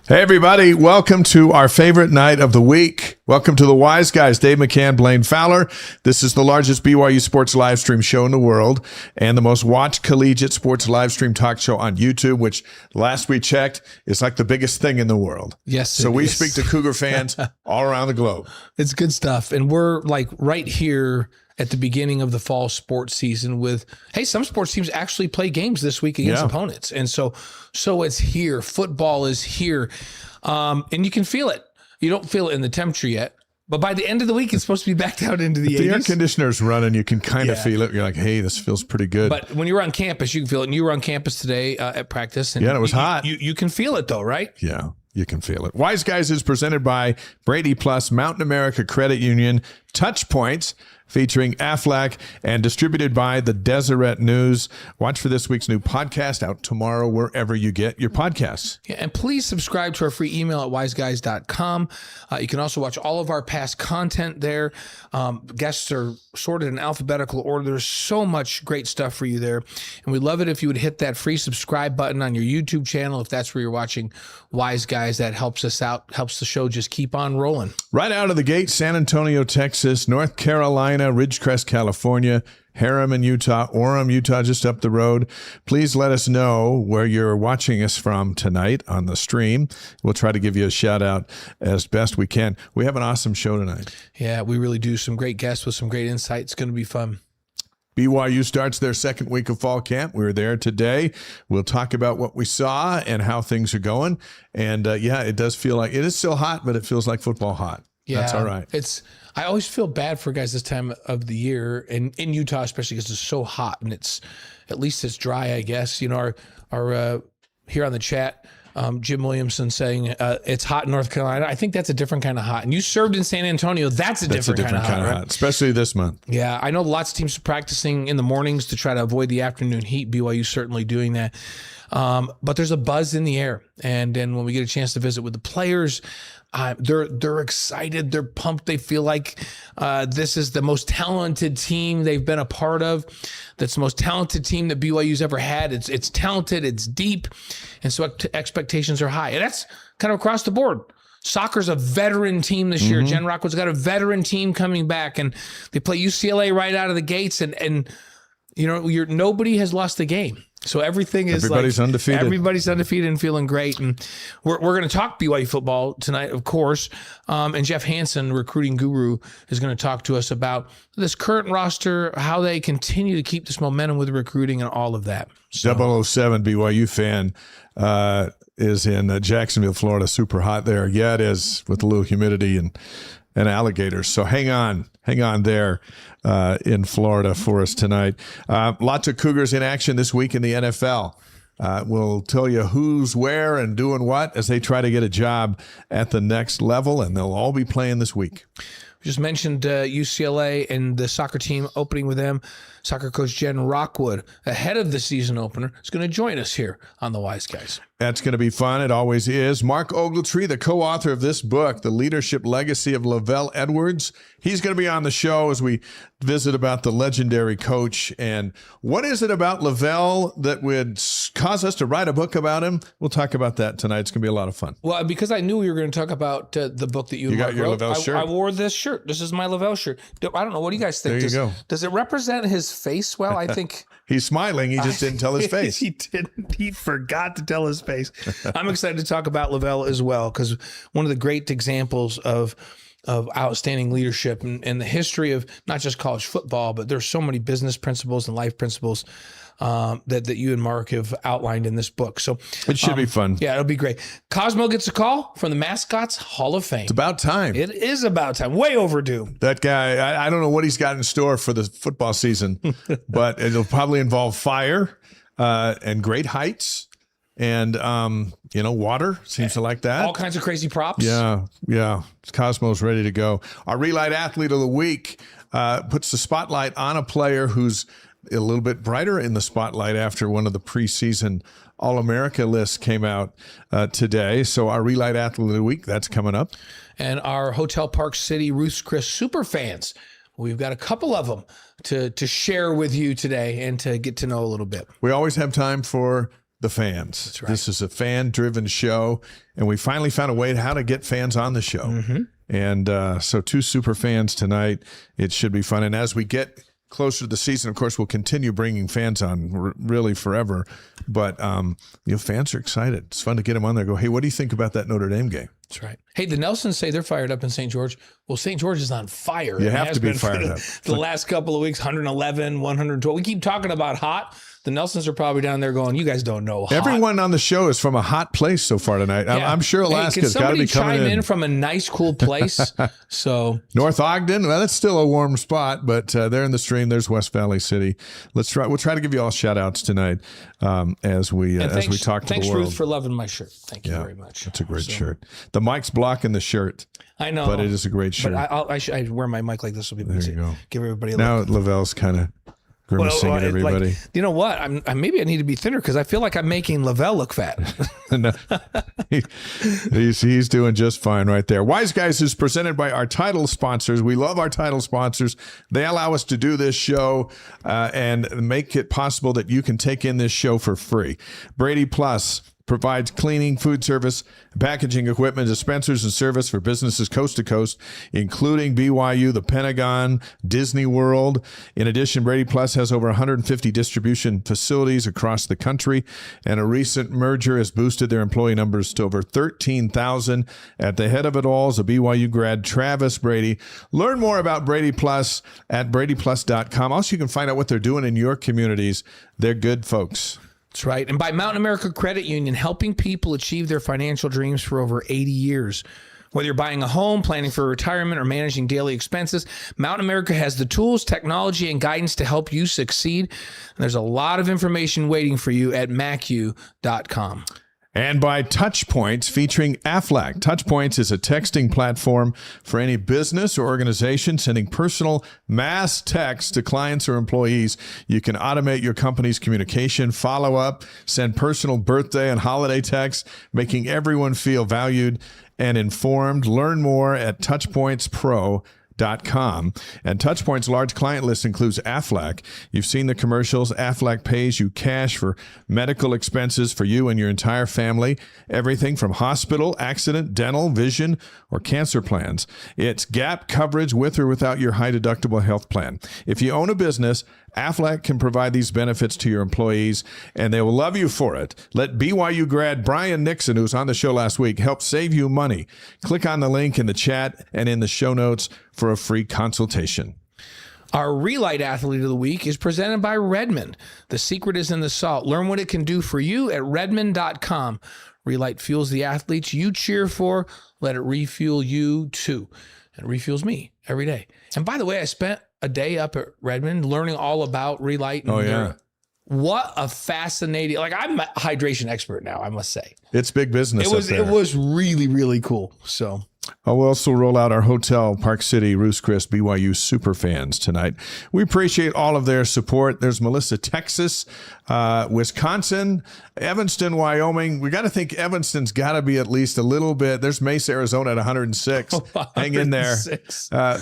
Hey, everybody. Welcome to our favorite night of the week. Welcome to the Wise Guys, Dave McCann, Blaine Fowler. This is the largest BYU sports live stream show in the world and the most watched collegiate sports live stream talk show on YouTube, which last we checked is like the biggest thing in the world. Yes, so we speak to Cougar fans all around the globe. It's good stuff. And we're like right here at the beginning of the fall sports season with, hey, some sports teams actually play games this week against opponents. And so it's here. Football is here. And you can feel it. You don't feel it in the temperature yet. But by the end of the week, it's supposed to be back down into the 80s. The air conditioner's running. You can kind of feel it. You're like, hey, this feels pretty good. But when you're on campus, you can feel it. And you were on campus today at practice. And it was hot. You can feel it, though, right? Yeah, you can feel it. Wise Guys is presented by Brady Plus, Mountain America Credit Union, Touch Points, featuring Aflac, and distributed by the Deseret News. Watch for this week's new podcast out tomorrow wherever you get your podcasts. Yeah, and please subscribe to our free email at wiseguys.com. You can also watch all of our past content there. Guests are sorted in alphabetical order. There's so much great stuff for you there. And we'd love it if you would hit that free subscribe button on your YouTube channel. If that's where you're watching Wise Guys, that helps us out, helps the show just keep on rolling. Right out of the gate, San Antonio, Texas, North Carolina, Ridgecrest, California, Harriman, Utah, Orem, Utah, just up the road. Please let us know where you're watching us from tonight on the stream. We'll try to give you a shout out as best we can. We have an awesome show tonight. Yeah, we really do. Some great guests with some great insight. It's going to be fun. BYU starts their second week of fall camp. We were there today. We'll talk about what we saw and how things are going. And it does feel like it is still hot, but it feels like football hot. Yeah, that's all right. I always feel bad for guys this time of the year, and in Utah especially because it's so hot and at least it's dry, I guess. You know, our here on the chat, Jim Williamson saying it's hot in North Carolina. I think that's a different kind of hot. And you served in San Antonio. That's a different kind of hot, right? Especially this month. Yeah, I know lots of teams are practicing in the mornings to try to avoid the afternoon heat. BYU certainly doing that. But there's a buzz in the air. And then when we get a chance to visit with the players, they're excited. They're pumped. They feel like this is the most talented team they've been a part of. That's the most talented team that BYU's ever had. It's talented. It's deep. And so expectations are high. And that's kind of across the board. Soccer's a veteran team this year. Jen Rockwood's got a veteran team coming back. And they play UCLA right out of the gates. And you know, nobody has lost a game. So everybody's undefeated. Everybody's undefeated and feeling great. And we're going to talk BYU football tonight, of course. And Jeff Hansen, recruiting guru, is going to talk to us about this current roster, how they continue to keep this momentum with recruiting and all of that. So, 007 BYU fan is in Jacksonville, Florida. Super hot there. Yeah, it is, with a little humidity and alligators. So hang on there in Florida for us tonight. Lots of Cougars in action this week in the NFL. We'll tell you who's where and doing what as they try to get a job at the next level, and they'll all be playing this week. We just mentioned UCLA and the soccer team opening with them. Soccer coach Jen Rockwood, ahead of the season opener, is going to join us here on The Wise Guys. That's going to be fun. It always is. Mark Ogletree, the co-author of this book, The Leadership Legacy of LaVell Edwards. He's going to be on the show as we visit about the legendary coach. And what is it about LaVell that would cause us to write a book about him? We'll talk about that tonight. It's going to be a lot of fun. Well, because I knew we were going to talk about the book that you and Mark got your wrote. LaVell shirt. I wore this shirt. This is my LaVell shirt. I don't know. What do you guys think? There you go. Does it represent his face well? I think he's smiling. He just didn't tell his face. He didn't. He forgot to tell his face. I'm excited to talk about LaVell as well, because one of the great examples of outstanding leadership and the history of not just college football, but there's so many business principles and life principles that you and Mark have outlined in this book. So it should be fun. Yeah, it'll be great. Cosmo gets a call from the Mascots Hall of Fame. It's about time. It is about time. Way overdue. That guy, I don't know what he's got in store for the football season, but it'll probably involve fire and great heights. And, water seems to like that. All kinds of crazy props. Yeah. Cosmo's ready to go. Our Re-Lyte Athlete of the Week puts the spotlight on a player who's a little bit brighter in the spotlight after one of the preseason All-America lists came out today. So our Re-Lyte Athlete of the Week, that's coming up. And our Hotel Park City Ruth's Chris Superfans. We've got a couple of them to share with you today and to get to know a little bit. We always have time for the fans. That's right. This is a fan-driven show, and we finally found a way how to get fans on the show. Mm-hmm. And so 2 super fans tonight. It should be fun. And as we get closer to the season, of course, we'll continue bringing fans on really forever. But fans are excited. It's fun to get them on there. Go, hey, what do you think about that Notre Dame game? That's right. Hey, the Nelsons say they're fired up in St. George. Well, St. George is on fire. You have to be fired up. The last couple of weeks, 111, 112. We keep talking about hot. The Nelsons are probably down there going, you guys don't know hot. Everyone on the show is from a hot place so far tonight. Yeah. I'm sure Alaska's got to be coming in. Can somebody chime in from a nice, cool place? So North Ogden, well, that's still a warm spot, but they're in the stream. There's West Valley City. We'll try to give you all shout outs tonight as we talk to the world. Thanks, Ruth, for loving my shirt. Thank you very much. It's a great shirt. The mic's blocking the shirt. I know, but it is a great shirt. But I wear my mic like this so people there can you go. Give everybody a now look. LaVell's kind of grimacing at everybody. You know what? Maybe I need to be thinner because I feel like I'm making LaVell look fat. No, he's doing just fine right there. Wise Guys is presented by our title sponsors. We love our title sponsors. They allow us to do this show and make it possible that you can take in this show for free. Brady Plus provides cleaning, food service, packaging equipment, dispensers, and service for businesses coast to coast, including BYU, the Pentagon, Disney World. In addition, Brady Plus has over 150 distribution facilities across the country, and a recent merger has boosted their employee numbers to over 13,000. At the head of it all is a BYU grad, Travis Brady. Learn more about Brady Plus at bradyplus.com. Also, you can find out what they're doing in your communities. They're good folks. That's right. And by Mountain America Credit Union, helping people achieve their financial dreams for over 80 years. Whether you're buying a home, planning for retirement, or managing daily expenses, Mountain America has the tools, technology, and guidance to help you succeed. And there's a lot of information waiting for you at macu.com. And by Touchpoints, featuring Aflac. Touchpoints is a texting platform for any business or organization sending personal mass text to clients or employees. You can automate your company's communication, follow up, send personal birthday and holiday texts, making everyone feel valued and informed. Learn more at touchpointspro.com. And Touchpoint's large client list includes Aflac. You've seen the commercials. Aflac pays you cash for medical expenses for you and your entire family. Everything from hospital, accident, dental, vision, or cancer plans. It's gap coverage with or without your high deductible health plan. If you own a business, Aflac can provide these benefits to your employees, and they will love you for it. Let BYU grad Brian Nixon, who was on the show last week, help save you money. Click on the link in the chat and in the show notes for a free consultation. Our Re-Lyte Athlete of the Week is presented by Redmond. The secret is in the salt. Learn what it can do for you at redmond.com. Re-Lyte fuels the athletes you cheer for. Let it refuel you too. And it refuels me every day. And by the way, I spent a day up at Redmond learning all about Re-Lyte. Oh, yeah. What a fascinating, I'm a hydration expert now, I must say. It's big business. It was really, really cool. So. We'll also roll out our hotel, Park City, Roost Chris, BYU Superfans tonight. We appreciate all of their support. There's Melissa, Texas, Wisconsin, Evanston, Wyoming. We got to think Evanston's got to be at least a little bit. There's Mesa, Arizona at 106. Hang in there.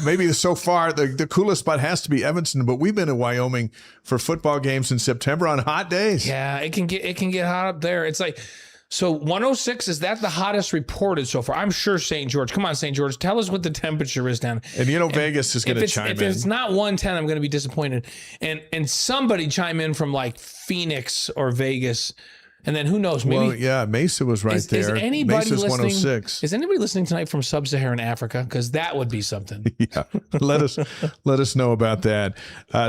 Maybe so far the coolest spot has to be Evanston, but we've been in Wyoming for football games in September on hot days. Yeah, it can get hot up there. It's like, so 106, is that the hottest reported so far? I'm sure St. George. Come on, St. George. Tell us what the temperature is down. And Vegas is going to chime in. If it's not 110, I'm going to be disappointed. And somebody chime in from like Phoenix or Vegas. And then who knows? Maybe. Well, yeah, Mesa was right there. Is anybody Mesa's listening? 106. Is anybody listening tonight from sub-Saharan Africa? Because that would be something. Yeah, let us know about that.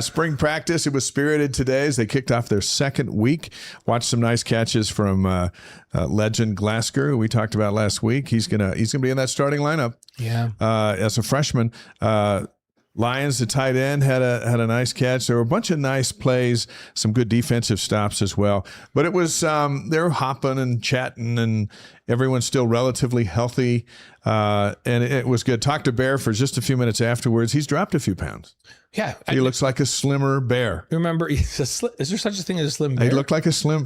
Spring practice, it was spirited today as they kicked off their second week. Watched some nice catches from legend Glasgow, who we talked about last week. He's gonna be in that starting lineup. Yeah, as a freshman. Lions, the tight end, had a nice catch. There were a bunch of nice plays, some good defensive stops as well. But it was they were hopping and chatting, and everyone's still relatively healthy. And it was good. Talked to Bear for just a few minutes afterwards. He's dropped a few pounds. Yeah, he looks like a slimmer bear. Remember, is there such a thing as a slim bear? He looked like a slimmer.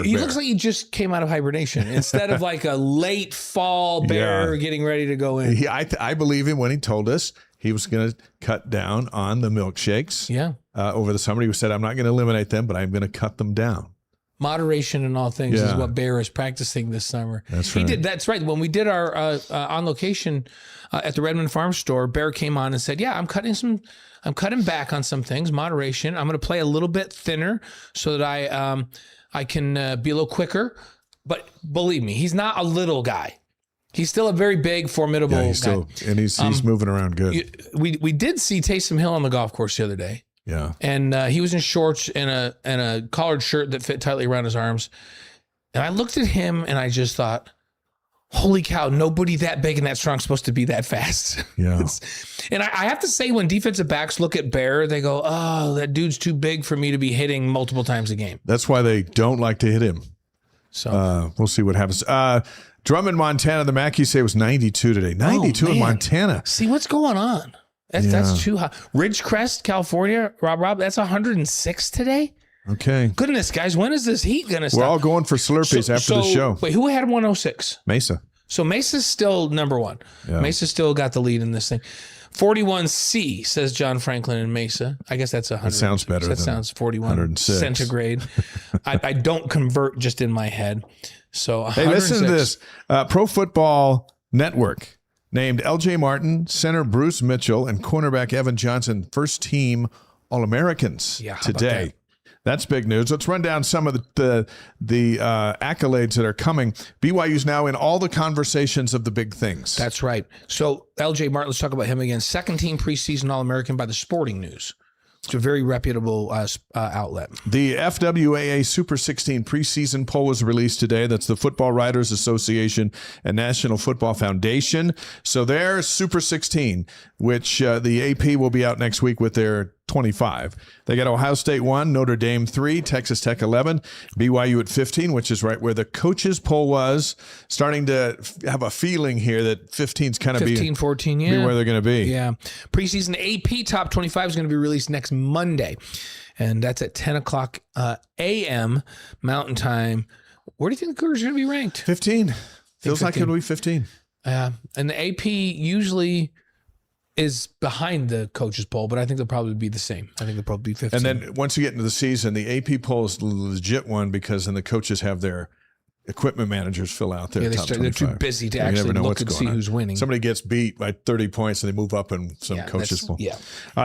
He bear. looks like he just came out of hibernation instead of like a late fall bear getting ready to go in. I believe him when he told us he was going to cut down on the milkshakes. Yeah. Over the summer, he said, "I'm not going to eliminate them, but I'm going to cut them down." Moderation in all things is what Bear is practicing this summer. That's right. That's right. When we did our on location at the Redmond Farm Store, Bear came on and said, "Yeah, I'm cutting back on some things. Moderation. I'm going to play a little bit thinner so that I can be a little quicker." But believe me, he's not a little guy. He's still a very big, formidable guy. He's moving around good. We did see Taysom Hill on the golf course the other day. Yeah. And he was in shorts and a collared shirt that fit tightly around his arms. And I looked at him and I just thought, holy cow, nobody that big and that strong is supposed to be that fast. Yeah. And I have to say, when defensive backs look at Bear, they go, oh, that dude's too big for me to be hitting multiple times a game. That's why they don't like to hit him. So we'll see what happens. Drummond, Montana, the Mackies say it was 92 today. 92 in Montana. See, what's going on? That's too hot. Ridgecrest, California, Rob, that's 106 today? Okay. Goodness, guys, when is this heat going to stop? We're all going for Slurpees after the show. Wait, who had 106? Mesa. So Mesa's still number one. Yeah. Mesa still got the lead in this thing. 41C, says John Franklin in Mesa. I guess that's 100. That sounds better. That sounds 41 106. centigrade. I don't convert just in my head. So hey, listen to this. Pro Football Network named L.J. Martin, center Bruce Mitchell, and cornerback Evan Johnson first team All-Americans today. That's big news. Let's run down some of the accolades that are coming. BYU's now in all the conversations of the big things. That's right. So L.J. Martin, let's talk about him again. Second team preseason All-American by the Sporting News. It's a very reputable outlet. The FWAA Super 16 preseason poll was released today. That's the Football Writers Association and National Football Foundation. So there's Super 16, which the AP will be out next week with their 25. They got Ohio State 1, Notre Dame 3, Texas Tech 11, BYU at 15, which is right where the coaches poll was. Starting to have a feeling here that 15's kind of 15, 14, be where they're going to be. Yeah. Preseason AP Top 25 is going to be released next Monday, and that's at 10 o'clock a.m. Mountain Time. Where do you think the Cougars are going to be ranked? 15. Feels like it'll be 15. And the AP usually is behind the coaches poll, but I think they'll probably be the same. I think they'll probably be 15. And then once you get into the season, the AP poll is the legit one because then the coaches have their equipment managers fill out their top 25. They're too busy to actually look and see who's winning. Somebody gets beat by 30 points and they move up in some coaches poll. Yeah.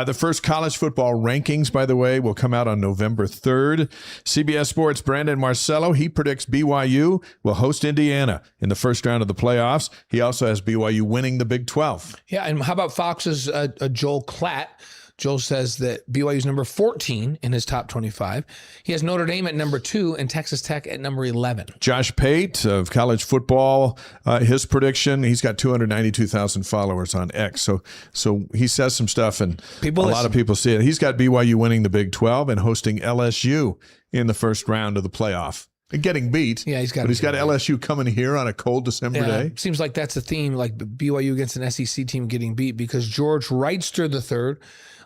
The first college football rankings, by the way, will come out on November 3rd. CBS Sports' Brandon Marcello, he predicts BYU will host Indiana in the first round of the playoffs. He also has BYU winning the Big 12. Yeah, and how about Fox's Joel Klatt? Joel says that BYU's number 14 in his top 25. He has Notre Dame at number 2 and Texas Tech at number 11. Josh Pate of College Football, his prediction, he's got 292,000 followers on X. So he says some stuff and a lot of people see it. He's got BYU winning the Big 12 and hosting LSU in the first round of the playoff. And getting beat. Yeah, he's got LSU coming here on a cold December day. Seems like that's a theme, like BYU against an SEC team getting beat, because George Wrightster III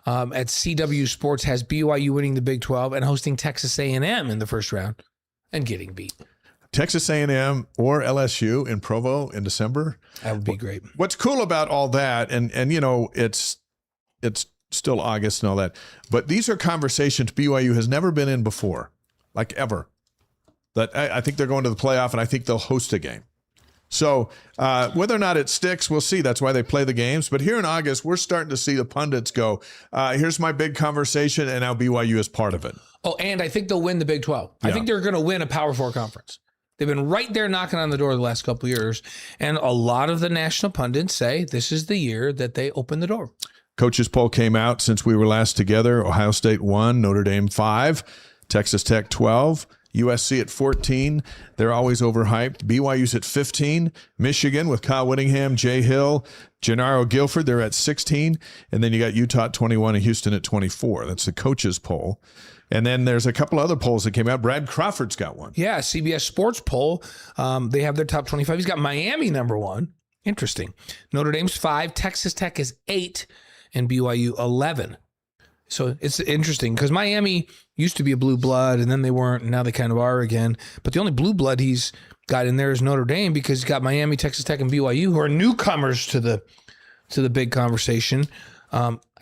at CW Sports has BYU winning the Big 12 and hosting Texas A&M in the first round and getting beat. Texas A&M or LSU in Provo in December. That would be great. What's cool about all that, and you know, it's still August and all that, but these are conversations BYU has never been in before, like ever. That I think they're going to the playoff, and I think they'll host a game. So whether or not it sticks, we'll see. That's why they play the games. But here in August, we're starting to see the pundits go, here's my big conversation, and now BYU is part of it. Oh, and I think they'll win the Big 12. Yeah. I think they're going to win a Power 4 conference. They've been right there knocking on the door the last couple of years, and a lot of the national pundits say this is the year that they open the door. Coaches poll came out since we were last together. Ohio State 1, Notre Dame 5, Texas Tech 12, USC at 14. They're always overhyped. BYU's at 15. Michigan with Kyle Whittingham, Jay Hill, Gennaro Guilford, they're at 16. And then you got Utah at 21 and Houston at 24. That's the coaches poll. And then there's a couple other polls that came out. Brad Crawford's got one. Yeah, CBS Sports poll. They have their top 25. He's got Miami number 1. Interesting. Notre Dame's 5. Texas Tech is 8. And BYU 11. So it's interesting because Miami used to be a blue blood and then they weren't, and now they kind of are again. But the only blue blood he's got in there is Notre Dame, because he's got Miami, Texas Tech, and BYU, who are newcomers to the big conversation.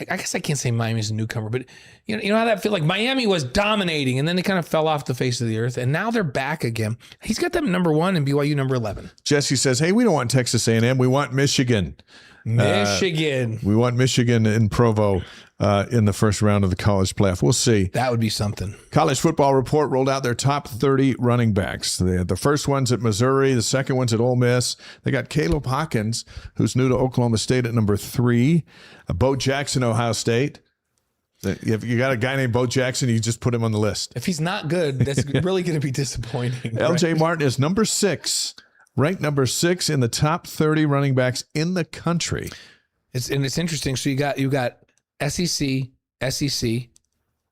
I guess I can't say Miami's a newcomer, but you know how that feel like Miami was dominating and then they kind of fell off the face of the earth and now they're back again. He's got them number 1 and BYU number 11. Jesse says, hey, we don't want Texas A&M. We want Michigan. We want Michigan in Provo in the first round of the college playoff. We'll see. That would be something. College Football Report rolled out their top 30 running backs. The first one's at Missouri. The second one's at Ole Miss. They got Caleb Hawkins, who's new to Oklahoma State at number 3. Bo Jackson, Ohio State. If you got a guy named Bo Jackson, you just put him on the list. If he's not good, that's really going to be disappointing. LJ Martin is number 6. Ranked number 6 in the top 30 running backs in the country. It's interesting. So you got SEC,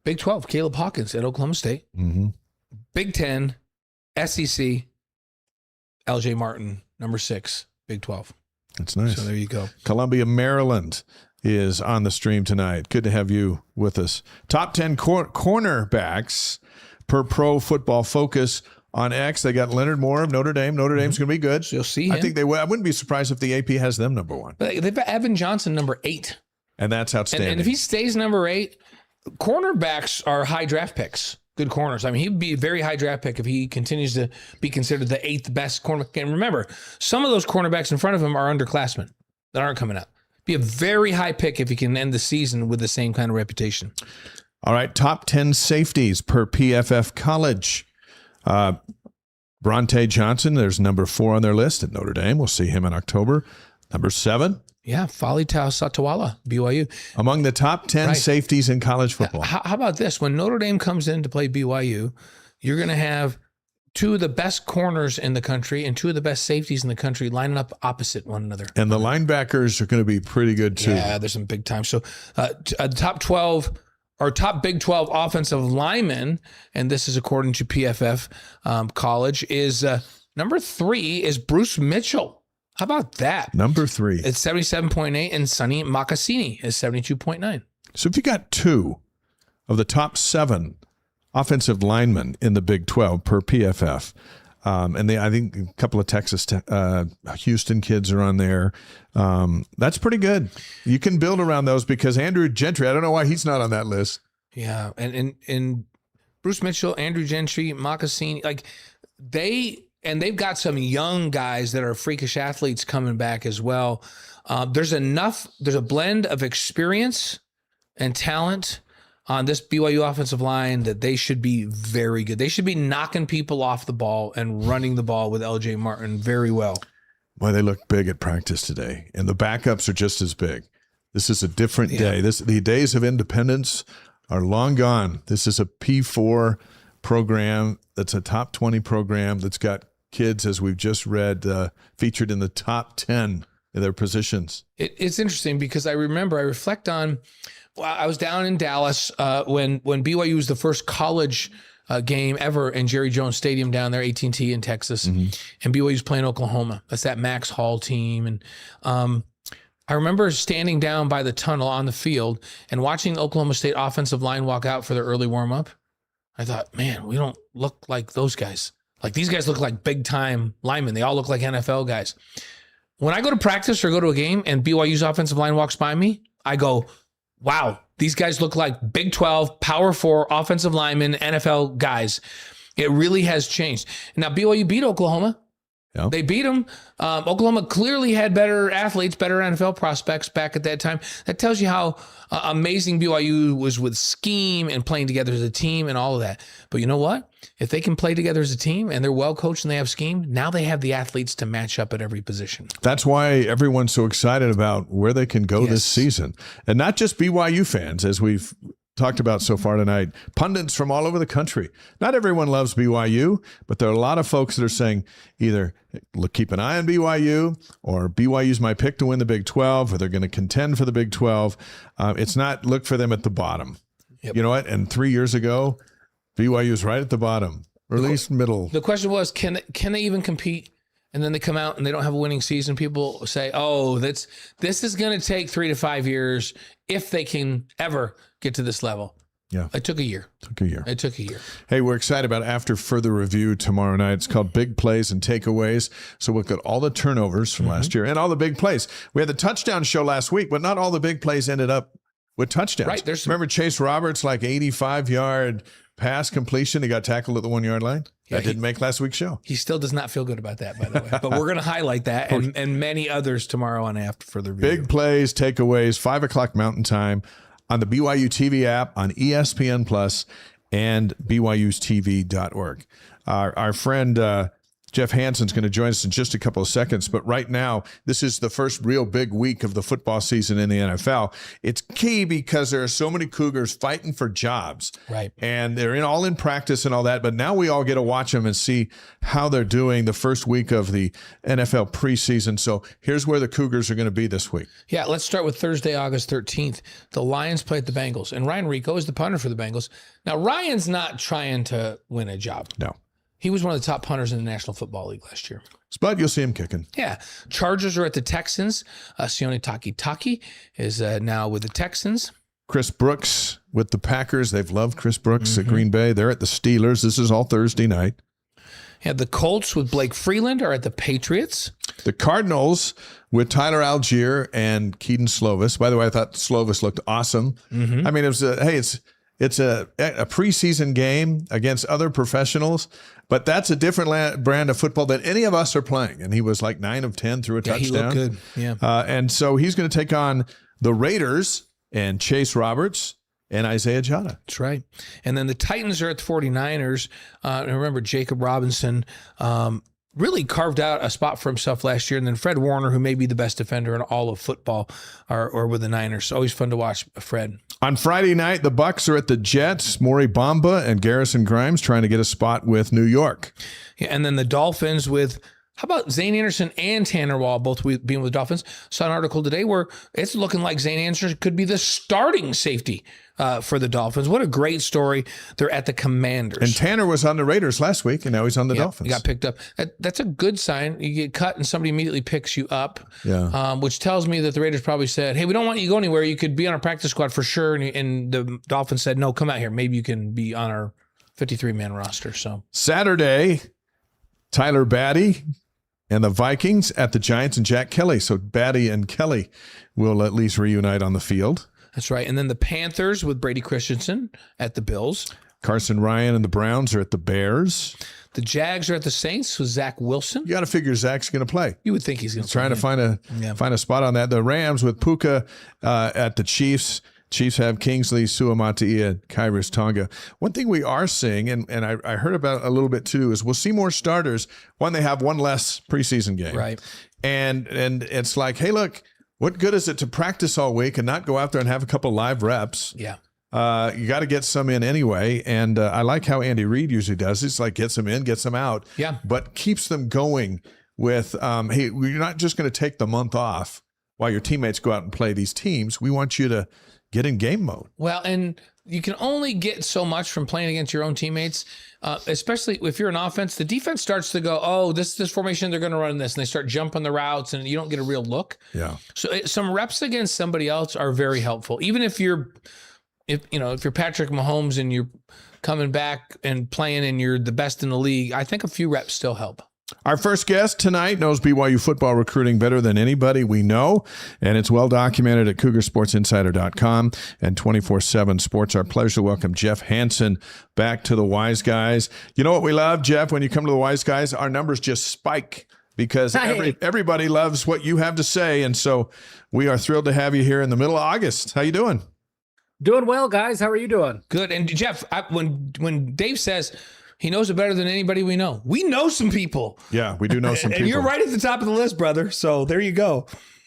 Big 12, Caleb Hawkins at Oklahoma State. Mm-hmm. Big 10, SEC, LJ Martin, number 6, Big 12. That's nice. So there you go. Columbia, Maryland is on the stream tonight. Good to have you with us. Top 10 cornerbacks per Pro Football Focus. On X, they got Leonard Moore of Notre Dame. Notre Dame's going to be good. So you'll see him. I think they will. I wouldn't be surprised if the AP has them number 1. But they've got Evan Johnson number 8. And that's outstanding. And if he stays number 8, cornerbacks are high draft picks. Good corners. I mean, he'd be a very high draft pick if he continues to be considered the 8th best cornerback. And remember, some of those cornerbacks in front of him are underclassmen that aren't coming up. Be a very high pick if he can end the season with the same kind of reputation. All right, top 10 safeties per PFF College. Bronte Johnson, there's number 4 on their list at Notre Dame. We'll see him in October. Number 7. Yeah, Falitau Satawala, BYU. Among the top 10 safeties in college football. How about this? When Notre Dame comes in to play BYU, you're going to have 2 of the best corners in the country and 2 of the best safeties in the country lining up opposite one another. And the linebackers are going to be pretty good too. Yeah, there's some big time. So top 12 or top Big 12 offensive linemen, and this is according to PFF College, is number 3 is Bruce Mitchell. How about that? Number 3. It's 77.8, and Sonny Makassini is 72.9. So if you got 2 of the top 7 offensive linemen in the Big 12 per PFF, and I think a couple of Texas, Houston kids are on there. That's pretty good. You can build around those because Andrew Gentry, I don't know why he's not on that list. Yeah, and Bruce Mitchell, Andrew Gentry, Makassini, like they've got some young guys that are freakish athletes coming back as well. There's a blend of experience and talent on this BYU offensive line that they should be very good. They should be knocking people off the ball and running the ball with LJ Martin very well. Boy, they look big at practice today, and the backups are just as big. This is a different day. The days of independence are long gone. This is a P4 program that's a top 20 program that's got kids, as we've just read, featured in the top 10 in their positions. It's interesting because I reflect on, I was down in Dallas when BYU was the first college game ever in Jerry Jones Stadium down there, AT&T in Texas, and BYU's playing Oklahoma. That's that Max Hall team. And I remember standing down by the tunnel on the field and watching the Oklahoma State offensive line walk out for their early warm-up. I thought, man, we don't look like those guys. Like, these guys look like big-time linemen. They all look like NFL guys. When I go to practice or go to a game and BYU's offensive line walks by me, I go, wow, these guys look like Big 12, Power 4 offensive linemen, NFL guys. It really has changed. Now, BYU beat Oklahoma. Yep. They beat them. Oklahoma clearly had better athletes, better NFL prospects back at that time. That tells you how amazing BYU was with scheme and playing together as a team and all of that. But you know what? If they can play together as a team and they're well coached and they have scheme, now they have the athletes to match up at every position. That's why everyone's so excited about where they can go this season. And not just BYU fans, as we've talked about so far tonight, pundits from all over the country. Not everyone loves BYU, but there are a lot of folks that are saying either keep an eye on BYU or BYU's my pick to win the Big 12, or they're going to contend for the Big 12. It's not look for them at the bottom. Yep. You know what? And 3 years ago, BYU was right at the bottom, or at least middle. The question was, can they even compete? And then they come out and they don't have a winning season. People say, oh, this is going to take 3 to 5 years if they can ever get to this level. Yeah. It took a year. It took a year. Hey, we're excited about After Further Review tomorrow night. It's called Big Plays and Takeaways. So we'll get all the turnovers from last year and all the big plays. We had the touchdown show last week, but not all the big plays ended up with touchdowns. Right. Remember Chase Roberts, like 85-yard pass completion. He got tackled at the 1-yard line. That didn't make last week's show. He still does not feel good about that, by the way. But we're going to highlight that and many others tomorrow on After for the review. Big plays, takeaways, 5 o'clock Mountain Time on the BYU TV app, on ESPN Plus, and BYU'sTV.org. Our friend Jeff Hansen's going to join us in just a couple of seconds, but right now, this is the first real big week of the football season in the NFL. It's key because there are so many Cougars fighting for jobs, right? And they're all in practice and all that, but now we all get to watch them and see how they're doing the first week of the NFL preseason. So here's where the Cougars are going to be this week. Yeah, let's start with Thursday, August 13th. The Lions play at the Bengals, and Ryan Rico is the punter for the Bengals. Now, Ryan's not trying to win a job. No. He was one of the top punters in the National Football League last year. But you'll see him kicking. Yeah. Chargers are at the Texans. Sione Takitaki is now with the Texans. Chris Brooks with the Packers. They've loved Chris Brooks at Green Bay. They're at the Steelers. This is all Thursday night. Yeah, the Colts with Blake Freeland are at the Patriots. The Cardinals with Tyler Allgeier and Keaton Slovis. By the way, I thought Slovis looked awesome. I mean, it was it's a preseason game against other professionals, but that's a different brand of football than any of us are playing. And he was like 9 of 10 through a touchdown. He looked good. Yeah. And so he's going to take on the Raiders and Chase Roberts and Isaiah Jada. That's right. And then the Titans are at the 49ers. And remember, Jacob Robinson really carved out a spot for himself last year. And then Fred Warner, who may be the best defender in all of football, or with the Niners. Always fun to watch Fred. On Friday night, the Bucs are at the Jets. Maury Bamba and Garrison Grimes trying to get a spot with New York. Yeah, and then the Dolphins with, how about Zane Anderson and Tanner Wall both being with the Dolphins? Saw an article today where it's looking like Zane Anderson could be the starting safety for the Dolphins. What a great story. They're at the Commanders. And Tanner was on the Raiders last week, and now he's on the Dolphins. He got picked up. That's a good sign. You get cut, and somebody immediately picks you up, which tells me that the Raiders probably said, hey, we don't want you to go anywhere. You could be on our practice squad for sure. And the Dolphins said, no, come out here. Maybe you can be on our 53-man roster. So Saturday, Tyler Batty and the Vikings at the Giants and Jack Kelly. So Batty and Kelly will at least reunite on the field. That's right. And then the Panthers with Brady Christensen at the Bills. Carson Ryan and the Browns are at the Bears. The Jags are at the Saints with Zach Wilson. You got to figure Zach's going to play. You would think he's going to play. Trying to find a spot on that. The Rams with Puka at the Chiefs. Chiefs have Kingsley, Suamataia, and Kairos Tonga. One thing we are seeing, and I heard about a little bit too, is we'll see more starters when they have one less preseason game. Right. And it's like, hey, look, what good is it to practice all week and not go out there and have a couple live reps? Yeah. You got to get some in anyway. And I like how Andy Reid usually does. It's like gets them in, gets them out. Yeah. But keeps them going with, hey, you're not just going to take the month off while your teammates go out and play these teams. We want you to get in game mode. Well, and you can only get so much from playing against your own teammates, especially if you're an offense. The defense starts to go, oh, this formation, they're going to run this, and they start jumping the routes, and you don't get a real look. Yeah. So some reps against somebody else are very helpful. Even if you're Patrick Mahomes and you're coming back and playing and you're the best in the league, I think a few reps still help. Our first guest tonight knows BYU football recruiting better than anybody we know, and it's well documented at CougarSportsInsider.com and 24/7 Sports. Our pleasure to welcome Jeff Hansen back to the Wise Guys. You know what we love, Jeff? When you come to the Wise Guys, our numbers just spike because everybody loves what you have to say, and so we are thrilled to have you here in the middle of August. How you doing? Doing well, guys. How are you doing? Good. And Jeff, when Dave says he knows it better than anybody we know some people. Yeah, we do know some people. And you're right at the top of the list, brother. So there you go.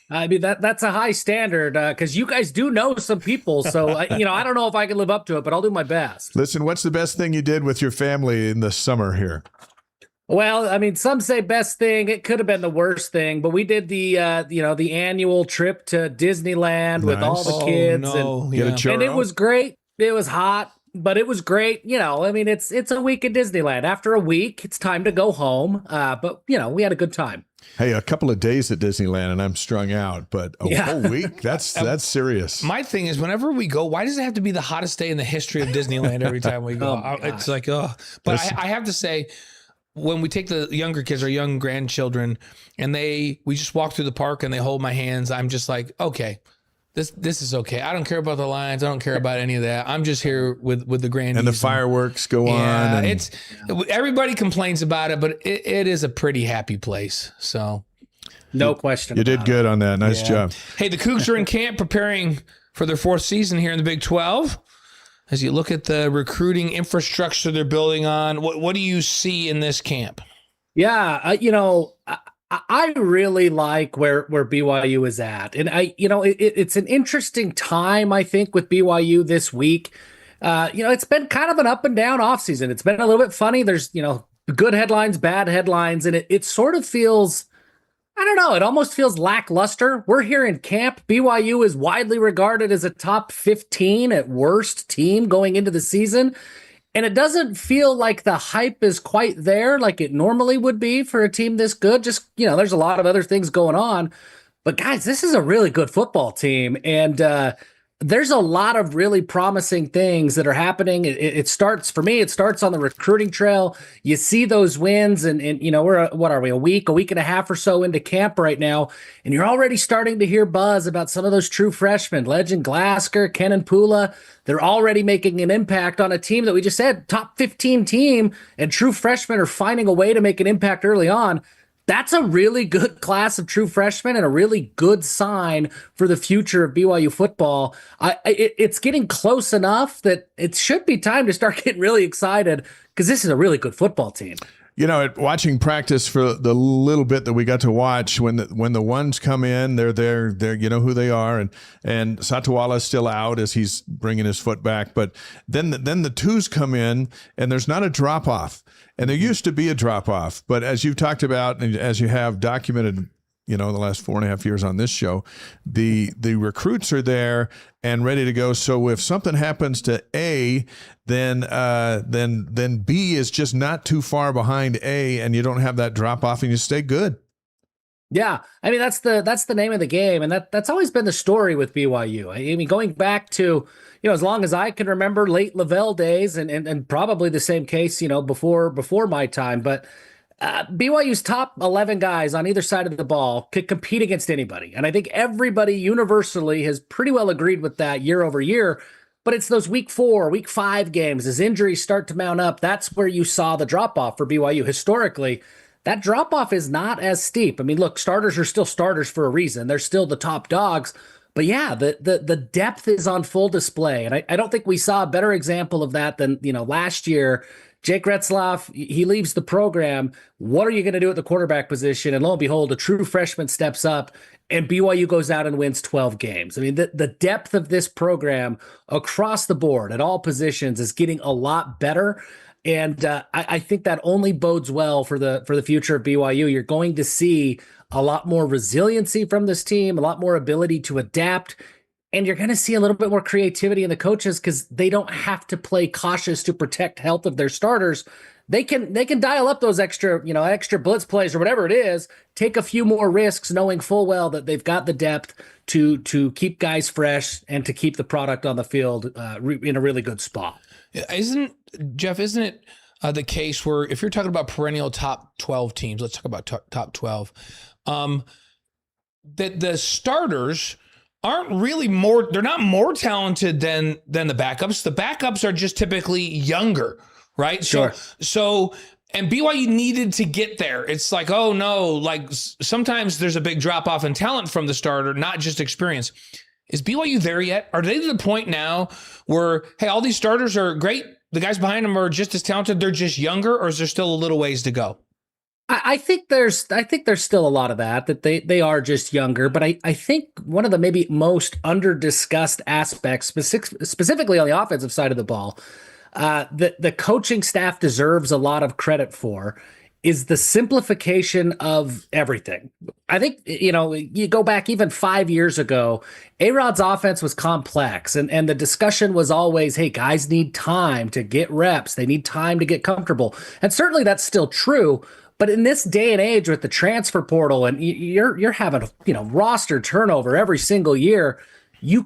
I mean, that's a high standard because you guys do know some people. So, I don't know if I can live up to it, but I'll do my best. Listen, what's the best thing you did with your family in the summer here? Well, I mean, some say best thing. It could have been the worst thing, but we did the annual trip to Disneyland with all the kids. And it was great. It was hot, but it was great. I mean, it's a week at Disneyland. After a week, it's time to go home. But we had a good time. Hey, a couple of days at Disneyland and I'm strung out, but a whole week? That's serious. My thing is, whenever we go, why does it have to be the hottest day in the history of Disneyland every time we go? It's like, oh. But I have to say, when we take the younger kids, our young grandchildren, and we just walk through the park and they hold my hands, I'm just like, okay, This is okay. I don't care about the Lions. I don't care about any of that. I'm just here with the Grandies. And the fireworks go on. It's everybody complains about it, but it is a pretty happy place. So no question. You did good on that. Nice job. Hey, the Cougs are in camp preparing for their 4th season here in the Big 12. As you look at the recruiting infrastructure they're building on, what do you see in this camp? Yeah, I really like where BYU is at. And it's an interesting time, I think, with BYU this week. It's been kind of an up and down offseason. It's been a little bit funny. There's, good headlines, bad headlines, and it sort of feels, I don't know, it almost feels lackluster. We're here in camp. BYU is widely regarded as a top 15 at worst team going into the season. And it doesn't feel like the hype is quite there like it normally would be for a team this good. Just, there's a lot of other things going on. But guys, this is a really good football team. And there's a lot of really promising things that are happening. It starts on the recruiting trail. You see those wins and we're, a week and a half or so into camp right now. And you're already starting to hear buzz about some of those true freshmen, Legend Glasker, Kenan Pula. They're already making an impact on a team that we just said, top 15 team, and true freshmen are finding a way to make an impact early on. That's a really good class of true freshmen and a really good sign for the future of BYU football. It's getting close enough that it should be time to start getting really excited because this is a really good football team. Watching practice for the little bit that we got to watch, when the ones come in, they're there, you know who they are, and Satawala is still out as he's bringing his foot back. But then the twos come in, and there's not a drop off, and there used to be a drop off. But as you've talked about, and as you have documented, the last 4.5 years on this show, the recruits are there and ready to go. So if something happens to A, then B is just not too far behind A, and you don't have that drop off, and you stay good. Yeah, I mean that's the name of the game, and that's always been the story with BYU. I mean, going back to as long as I can remember, late LaVell days, and probably the same case before my time, but. BYU's top 11 guys on either side of the ball could compete against anybody. And I think everybody universally has pretty well agreed with that year over year. But it's those week 4, week 5 games, as injuries start to mount up, that's where you saw the drop-off for BYU. Historically, that drop-off is not as steep. I mean, look, starters are still starters for a reason. They're still the top dogs. But yeah, the depth is on full display. And I don't think we saw a better example of that than, last year. Jake Retzlaff, he leaves the program. What are you going to do at the quarterback position? And lo and behold, a true freshman steps up, and BYU goes out and wins 12 games. I mean, the depth of this program across the board at all positions is getting a lot better. And I think that only bodes well for the future of BYU. You're going to see a lot more resiliency from this team, a lot more ability to adapt. And you're going to see a little bit more creativity in the coaches because they don't have to play cautious to protect health of their starters. They can dial up those extra blitz plays or whatever it is, take a few more risks, knowing full well that they've got the depth to keep guys fresh and to keep the product on the field in a really good spot. Isn't it the case where if you're talking about perennial top 12 teams, let's talk about top 12, that the starters aren't really they're not more talented than the backups. The backups are just typically younger, right? Sure. So and BYU needed to get there. It's like, oh no, like sometimes there's a big drop off in talent from the starter, not just experience. Is BYU there yet? Are they to the point now where, hey, all these starters are great, the guys behind them are just as talented, they're just younger, or is there still a little ways to go? I think there's still a lot of that they are just younger, but I think one of the maybe most under-discussed aspects, specifically on the offensive side of the ball, that the coaching staff deserves a lot of credit for, is the simplification of everything. I think, you go back even 5 years ago, A-Rod's offense was complex, and the discussion was always, hey, guys need time to get reps. They need time to get comfortable. And certainly that's still true. But in this day and age with the transfer portal, and you're having roster turnover every single year, you're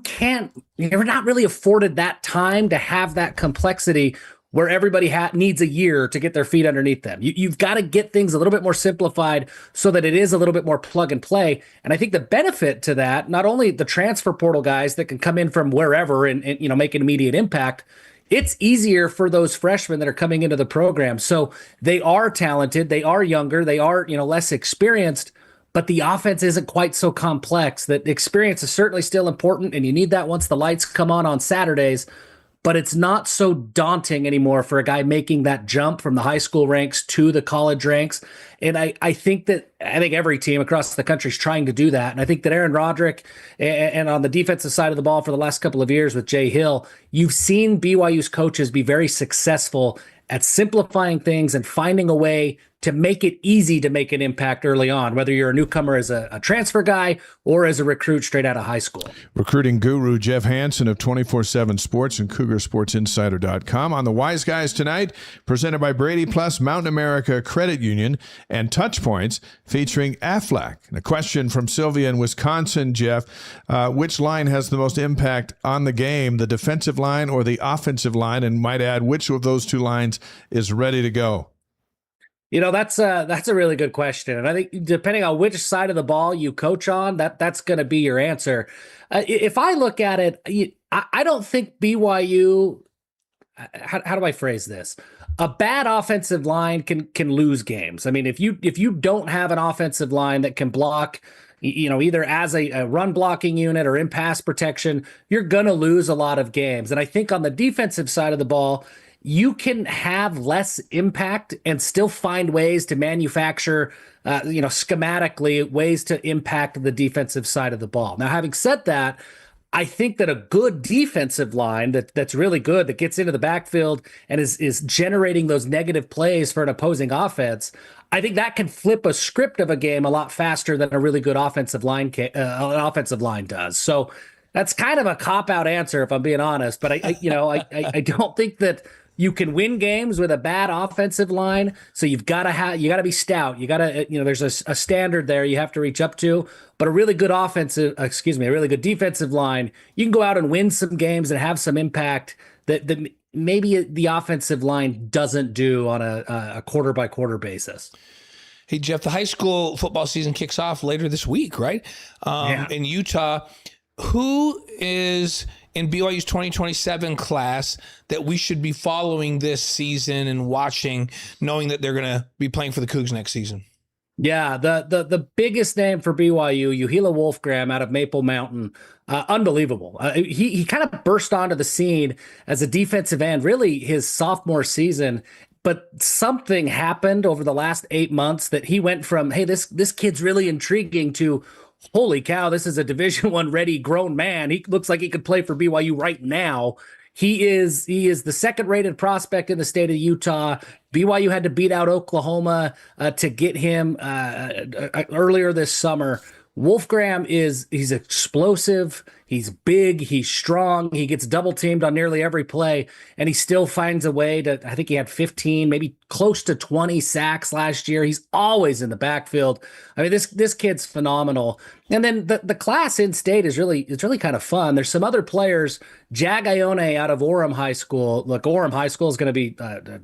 not really afforded that time to have that complexity where everybody needs a year to get their feet underneath them. You've got to get things a little bit more simplified so that it is a little bit more plug and play. And I think the benefit to that, not only the transfer portal guys that can come in from wherever and make an immediate impact, it's easier for those freshmen that are coming into the program. So they are talented, they are younger, they are less experienced, but the offense isn't quite so complex. That experience is certainly still important, and you need that once the lights come on Saturdays. But it's not so daunting anymore for a guy making that jump from the high school ranks to the college ranks. And I think every team across the country is trying to do that. And I think that Aaron Roderick and on the defensive side of the ball for the last couple of years with Jay Hill, you've seen BYU's coaches be very successful at simplifying things and finding a way to make it easy to make an impact early on, whether you're a newcomer as a transfer guy or as a recruit straight out of high school. Recruiting guru Jeff Hansen of 24/7 Sports and CougarSportsInsider.com on the Wise Guys tonight, presented by Brady Plus, Mountain America Credit Union, and Touchpoints, featuring Aflac. And a question from Sylvia in Wisconsin, Jeff. Which line has the most impact on the game, the defensive line or the offensive line? And might add, which of those two lines is ready to go? That's a really good question. And I think depending on which side of the ball you coach on, that's going to be your answer. If I look at it, I don't think BYU, how do I phrase this? A bad offensive line can lose games. I mean, if you don't have an offensive line that can block, either as a run blocking unit or in pass protection, you're going to lose a lot of games. And I think on the defensive side of the ball, you can have less impact and still find ways to manufacture, schematically ways to impact the defensive side of the ball. Now, having said that, I think that a good defensive line that's really good, that gets into the backfield and is generating those negative plays for an opposing offense, I think that can flip a script of a game a lot faster than a really good offensive line does. So that's kind of a cop-out answer, if I'm being honest. But I don't think that you can win games with a bad offensive line. So you got to be stout. You got to, there's a standard there you have to reach up to. But a really good defensive line, you can go out and win some games and have some impact that maybe the offensive line doesn't do on a quarter by quarter basis. Hey, Jeff, the high school football season kicks off later this week, right? In Utah. Who is in BYU's 2027 class that we should be following this season and watching, knowing that they're going to be playing for the Cougs next season? Yeah, the biggest name for BYU, Uhila Wolfgramm out of Maple Mountain, unbelievable. He kind of burst onto the scene as a defensive end, really his sophomore season. But something happened over the last 8 months that he went from, hey, this kid's really intriguing, to, holy cow, this is a Division I ready grown man. He looks like he could play for BYU right now. He is the second rated prospect in the state of Utah. BYU had to beat out Oklahoma to get him earlier this summer. Wolfgramm he's explosive, he's big, he's strong, he gets double teamed on nearly every play, and he still finds a way to, I think he had 15, maybe close to 20 sacks last year. He's always in the backfield. I mean, this kid's phenomenal. And then the class in state is really kind of fun. There's some other players. Ioane out of Orem High School. Look, Orem High School is going to be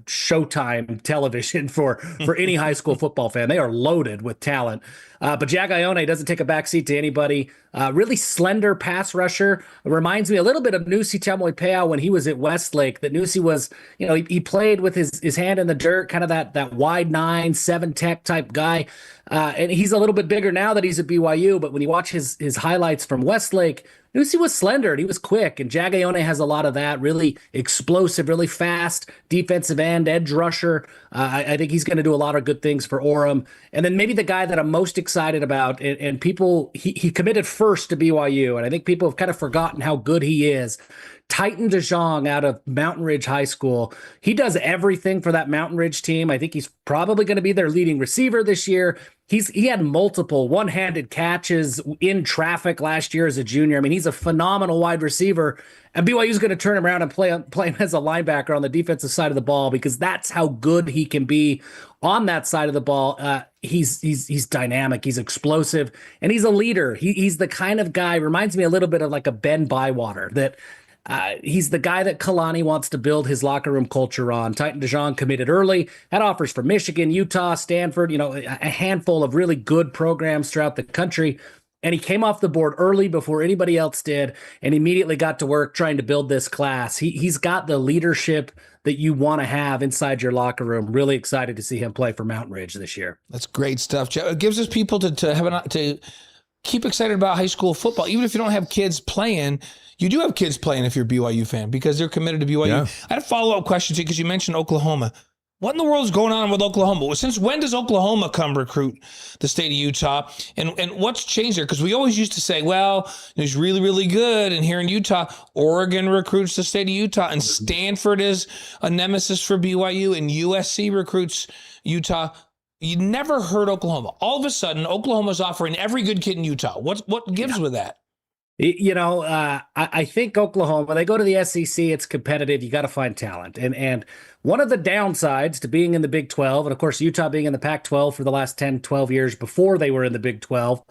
Showtime television for any high school football fan. They are loaded with talent. But Ioane doesn't take a backseat to anybody. Really slender pass rusher. It reminds me a little bit of Nusi Tamoipeau when he was at Westlake. That Nusi was, he played with his hand in the dirt, kind of that wide 9-7 tech type guy. And he's a little bit bigger now that he's at BYU. But when you watch his highlights from Westlake, Nusi was slender and he was quick, and Ioane has a lot of that. Really explosive, really fast defensive end, edge rusher. I think he's going to do a lot of good things for Orem. And then maybe the guy that I'm most excited about, and people, he committed first to BYU, and I think people have kind of forgotten how good he is. Titan DeJong out of Mountain Ridge High School. He does everything for that Mountain Ridge team. I think he's probably going to be their leading receiver this year. He had multiple one-handed catches in traffic last year as a junior. I mean, he's a phenomenal wide receiver, and BYU's going to turn him around and play him as a linebacker on the defensive side of the ball, because that's how good he can be on that side of the ball. He's dynamic, he's explosive, and he's a leader. He's the kind of guy, reminds me a little bit of like a Ben Bywater, that He's the guy that Kalani wants to build his locker room culture on. Titan DeJong committed early, had offers for Michigan, Utah, Stanford, a handful of really good programs throughout the country. And he came off the board early before anybody else did and immediately got to work trying to build this class. He's got the leadership that you want to have inside your locker room. Really excited to see him play for Mountain Ridge this year. That's great stuff, Jeff. It gives us people to keep excited about high school football. Even if you don't have kids playing, you do have kids playing if you're a BYU fan because they're committed to BYU. Yeah. I had a follow-up question too because you mentioned Oklahoma. What in the world is going on with Oklahoma? Since when does Oklahoma come recruit the state of Utah? And what's changed there? Because we always used to say, well, he's really, really good. And here in Utah, Oregon recruits the state of Utah. And Stanford is a nemesis for BYU. And USC recruits Utah. You never heard Oklahoma. All of a sudden, Oklahoma's offering every good kid in Utah. What gives with that? I think Oklahoma, they go to the SEC, it's competitive. You got to find talent. And one of the downsides to being in the Big 12, and of course, Utah being in the Pac-12 for the last 10, 12 years before they were in the Big 12,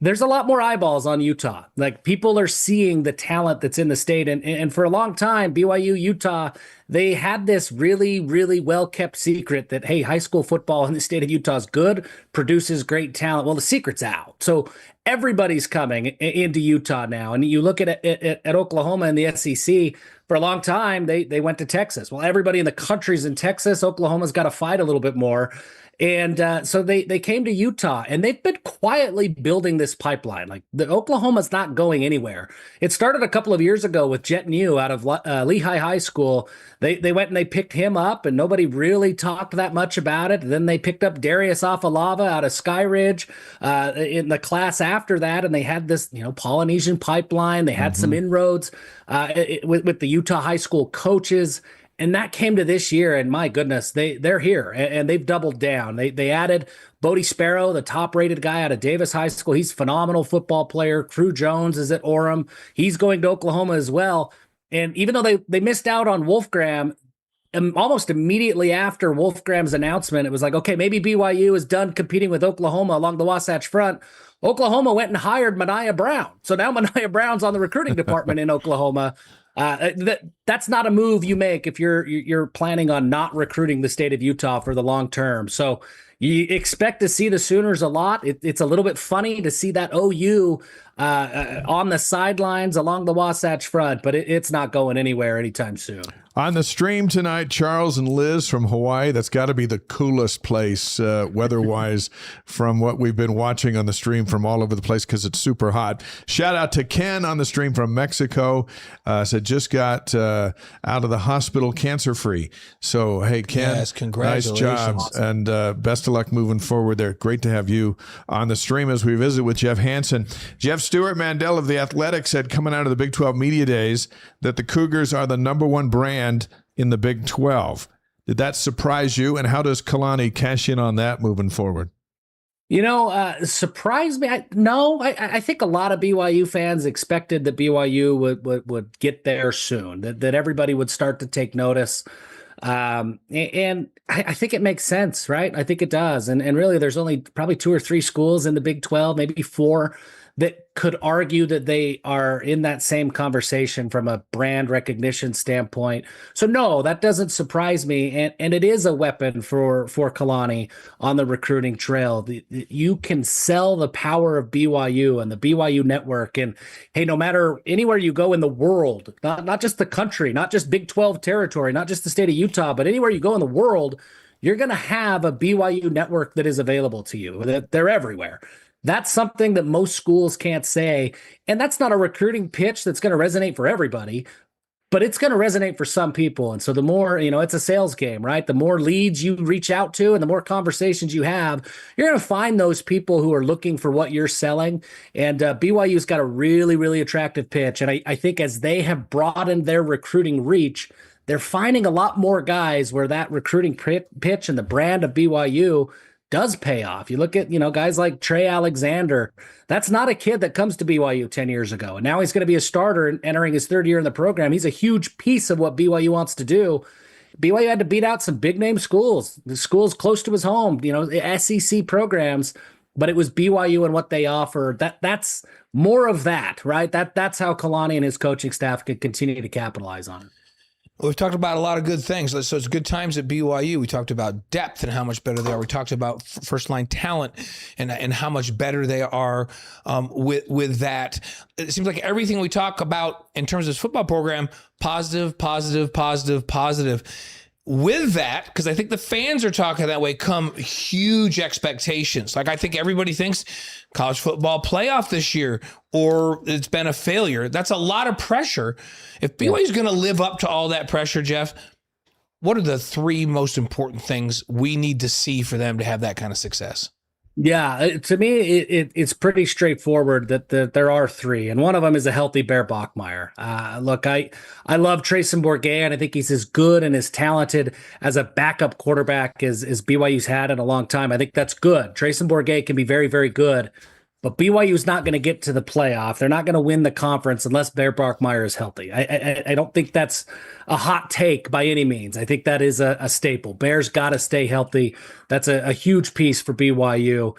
there's a lot more eyeballs on Utah. Like people are seeing the talent that's in the state. And for a long time, BYU, Utah, they had this really, really well-kept secret that, hey, high school football in the state of Utah is good, produces great talent. Well, the secret's out. So everybody's coming into Utah now. And you look at Oklahoma and the SEC, for a long time, they went to Texas. Well, everybody in the country's in Texas. Oklahoma's got to fight a little bit more. And so they came to Utah, and they've been quietly building this pipeline. Like Oklahoma's not going anywhere. It started a couple of years ago with Jet New out of Lehigh High School. They went and they picked him up, and nobody really talked that much about it. Then they picked up Darius Afalava out of Skyridge in the class after that, and they had this Polynesian pipeline. They had some inroads with the Utah high school coaches. And that came to this year, and my goodness, they're here, and they've doubled down. They added Bodie Sparrow, the top-rated guy out of Davis High School. He's a phenomenal football player. Crew Jones is at Orem. He's going to Oklahoma as well. And even though they missed out on Wolfgramm, almost immediately after Wolfgramm's announcement, it was like, okay, maybe BYU is done competing with Oklahoma along the Wasatch Front. Oklahoma went and hired Mania Brown. So now Mania Brown's on the recruiting department in Oklahoma. That's not a move you make if you're planning on not recruiting the state of Utah for the long term. So you expect to see the Sooners a lot. It's a little bit funny to see that OU on the sidelines along the Wasatch Front, but it's not going anywhere anytime soon. On the stream tonight, Charles and Liz from Hawaii. That's got to be the coolest place weather-wise from what we've been watching on the stream from all over the place because it's super hot. Shout out to Ken on the stream from Mexico. Said just got out of the hospital cancer-free. So, hey, Ken, yes, congratulations. Nice job. And best of luck moving forward there. Great to have you on the stream as we visit with Jeff Hansen. Jeff Stewart Mandel of The Athletic said coming out of the Big 12 Media Days that the Cougars are the #1 brand in the Big 12. Did that surprise you? And how does Kalani cash in on that moving forward? Surprised me? No, I think a lot of BYU fans expected that BYU would get there soon, that everybody would start to take notice. And I think it makes sense, right? I think it does. And really, there's only probably 2 or 3 schools in the Big 12, maybe 4, that could argue that they are in that same conversation from a brand recognition standpoint. So no, that doesn't surprise me. And it is a weapon for Kalani on the recruiting trail. You can sell the power of BYU and the BYU network. And hey, no matter anywhere you go in the world, not just the country, not just Big 12 territory, not just the state of Utah, but anywhere you go in the world, you're going to have a BYU network that is available to you. They're everywhere. That's something that most schools can't say. And that's not a recruiting pitch that's going to resonate for everybody, but it's going to resonate for some people. And so the more, it's a sales game, right? The more leads you reach out to and the more conversations you have, you're going to find those people who are looking for what you're selling. And BYU's got a really, really attractive pitch. And I think as they have broadened their recruiting reach, they're finding a lot more guys where that recruiting pitch and the brand of BYU does pay off. You look at, guys like Trey Alexander. That's not a kid that comes to BYU 10 years ago. And now he's going to be a starter and entering his 3rd year in the program. He's a huge piece of what BYU wants to do. BYU had to beat out some big name schools, the schools close to his home, the SEC programs. but it was BYU and what they offered. That's more of that, right? That's how Kalani and his coaching staff could continue to capitalize on it. We've talked about a lot of good things. So it's good times at BYU. We talked about depth and how much better they are. We talked about first-line talent and how much better they are with that. It seems like everything we talk about in terms of this football program, positive, positive, positive, positive. With that, because I think the fans are talking that way, come huge expectations. Like I think everybody thinks college football playoff this year, or it's been a failure. That's a lot of pressure. If BYU is going to live up to all that pressure, Jeff, what are the three most important things we need to see for them to have that kind of success? Yeah, to me, it's pretty straightforward that there are three, and one of them is a healthy Bear Bachmeier. Look, I love Trayson Bourguet, and I think he's as good and as talented as a backup quarterback as BYU's had in a long time. I think that's good. Trayson Bourguet can be very, very good, but BYU's not going to get to the playoff. They're not going to win the conference unless Bear Bachmeier is healthy. I don't think that's a hot take by any means. I think that is a staple. Bear's got to stay healthy. That's a huge piece for BYU.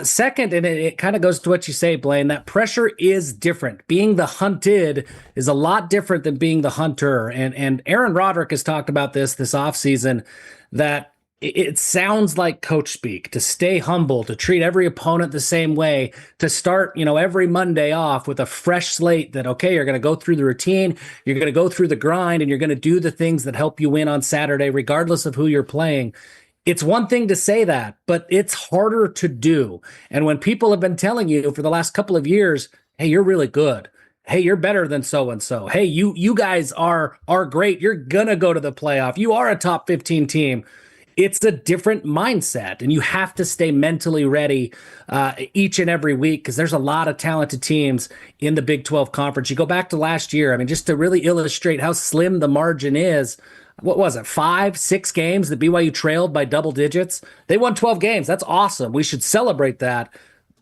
Second, and it kind of goes to what you say, Blaine, that pressure is different. Being the hunted is a lot different than being the hunter. And Aaron Roderick has talked about this offseason, that it sounds like coach speak, to stay humble, to treat every opponent the same way, to start, every Monday off with a fresh slate that, okay, you're going to go through the routine, you're going to go through the grind, and you're going to do the things that help you win on Saturday, regardless of who you're playing. It's one thing to say that, but it's harder to do. And when people have been telling you for the last couple of years, hey, you're really good. Hey, you're better than so-and-so. Hey, you guys are great. You're going to go to the playoff. You are a top 15 team. It's a different mindset, and you have to stay mentally ready each and every week, because there's a lot of talented teams in the Big 12 Conference. You go back to last year, just to really illustrate how slim the margin is, what was it, 5-6 games that BYU trailed by double digits? They won 12 games. That's awesome. We should celebrate that.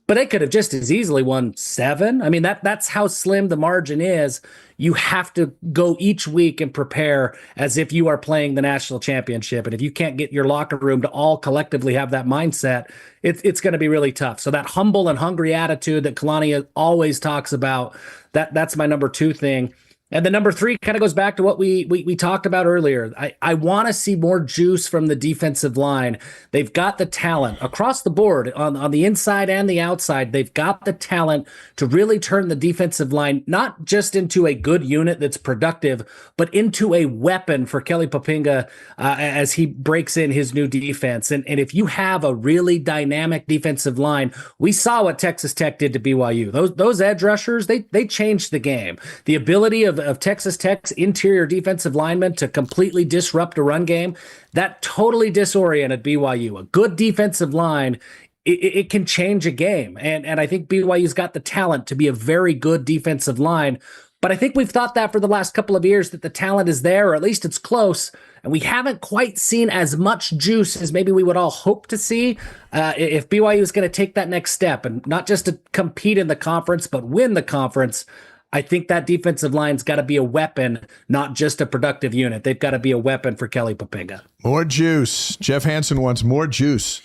But they could have just as easily won 7. That's how slim the margin is. You have to go each week and prepare as if you are playing the national championship. And if you can't get your locker room to all collectively have that mindset, it's going to be really tough. So that humble and hungry attitude that Kalani always talks about, that's my number 2 thing. And the number 3 kind of goes back to what we talked about earlier. I want to see more juice from the defensive line. They've got the talent across the board on the inside and the outside. They've got the talent to really turn the defensive line not just into a good unit that's productive, but into a weapon for Kelly Poppinga as he breaks in his new defense. And if you have a really dynamic defensive line, we saw what Texas Tech did to BYU. Those edge rushers, they changed the game. The ability of Texas Tech's interior defensive linemen to completely disrupt a run game, that totally disoriented BYU. A good defensive line, it can change a game. And I think BYU's got the talent to be a very good defensive line. But I think we've thought that for the last couple of years, that the talent is there, or at least it's close. And we haven't quite seen as much juice as maybe we would all hope to see if BYU is going to take that next step, and not just to compete in the conference, but win the conference. I think that defensive line's got to be a weapon, not just a productive unit. They've got to be a weapon for Kelly Poppinga. More juice. Jeff Hansen wants more juice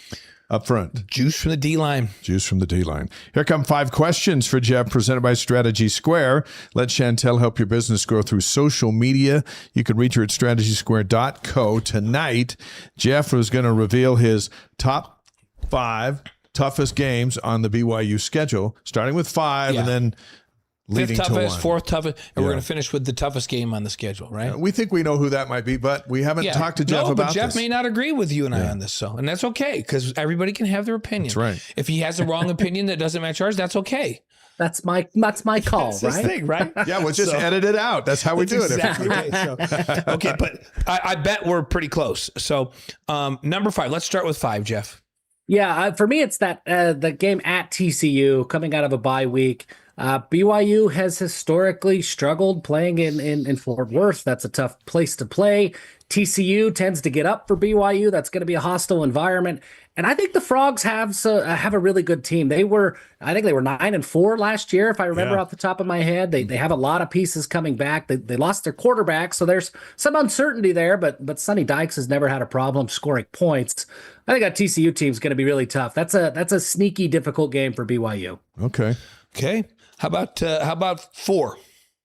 up front. Juice from the D-line. Juice from the D-line. Here come 5 questions for Jeff, presented by Strategy Square. Let Chantel help your business grow through social media. You can reach her at strategysquare.co. Tonight, Jeff was going to reveal his top 5 toughest games on the BYU schedule, starting with 5 and then leading 5th toughest, to 1. 4th toughest, and we're going to finish with the toughest game on the schedule, right? We think we know who that might be, but we haven't talked to Jeff about this. Jeff may not agree with you and I on this, and that's okay, because everybody can have their opinion. That's right. If he has a wrong opinion that doesn't match ours, that's okay. That's my call, that's right? His thing, right? Yeah, we'll just edit it out. That's how we do it. Exactly right. Okay, but I bet we're pretty close. So number 5, let's start with 5, Jeff. Yeah, for me, it's that the game at TCU coming out of a bye week. BYU has historically struggled playing in Fort Worth. That's a tough place to play. TCU tends to get up for BYU. That's going to be a hostile environment. And I think the Frogs have a really good team. I think they were 9-4 last year, if I remember off the top of my head. They have a lot of pieces coming back. They lost their quarterback, so there's some uncertainty there. But Sonny Dykes has never had a problem scoring points. I think that TCU team is going to be really tough. That's a sneaky, difficult game for BYU. Okay. How about 4?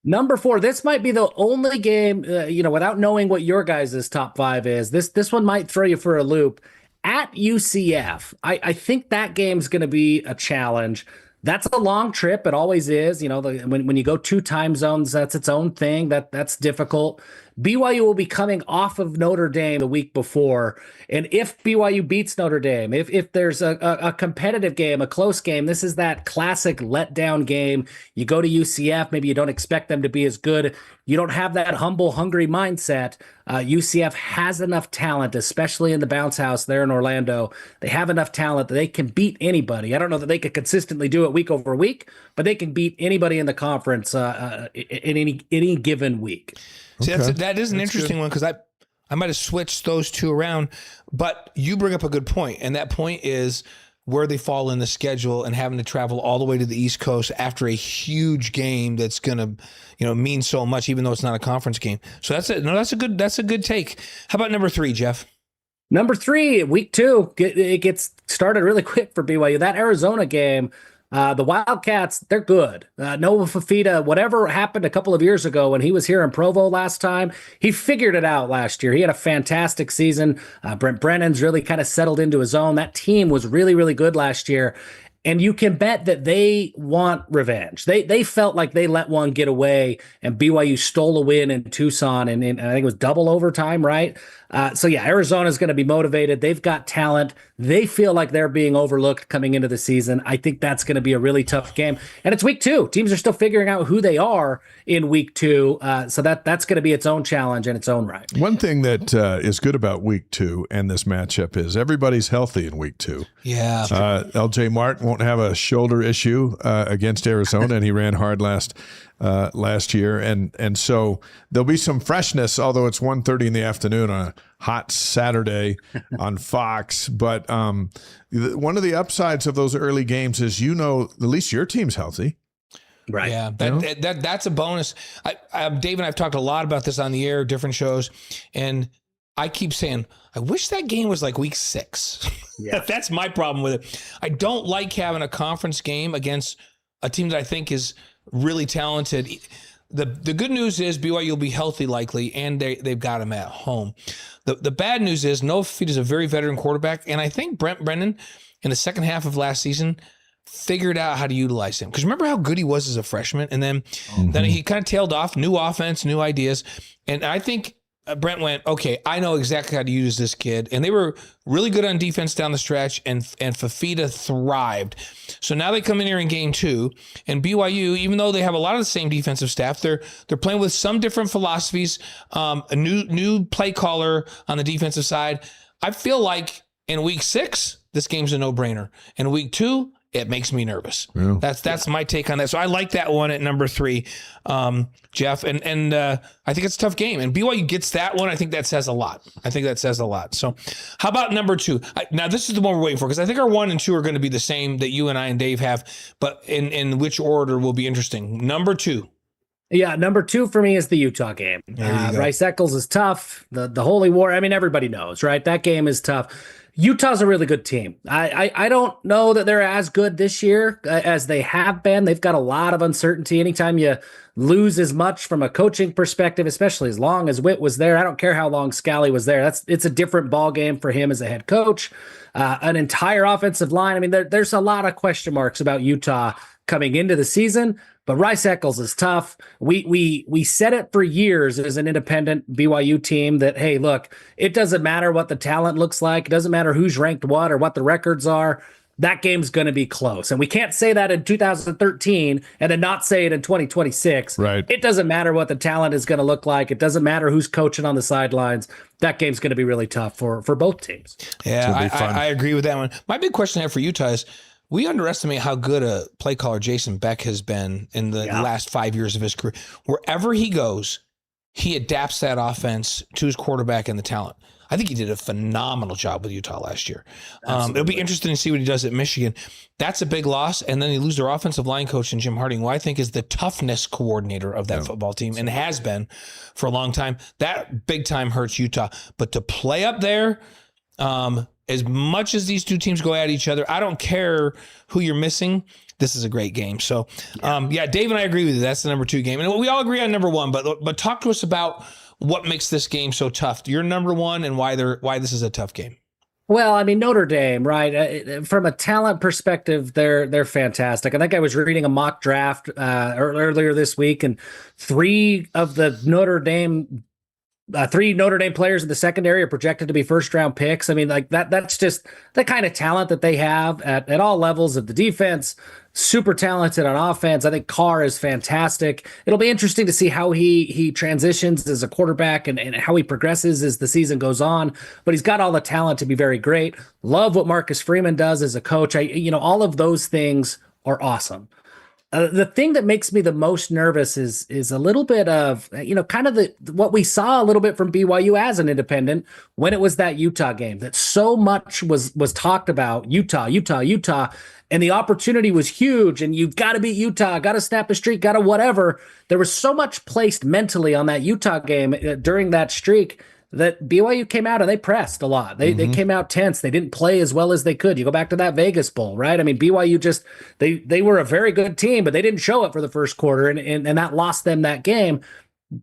Number 4, this might be the only game, without knowing what your guys' top 5 is, this one might throw you for a loop. At UCF, I think that game's going to be a challenge. That's a long trip. It always is. When you go 2 time zones, that's its own thing. That's difficult. BYU will be coming off of Notre Dame the week before. And if BYU beats Notre Dame, if there's a competitive game, a close game, this is that classic letdown game. You go to UCF, maybe you don't expect them to be as good. You don't have that humble, hungry mindset. UCF has enough talent, especially in the bounce house there in Orlando. They have enough talent that they can beat anybody. I don't know that they could consistently do it week over week, but they can beat anybody in the conference in any given week. See, that is an interesting one because I might have switched those 2 around, but you bring up a good point, and that point is where they fall in the schedule and having to travel all the way to the East Coast after a huge game that's going to mean so much, even though it's not a conference game. So that's a good take. How about number 3, Jeff? Number 3, week 2, it gets started really quick for BYU. That Arizona game. The Wildcats, they're good. Noah Fafita, whatever happened a couple of years ago when he was here in Provo last time, he figured it out last year. He had a fantastic season. Brent Brennan's really kind of settled into his own. That team was really, really good last year. And you can bet that they want revenge. They felt like they let one get away, and BYU stole a win in Tucson, and I think it was double overtime, right? Arizona's going to be motivated. They've got talent. They feel like they're being overlooked coming into the season. I think that's going to be a really tough game. And it's week 2. Teams are still figuring out who they are in week 2. So that's going to be its own challenge in its own right. One thing that is good about week 2 and this matchup is everybody's healthy in week 2. Yeah. LJ Martin won't have a shoulder issue against Arizona, and he ran hard last year, and so there'll be some freshness, although it's 1:30 in the afternoon on a hot Saturday on Fox. But one of the upsides of those early games is at least your team's healthy. Right. Yeah, that's a bonus. Dave and I've talked a lot about this on the air, different shows, and I keep saying, I wish that game was like week 6. Yeah. That's my problem with it. I don't like having a conference game against a team that I think is really talented. The good news is BYU will be healthy likely, and they've got him at home. The bad news is Noah Fafita is a very veteran quarterback, and I think Brent Brennan in the second half of last season figured out how to utilize him. Because remember how good he was as a freshman, and then he kind of tailed off, new offense, new ideas, and I think Brent went, okay, I know exactly how to use this kid. And they were really good on defense down the stretch, and Fafita thrived. So now they come in here in game 2, and BYU, even though they have a lot of the same defensive staff, they're playing with some different philosophies, a new play caller on the defensive side. I feel like in week 6, this game's a no-brainer. In week 2, it makes me nervous. Yeah. That's my take on that. So I like that one at number 3, Jeff. And I think it's a tough game. And BYU gets that one. I think that says a lot. So how about number 2? Now, this is the one we're waiting for, because I think our 1 and 2 are going to be the same that you and I and Dave have, but in which order will be interesting. Number 2. Yeah, number 2 for me is the Utah game. Rice Eccles is tough. The Holy War, I mean, everybody knows, right? That game is tough. Utah's a really good team. I don't know that they're as good this year as they have been. They've got a lot of uncertainty. Anytime you lose as much from a coaching perspective, especially as long as Witt was there, I don't care how long Scally was there. It's a different ball game for him as a head coach. An entire offensive line. I mean, there's a lot of question marks about Utah coming into the season, but Rice Eccles is tough. We said it for years as an independent BYU team that, hey, look, it doesn't matter what the talent looks like. It doesn't matter who's ranked what or what the records are. That game's going to be close. And we can't say that in 2013 and then not say it in 2026. Right. It doesn't matter what the talent is going to look like. It doesn't matter who's coaching on the sidelines. That game's going to be really tough for both teams. Yeah, I agree with that one. My big question I have for Utah is, we underestimate how good a play caller Jason Beck has been in the last 5 years of his career. Wherever he goes, he adapts that offense to his quarterback and the talent. I think he did a phenomenal job with Utah last year. It'll be interesting to see what he does at Michigan. That's a big loss. And then they lose their offensive line coach in Jim Harding, who I think is the toughness coordinator of that football team and has been for a long time. That big time hurts Utah. But to play up there, as much as these two teams go at each other, I don't care who you're missing. This is a great game. So, Dave and I agree with you. That's the number 2 game. And we all agree on number 1. But talk to us about what makes this game so tough. You're number 1 and why this is a tough game. Well, I mean, Notre Dame, right? From a talent perspective, they're fantastic. I think I was reading a mock draft earlier this week, and 3 Notre Dame players in the secondary are projected to be first-round picks. I mean, like that's just the kind of talent that they have at all levels of the defense. Super talented on offense. I think Carr is fantastic. It'll be interesting to see how he transitions as a quarterback and how he progresses as the season goes on. But he's got all the talent to be very great. Love what Marcus Freeman does as a coach. All of those things are awesome. The thing that makes me the most nervous is a little bit of, kind of what we saw a little bit from BYU as an independent when it was that Utah game, that so much was talked about Utah, and the opportunity was huge, and you've got to beat Utah, got to snap a streak, got to whatever. There was so much placed mentally on that Utah game during that streak that BYU came out and they pressed a lot. They came out tense. They didn't play as well as they could. You go back to that Vegas Bowl, right? I mean, BYU just they were a very good team, but they didn't show it for the first quarter, and that lost them that game.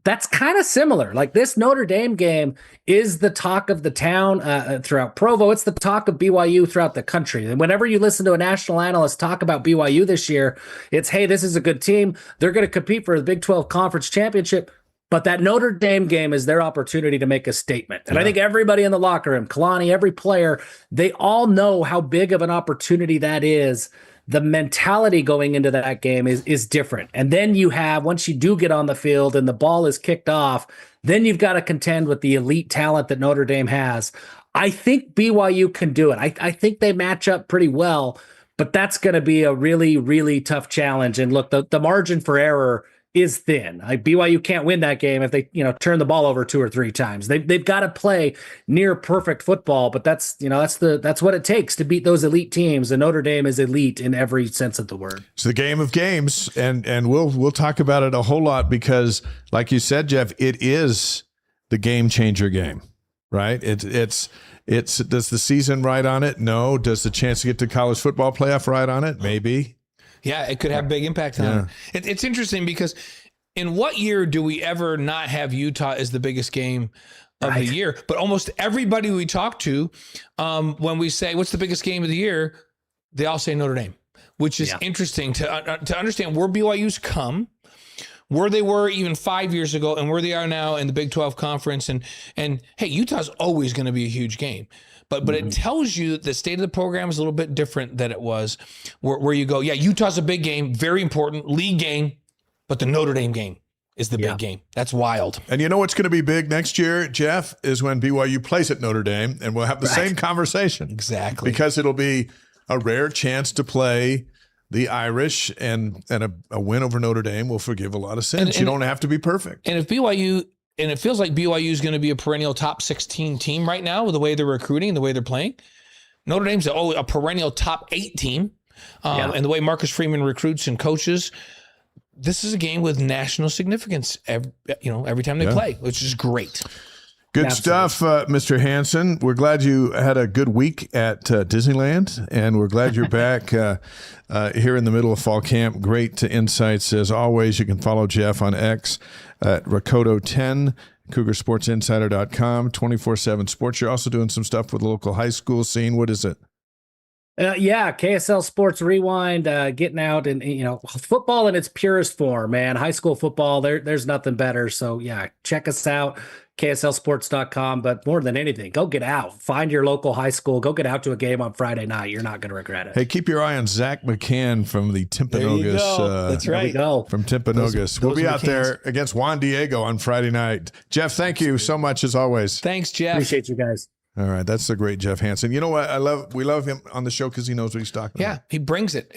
That's kind of similar. Like, this Notre Dame game is the talk of the town throughout Provo. It's the talk of BYU throughout the country. And whenever you listen to a national analyst talk about BYU this year, it's, hey, this is a good team. They're going to compete for the Big 12 Conference Championship. But that Notre Dame game is their opportunity to make a statement. And I think everybody in the locker room, Kalani, every player, they all know how big of an opportunity that is. The mentality going into that game is different. And then you have, once you do get on the field and the ball is kicked off, then you've got to contend with the elite talent that Notre Dame has. I think BYU can do it. I think they match up pretty well, but that's going to be a really, really tough challenge. And look, the margin for error is thin. Like, BYU can't win that game if they, turn the ball over 2 or 3 times. They've got to play near perfect football, but that's what it takes to beat those elite teams. And Notre Dame is elite in every sense of the word. It's the game of games, and we'll talk about it a whole lot because, like you said, Jeff, it is the game changer game, right? It's does the season ride on it? No. Does the chance to get to college football playoff ride on it? Maybe. Yeah, it could have big impact on it. It's interesting because in what year do we ever not have Utah as the biggest game of the year? But almost everybody we talk to, when we say, what's the biggest game of the year? They all say Notre Dame, which is interesting to understand where BYU's come, where they were even 5 years ago, and where they are now in the Big 12 Conference. And hey, Utah's always going to be a huge game. But it tells you that the state of the program is a little bit different than it was, where you go, Utah's a big game, very important, league game, but the Notre Dame game is the big game. That's wild. And you know what's going to be big next year, Jeff, is when BYU plays at Notre Dame, and we'll have the same conversation. Exactly. Because it'll be a rare chance to play the Irish, and a win over Notre Dame will forgive a lot of sins. You don't have to be perfect. And if BYU... And it feels like BYU is going to be a perennial top 16 team right now with the way they're recruiting and the way they're playing. Notre Dame's a perennial top 8 team. And the way Marcus Freeman recruits and coaches, this is a game with national significance every time they play, which is great. Good stuff, Mr. Hansen. We're glad you had a good week at Disneyland, and we're glad you're back here in the middle of fall camp. Great insights as always. You can follow Jeff on X at Rakoto10, CougarSportsInsider.com, 24/7 Sports. You're also doing some stuff with the local high school scene. What is it? KSL Sports Rewind, getting out and, football in its purest form, man. High school football, there's nothing better. So, check us out, KSLSports.com. But more than anything, go get out. Find your local high school. Go get out to a game on Friday night. You're not going to regret it. Hey, keep your eye on Zach McCann from the Timpanogos. That's right. From Timpanogos. We'll be out there against Juan Diego on Friday night. Jeff, thank you so much as always. Thanks, Jeff. Appreciate you guys. All right, that's the great Jeff Hansen. You know what? We love him on the show because he knows what he's talking about. Yeah, he brings it.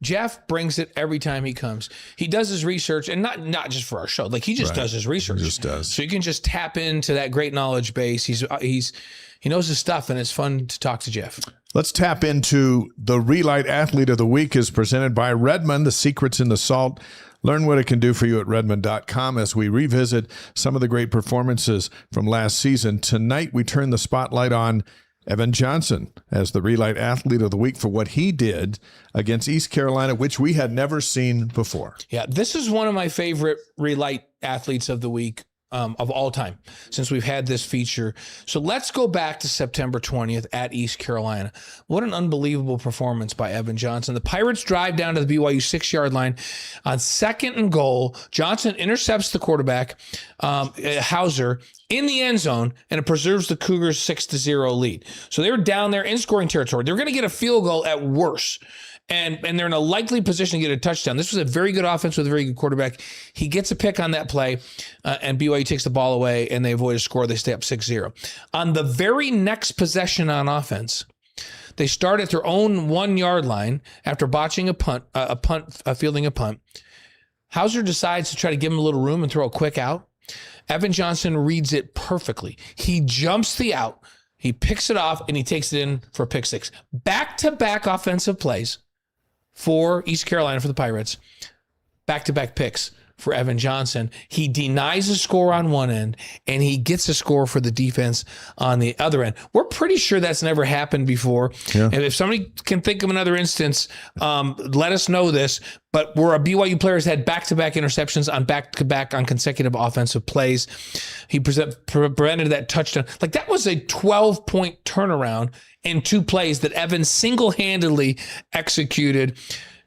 Jeff brings it every time he comes. He does his research, and not just for our show. Like he just does his research. He just does. So you can just tap into that great knowledge base. He knows his stuff, and it's fun to talk to Jeff. Let's tap into the Re-Lyte Athlete of the Week is presented by Redmond, the secrets in the salt. Learn what it can do for you at Redmond.com as we revisit some of the great performances from last season. Tonight, we turn the spotlight on Evan Johnson as the Re-Lyte Athlete of the Week for what he did against East Carolina, which we had never seen before. Yeah, this is one of my favorite Re-Lyte Athletes of the Week of all time since we've had this feature. So let's go back to September 20th at East Carolina. What an unbelievable performance by Evan Johnson. The Pirates drive down to the BYU 6-yard line on 2nd and goal. Johnson intercepts the quarterback, Hauser, in the end zone, and it preserves the Cougars' 6-0 lead. So they were down there in scoring territory. They were going to get a field goal at worst. And they're in a likely position to get a touchdown. This was a very good offense with a very good quarterback. He gets a pick on that play, and BYU takes the ball away, and they avoid a score. They stay up 6-0. On the very next possession on offense, they start at their own 1-yard line after botching fielding a punt. Hauser decides to try to give him a little room and throw a quick out. Evan Johnson reads it perfectly. He jumps the out. He picks it off, and he takes it in for a pick six. Back-to-back offensive plays for East Carolina for the Pirates, back-to-back picks for Evan Johnson. He denies a score on one end, and he gets a score for the defense on the other end. We're pretty sure that's never happened before. Yeah. And if somebody can think of another instance, let us know this. But where a BYU players had back-to-back interceptions on back-to-back on consecutive offensive plays, he prevented that touchdown. Like that was a 12-point turnaround in 2 plays that Evan single-handedly executed.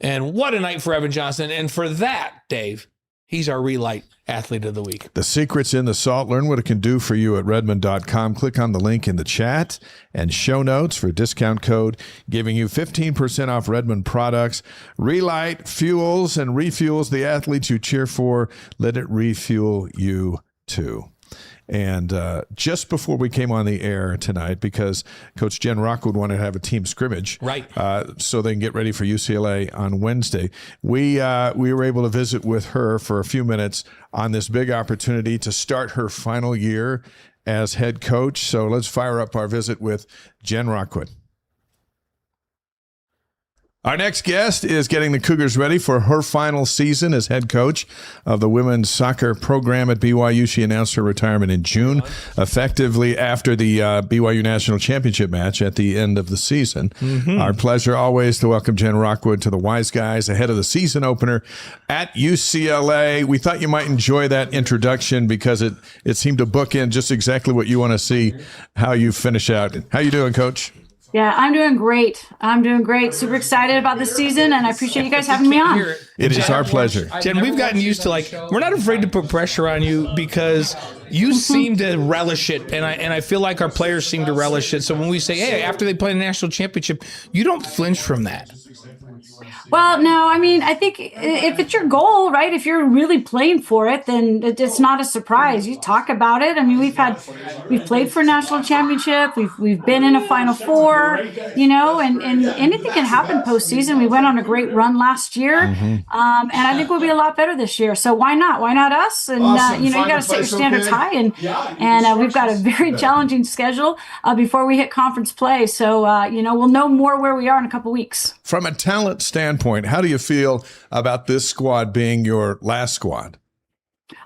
And what a night for Evan Johnson. And for that, Dave, he's our Re-Lyte Athlete of the Week. The secret's in the salt. Learn what it can do for you at Redmond.com. Click on the link in the chat and show notes for a discount code giving you 15% off Redmond products. Re-Lyte fuels and refuels the athletes you cheer for. Let it refuel you too. And just before we came on the air tonight, because Coach Jen Rockwood wanted to have a team scrimmage, right? So they can get ready for UCLA on Wednesday. We were able to visit with her for a few minutes on this big opportunity to start her final year as head coach. So let's fire up our visit with Jen Rockwood. Our next guest is getting the Cougars ready for her final season as head coach of the women's soccer program at BYU. She announced her retirement in June, effectively after the BYU National Championship match at the end of the season. Mm-hmm. Our pleasure always to welcome Jen Rockwood to the Wise Guys ahead of the season opener at UCLA. We thought you might enjoy that introduction because it seemed to book in just exactly what you want to see, how you finish out. How you doing, Coach? Yeah, I'm doing great. Super excited about this season, and I appreciate you guys having me on. It is our pleasure. Jen, we've gotten used to, we're not afraid to put pressure on you because you seem to relish it, and I feel like our players seem to relish it. So when we say, hey, after they play a national championship, you don't flinch from that. Well, no, I mean, I think if it's your goal, right, if you're really playing for it, then it's not a surprise. You talk about it. I mean, we've played for a national championship. We've been in a Final Four, and anything can happen postseason. We went on a great run last year, and I think we'll be a lot better this year. So why not? Why not us? And, you got to set your standards high, and we've got a very challenging schedule before we hit conference play. So, we'll know more where we are in a couple weeks. From a talent standpoint, how do you feel about this squad being your last squad?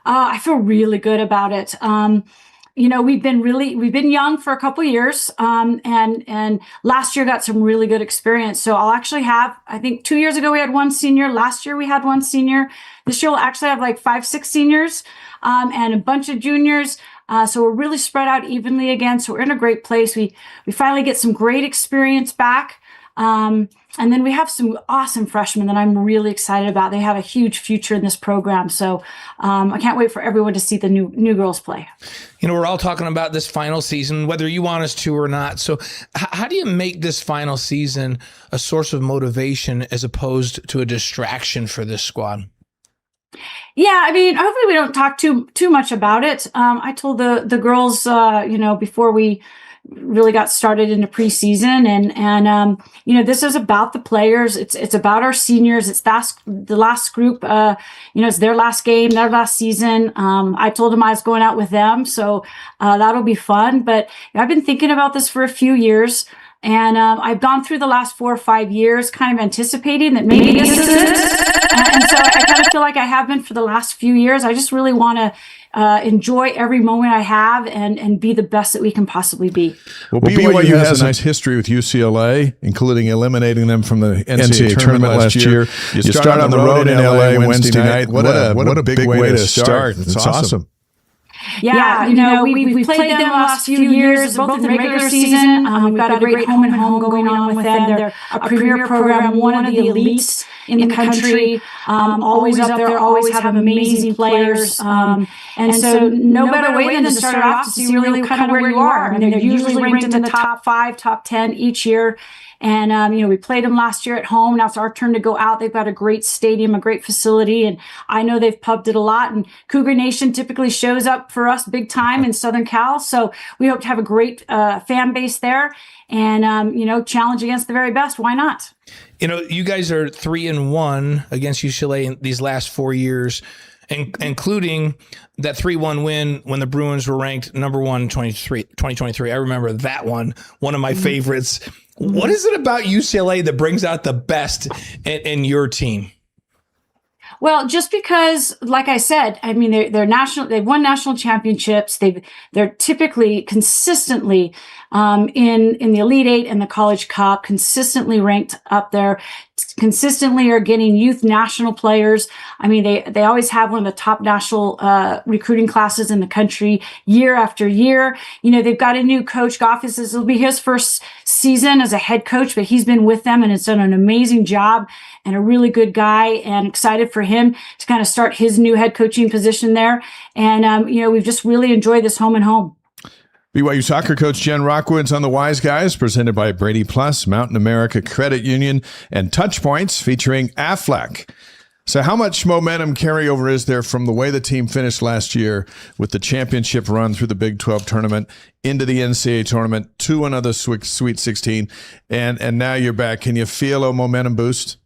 I feel really good about it. We've been young for a couple of years, and last year got some really good experience. So I'll actually have, I think 2 years ago we had one senior. Last year we had one senior. This year we'll actually have 5-6 seniors, and a bunch of juniors. So we're really spread out evenly again. So we're in a great place. We finally get some great experience back. And then we have some awesome freshmen that I'm really excited about. They have a huge future in this program. So I can't wait for everyone to see the new girls play. We're all talking about this final season, whether you want us to or not. So how do you make this final season a source of motivation as opposed to a distraction for this squad? Yeah, I mean, hopefully we don't talk too much about it. I told the girls, before we really got started into preseason, and this is about the players. It's about our seniors. It's the last group. It's their last game, their last season. I told them I was going out with them, so that'll be fun. But I've been thinking about this for a few years. And I've gone through the last 4 or 5 years kind of anticipating that maybe this is it. And so I kind of feel like I have been for the last few years. I just really want to enjoy every moment I have and be the best that we can possibly be. Well, BYU has a nice history with UCLA, including eliminating them from the NCAA tournament last year. You start on the road in LA Wednesday night. What a big way to start. It's awesome. Yeah, we've played them the last few years, both in regular season. We've got a great home and home going on with them. They're a premier program, one of the elites in the country, always up there, always have amazing players. And so no better way than to start off to see really kind of where you are. I mean, they're usually ranked in the top 5, top 10 each year. And, we played them last year at home. Now it's our turn to go out. They've got a great stadium, a great facility. And I know they've pubbed it a lot. And Cougar Nation typically shows up for us big time in Southern Cal. So we hope to have a great fan base there and, challenge against the very best. Why not? You guys are 3-1 against UCLA in these last 4 years, including that 3-1 win when the Bruins were ranked number 1 in 2023. I remember that one of my favorites. What is it about UCLA that brings out the best in your team? Well, just because, like I said, I mean, they've won national championships. They're typically consistently in the Elite Eight and the College Cup, consistently ranked up there, consistently are getting youth national players. I mean, they always have one of the top national recruiting classes in the country year after year. They've got a new coach. Goff this will be his first season as a head coach, but he's been with them and has done an amazing job and a really good guy, and excited for him to kind of start his new head coaching position there. And, we've just really enjoyed this home and home. BYU soccer coach Jen Rockwood's on the Wise Guys, presented by Brady Plus, Mountain America Credit Union, and Touch Points featuring Aflac. So how much momentum carryover is there from the way the team finished last year with the championship run through the Big 12 tournament into the NCAA tournament to another Sweet 16, and now you're back? Can you feel a momentum boost?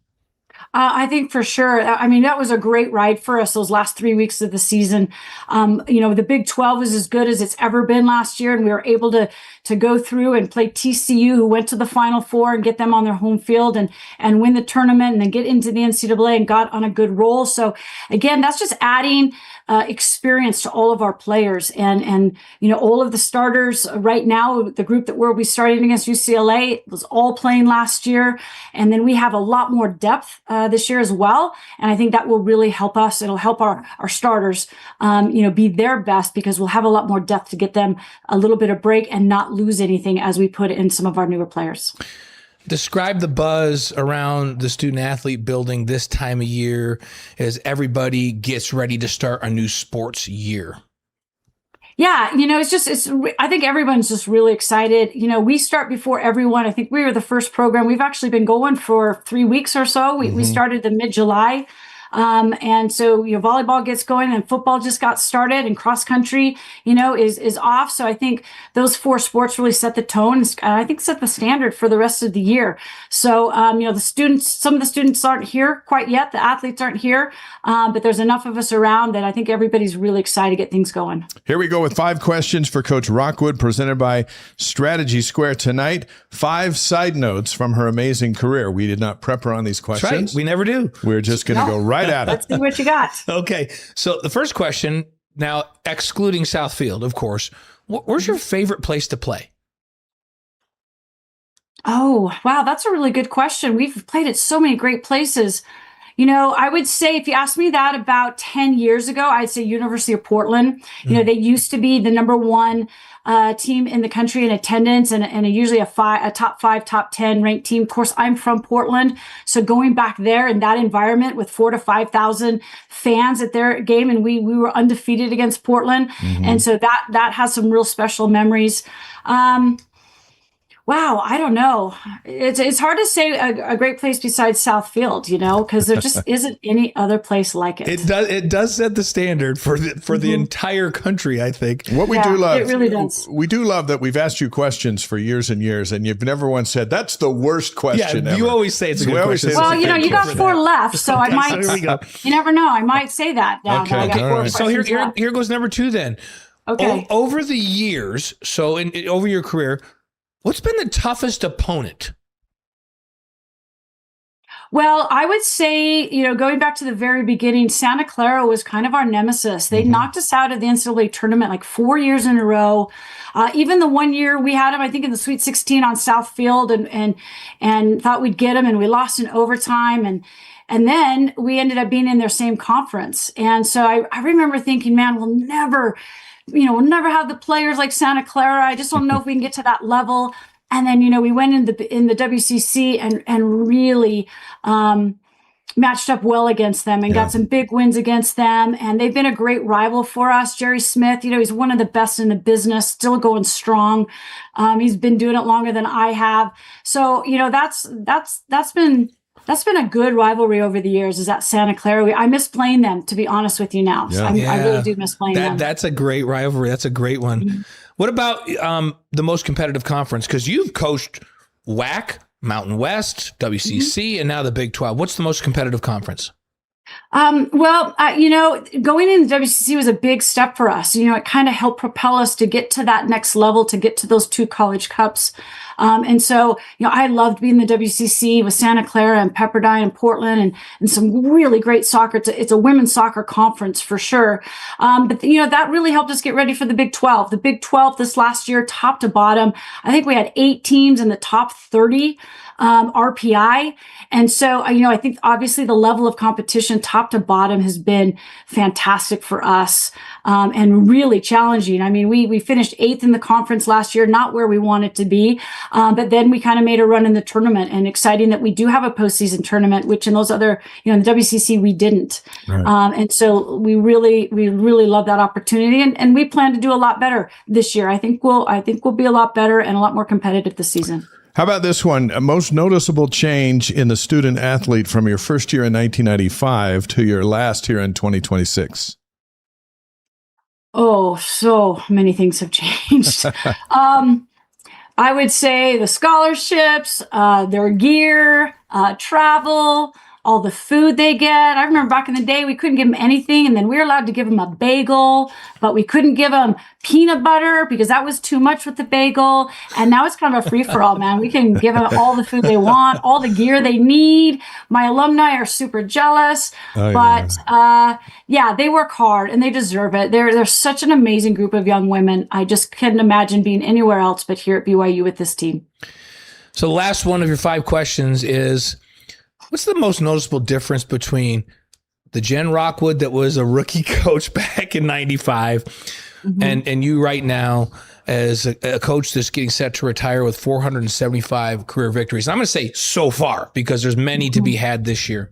I think for sure. I mean, that was a great ride for us those last 3 weeks of the season. The Big 12 was as good as it's ever been last year, and we were able to go through and play TCU, who went to the Final Four, and get them on their home field and win the tournament, and then get into the NCAA and got on a good roll. So again, that's just adding experience to all of our players, and all of the starters right now. The group that we'll be starting against UCLA was all playing last year, and then we have a lot more depth this year as well. And I think that will really help us. It'll help our starters, be their best, because we'll have a lot more depth to get them a little bit of break and not lose anything as we put in some of our newer players. Describe the buzz around the student athlete building this time of year as everybody gets ready to start a new sports year. Yeah, I think everyone's just really excited. We start before everyone. I think we were the first program. We've actually been going for 3 weeks or so. We started in mid-July. And so volleyball gets going, and football just got started, and cross country, is off. So I think those 4 sports really set the tone, and I think set the standard for the rest of the year. So, some of the students aren't here quite yet. The athletes aren't here, but there's enough of us around that I think everybody's really excited to get things going. Here we go with 5 questions for Coach Rockwood, presented by Strategy Square tonight. 5 side notes from her amazing career. We did not prep her on these questions. That's right. We never do. We're just going to go right at it. Let's see what you got. Okay. So the first question, now excluding Southfield, of course, where's your favorite place to play? Oh, wow. That's a really good question. We've played at so many great places. I would say if you asked me that about 10 years ago, I'd say University of Portland. They used to be the number 1 team in the country in attendance, and usually a top 5, top 10 ranked team. Of course, I'm from Portland, so going back there in that environment with 4,000 to 5,000 fans at their game, and we were undefeated against Portland, and so that has some real special memories. Wow, I don't know. It's hard to say a great place besides Southfield, because there just isn't any other place like it. It does set the standard for the entire country, I think. What we do love, it really does. We do love that we've asked you questions for years and years, and you've never once said that's the worst question ever. You always say it's a good question. Well, you got 4 left, so I might. So you never know. I might say that now. Okay, all right. So here goes number 2 then. Okay. Over the years, so over your career, what's been the toughest opponent? Well, I would say, going back to the very beginning, Santa Clara was kind of our nemesis. They knocked us out of the NCAA tournament like 4 years in a row. Even the one year we had them, I think in the Sweet 16 on Southfield and thought we'd get them, and we lost in overtime. And then we ended up being in their same conference. And so I remember thinking, man, we'll never have the players like Santa Clara. I just don't know if we can get to that level. And then, we went in the WCC and really matched up well against them and got some big wins against them. And they've been a great rival for us. Jerry Smith, he's one of the best in the business, still going strong. He's been doing it longer than I have. So, that's been a good rivalry over the years, is that Santa Clara. I miss playing them, to be honest with you now. So I really do miss playing them. That's a great rivalry. That's a great one. Mm-hmm. What about the most competitive conference? Because you've coached WAC, Mountain West, WCC, and now the Big 12. What's the most competitive conference? Going into the WCC was a big step for us. It kind of helped propel us to get to that next level, to get to those 2 college cups. And so, I loved being the WCC with Santa Clara and Pepperdine and Portland and some really great soccer. It's a women's soccer conference for sure. But that really helped us get ready for the Big 12. The Big 12 this last year, top to bottom, I think we had 8 teams in the top 30 RPI. And so, I think obviously the level of competition top to bottom has been fantastic for us and really challenging. I mean, we finished 8th in the conference last year, not where we wanted to be. But then we kind of made a run in the tournament, and exciting that we do have a postseason tournament, which in those other, in the WCC, we didn't. Right. And so we really love that opportunity, and we plan to do a lot better this year. I think we'll be a lot better and a lot more competitive this season. How about this one? A most noticeable change in the student athlete from your first year in 1995 to your last year in 2026? Oh, so many things have changed. I would say the scholarships, their gear, travel, all the food they get. I remember back in the day, we couldn't give them anything, and then we were allowed to give them a bagel, but we couldn't give them peanut butter because that was too much with the bagel. And now it's kind of a free-for-all, man. We can give them all the food they want, all the gear they need. My alumni are super jealous, but they work hard and they deserve it. They're such an amazing group of young women. I just couldn't imagine being anywhere else but here at BYU with this team. So the last one of your 5 questions is, what's the most noticeable difference between the Jen Rockwood that was a rookie coach back in 95 and you right now as a coach that's getting set to retire with 475 career victories? I'm going to say so far, because there's many to be had this year.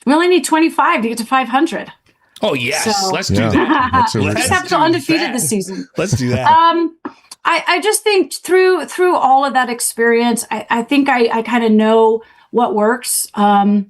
We only need 25 to get to 500. Oh, yes. So, let's do that. We just have to go undefeated this season. Let's do that. I just think through all of that experience, I think I kind of know what works. A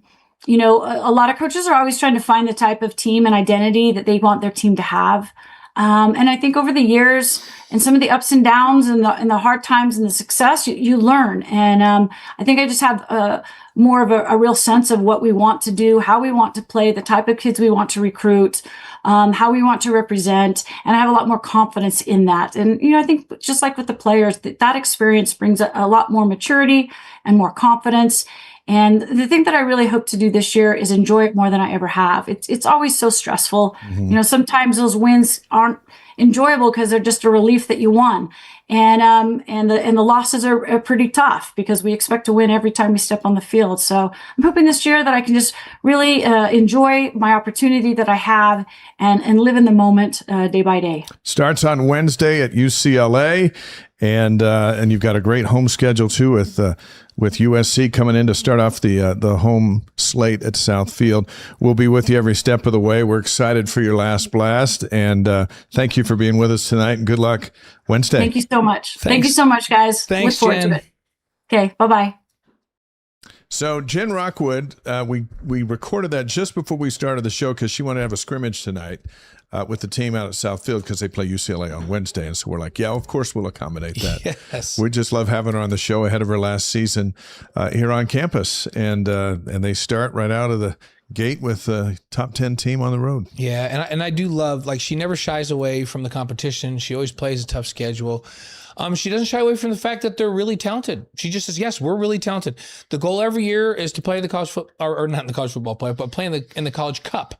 lot of coaches are always trying to find the type of team and identity that they want their team to have. And I think over the years and some of the ups and downs and the hard times and the success, you learn. And I think I just have more of a real sense of what we want to do, how we want to play, the type of kids we want to recruit, how we want to represent. And I have a lot more confidence in that. And, I think just like with the players, that experience brings a lot more maturity and more confidence. And the thing that I really hope to do this year is enjoy it more than I ever have. It's always so stressful. Sometimes those wins aren't enjoyable because they're just a relief that you won. And the losses are pretty tough because we expect to win every time we step on the field. So I'm hoping this year that I can just really enjoy my opportunity that I have and live in the moment day by day. Starts on Wednesday at UCLA, and you've got a great home schedule too with USC coming in to start off the home slate at Southfield. We'll be with you every step of the way. We're excited for your last blast, and thank you for being with us tonight, and good luck Wednesday. Thank you so much. Thank you so much, guys. Thanks, Look forward Jen. to it. Okay, bye-bye. So Jen Rockwood, we recorded that just before we started the show because she wanted to have a scrimmage tonight with the team out at Southfield because they play UCLA on Wednesday. And so we're like, yeah, of course we'll accommodate that. Yes. We just love having her on the show ahead of her last season here on campus. And they start right out of the gate with a top 10 team on the road. Yeah, and I do love, like, she never shies away from the competition. She always plays a tough schedule. She doesn't shy away from the fact that they're really talented. She just says, yes, we're really talented. The goal every year is to play the college football, or not in the college football player, but play in the college cup,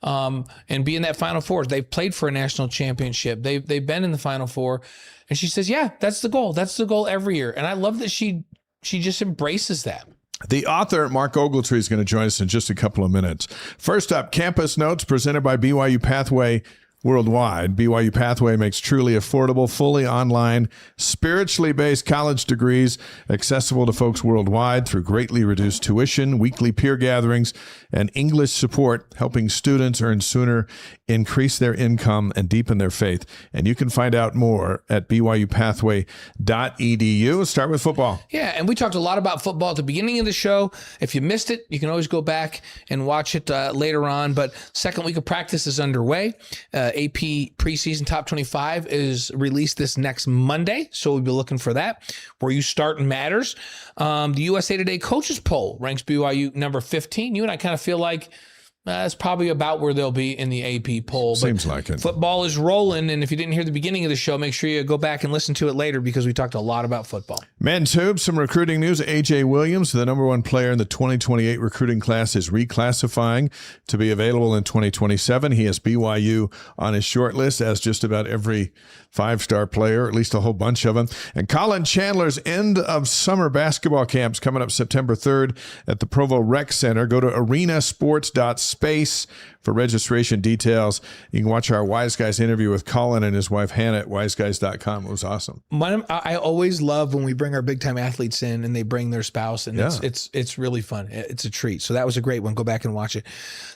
and be in that Final Four. They've played for a national championship. They've been in the Final Four. And she says, yeah, that's the goal. That's the goal every year. And I love that she just embraces that. The author, Mark Ogletree, is going to join us in just a couple of minutes. First up, Campus Notes presented by BYU Pathway Worldwide. BYU Pathway makes truly affordable, fully online, spiritually based college degrees accessible to folks worldwide through greatly reduced tuition, weekly peer gatherings, and English support, helping students earn sooner, increase their income, and deepen their faith. And you can find out more at byupathway.edu. Let's start with football. Yeah, and we talked a lot about football at the beginning of the show. If you missed it, you can always go back and watch it later on. But second week of practice is underway. AP Preseason Top 25 is released this next Monday, so we'll be looking for that. Where you start matters. The USA Today Coaches Poll ranks BYU number 15. You and I kind of feel like that's probably about where they'll be in the AP poll. Seems like it. Football is rolling, and if you didn't hear the beginning of the show, make sure you go back and listen to it later because we talked a lot about football. Men's hoops, some recruiting news. A.J. Williams, the number one player in the 2028 recruiting class, is reclassifying to be available in 2027. He has BYU on his short list, as just about every five-star player, at least a whole bunch of them. And Colin Chandler's end of summer basketball camps coming up September 3rd at the Provo Rec Center. Go to arenasports.space for registration details. You can watch our Wise Guys interview with Colin and his wife Hannah at wiseguys.com. It was awesome. I always love when we bring our big-time athletes in and they bring their spouse, and it's really fun. It's a treat. So that was a great one. Go back and watch it.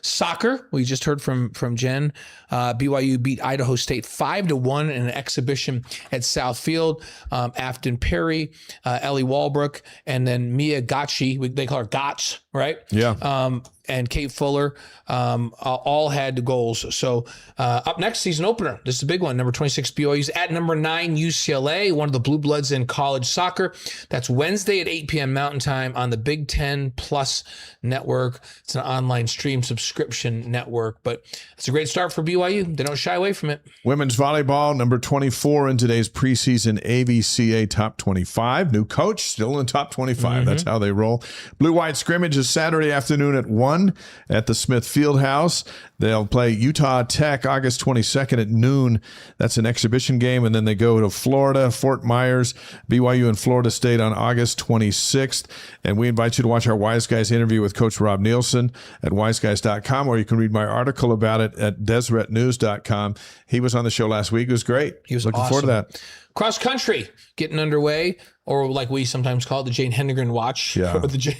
Soccer, we just heard from Jen. BYU beat Idaho State 5-1 in an exhibition at Southfield. Afton Perry, Ellie Walbrook, and then Mia Gotchi. They call her Gotch, right? Yeah. And Kate Fuller all had goals. So up next, season opener. This is a big one. Number 26 BYU's at number 9 UCLA, one of the blue bloods in college soccer. That's Wednesday at 8 p.m. Mountain Time on the Big Ten Plus network. It's an online stream subscription network, but it's a great start for BYU. They don't shy away from it. Women's volleyball, number 24 in today's preseason AVCA top 25. New coach, still in top 25. That's how they roll. Blue-white scrimmage is Saturday afternoon at 1 at the Smith Fieldhouse. They'll play Utah Tech August 22nd at noon. That's an exhibition game. And then they go to Florida, Fort Myers, BYU and Florida State on August 26th. And we invite you to watch our Wise Guys interview with Coach Rob Nielsen at wiseguys.com, or you can read my article about it at DeseretNews.com. He was on the show lane week. It was great. He was looking awesome. forward to that. Cross country getting underway, or like we sometimes call it, the Jane Hendrickson Watch, or the Jane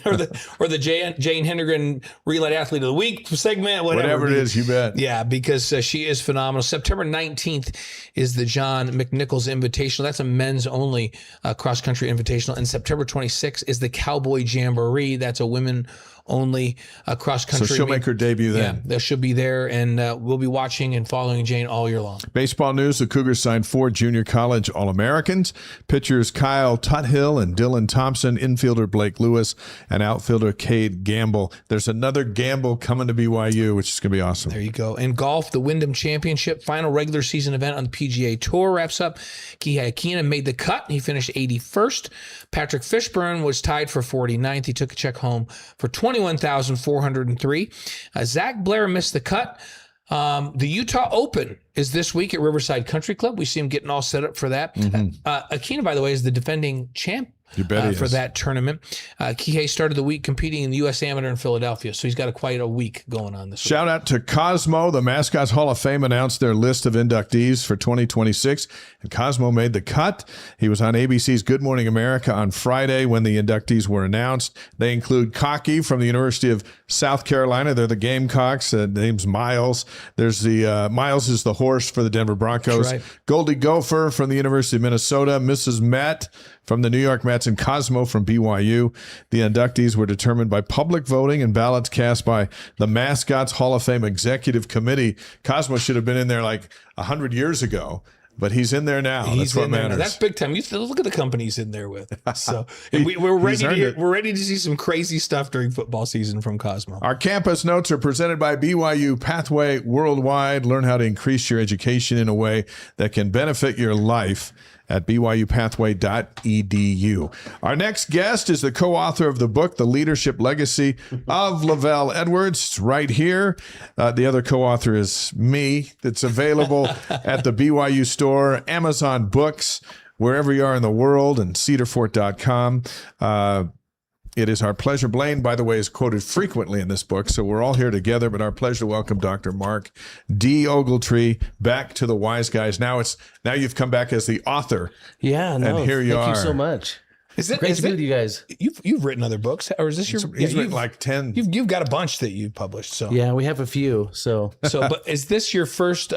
Hendrickson Re-Lyte Athlete of the Week segment, whatever it is, you bet. Yeah, because she is phenomenal. September 19th is the John McNichols Invitational. That's a men's only cross country invitational, and September 26th is the Cowboy Jamboree. That's a women only cross country. So she'll make her debut then. Yeah, she'll be there, and we'll be watching and following Jane all year long. Baseball news: the Cougars signed 4 junior college All-Americans. Pitchers Kyle Tuthill and Dylan Thompson, infielder Blake Lewis, and outfielder Cade Gamble. There's another Gamble coming to BYU, which is going to be awesome. There you go. In golf, the Wyndham Championship, final regular season event on the PGA Tour wraps up. Ioane made the cut. He finished 81st. Patrick Fishburne was tied for 49th. He took a check home for 21,403. Zach Blair missed the cut. The Utah Open is this week at Riverside Country Club. We see him getting all set up for that. Ioane, by the way, is the defending champ for that tournament. Kihei started the week competing in the U.S. Amateur in Philadelphia, so he's got quite a week going on this week. Shout out to Cosmo. The Mascots Hall of Fame announced their list of inductees for 2026, and Cosmo made the cut. He was on ABC's Good Morning America on Friday when the inductees were announced. They include Cocky from the University of South Carolina. They're the Gamecocks. Name's Miles. There's the Miles is the horse for the Denver Broncos. That's right. Goldie Gopher from the University of Minnesota. Mrs. Met from the New York Mets and Cosmo from BYU. The inductees were determined by public voting and ballots cast by the Mascots Hall of Fame Executive Committee. Cosmo should have been in there like 100 years ago, but he's in there now. That's what matters. That's big time. You look at the company he's in there with. So and we're ready to see some crazy stuff during football season from Cosmo. Our campus notes are presented by BYU Pathway Worldwide. Learn how to increase your education in a way that can benefit your life at byupathway.edu. Our next guest is the co-author of the book, The Leadership Legacy of LaVell Edwards. It's right here. The other co-author is me. It's available at the BYU store, Amazon Books, wherever you are in the world, and cedarfort.com. It is our pleasure. Blaine, by the way, is quoted frequently in this book, so we're all here together, but our pleasure to welcome Dr. Mark D. Ogletree back to the Wise Guys. Now you've come back as the author. Yeah, no, and here you are. Thank you so much. Great to be with you guys. You've written other books, or is this your? He's written like 10. You've got a bunch that you published. So yeah, we have a few. But is this your first?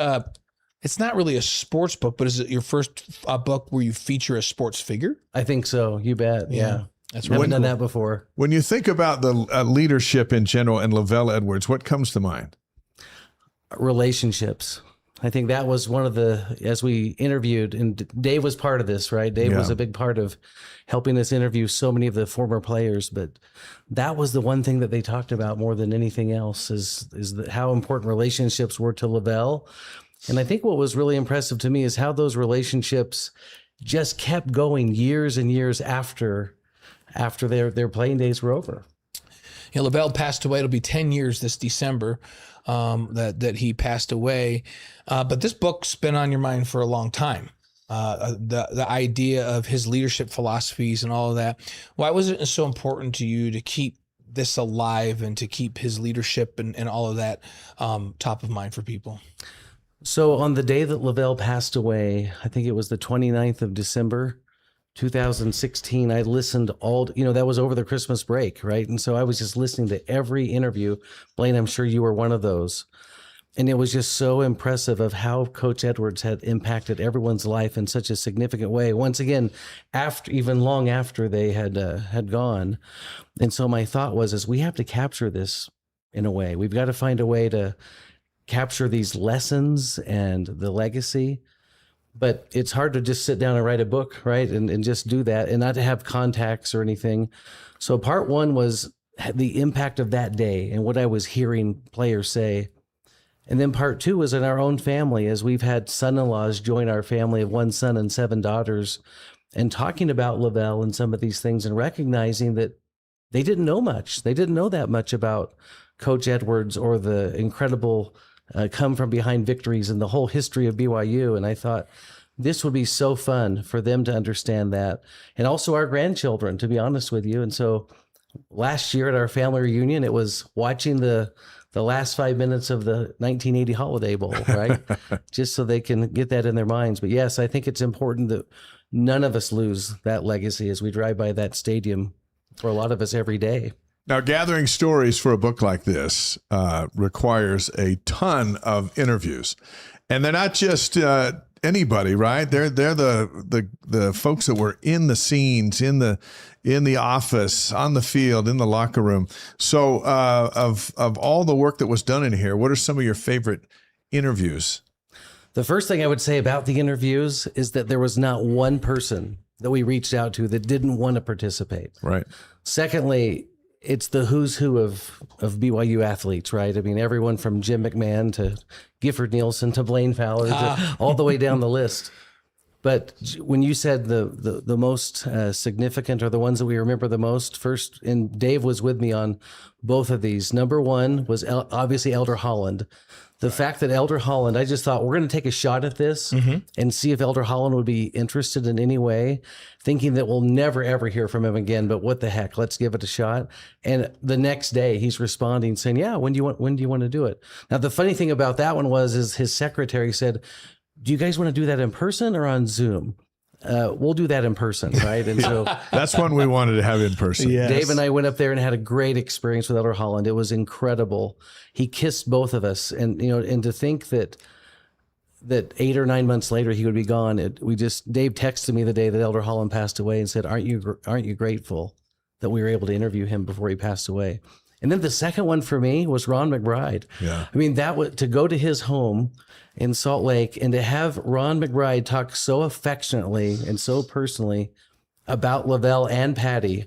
It's not really a sports book, but is it your first book where you feature a sports figure? I think so. You bet. Yeah. That's really done that before. When you think about the leadership in general and LaVell Edwards, what comes to mind? Relationships. I think that was one of as we interviewed, and Dave was part of this, right? Dave was a big part of helping us interview so many of the former players, but that was the one thing that they talked about more than anything else is how important relationships were to LaVell. And I think what was really impressive to me is how those relationships just kept going years and years after their playing days were over. Yeah, LaVell passed away. It'll be 10 years this December that he passed away. But this book's been on your mind for a long time. The idea of his leadership philosophies and all of that. Why was it so important to you to keep this alive and to keep his leadership and all of that top of mind for people? So on the day that LaVell passed away, I think it was the 29th of December, 2016, I listened that was over the Christmas break, right? And so I was just listening to every interview. Blaine, I'm sure you were one of those. And it was just so impressive of how Coach Edwards had impacted everyone's life in such a significant way. Once again, long after they had gone. And so my thought was we have to capture this in a way. We've got to find a way to capture these lessons and the legacy. But it's hard to just sit down and write a book, right? And just do that and not to have contacts or anything. So part one was the impact of that day and what I was hearing players say. And then part two was in our own family, as we've had son-in-laws join our family of 1 son and 7 daughters, and talking about LaVell and some of these things and recognizing that they didn't know much. They didn't know that much about Coach Edwards or the incredible come from behind victories and the whole history of BYU. And I thought this would be so fun for them to understand that. And also our grandchildren, to be honest with you. And so last year at our family reunion, it was watching the last 5 minutes of the 1980 Holiday Bowl, right? Just so they can get that in their minds. But yes, I think it's important that none of us lose that legacy as we drive by that stadium for a lot of us every day. Now, gathering stories for a book like this requires a ton of interviews, and they're not just anybody, right? They're the folks that were in the scenes, in the office, on the field, in the locker room. So, of all the work that was done in here, what are some of your favorite interviews? The first thing I would say about the interviews is that there was not one person that we reached out to that didn't want to participate. Right. Secondly, it's the who's who of BYU athletes, right? I mean, everyone from Jim McMahon to Gifford Nielsen to Blaine Fowler, to all the way down the list. But when you said the most significant or the ones that we remember the most, first, and Dave was with me on both of these. Number one was obviously Elder Holland. The fact that Elder Holland, I just thought we're going to take a shot at this and see if Elder Holland would be interested in any way, thinking that we'll never, ever hear from him again. But what the heck, let's give it a shot. And the next day he's responding saying, yeah, when do you want to do it? Now, the funny thing about that one is his secretary said, do you guys want to do that in person or on Zoom? We'll do that in person, right? And so that's one we wanted to have in person. Yes. Dave and I went up there and had a great experience with Elder Holland. It was incredible. He kissed both of us, and to think that that 8 or 9 months later he would be gone. Dave texted me the day that Elder Holland passed away and said, aren't you grateful that we were able to interview him before he passed away? And then the second one for me was Ron McBride. Yeah. I mean, that was to go to his home in Salt Lake and to have Ron McBride talk so affectionately and so personally about LaVell and Patty,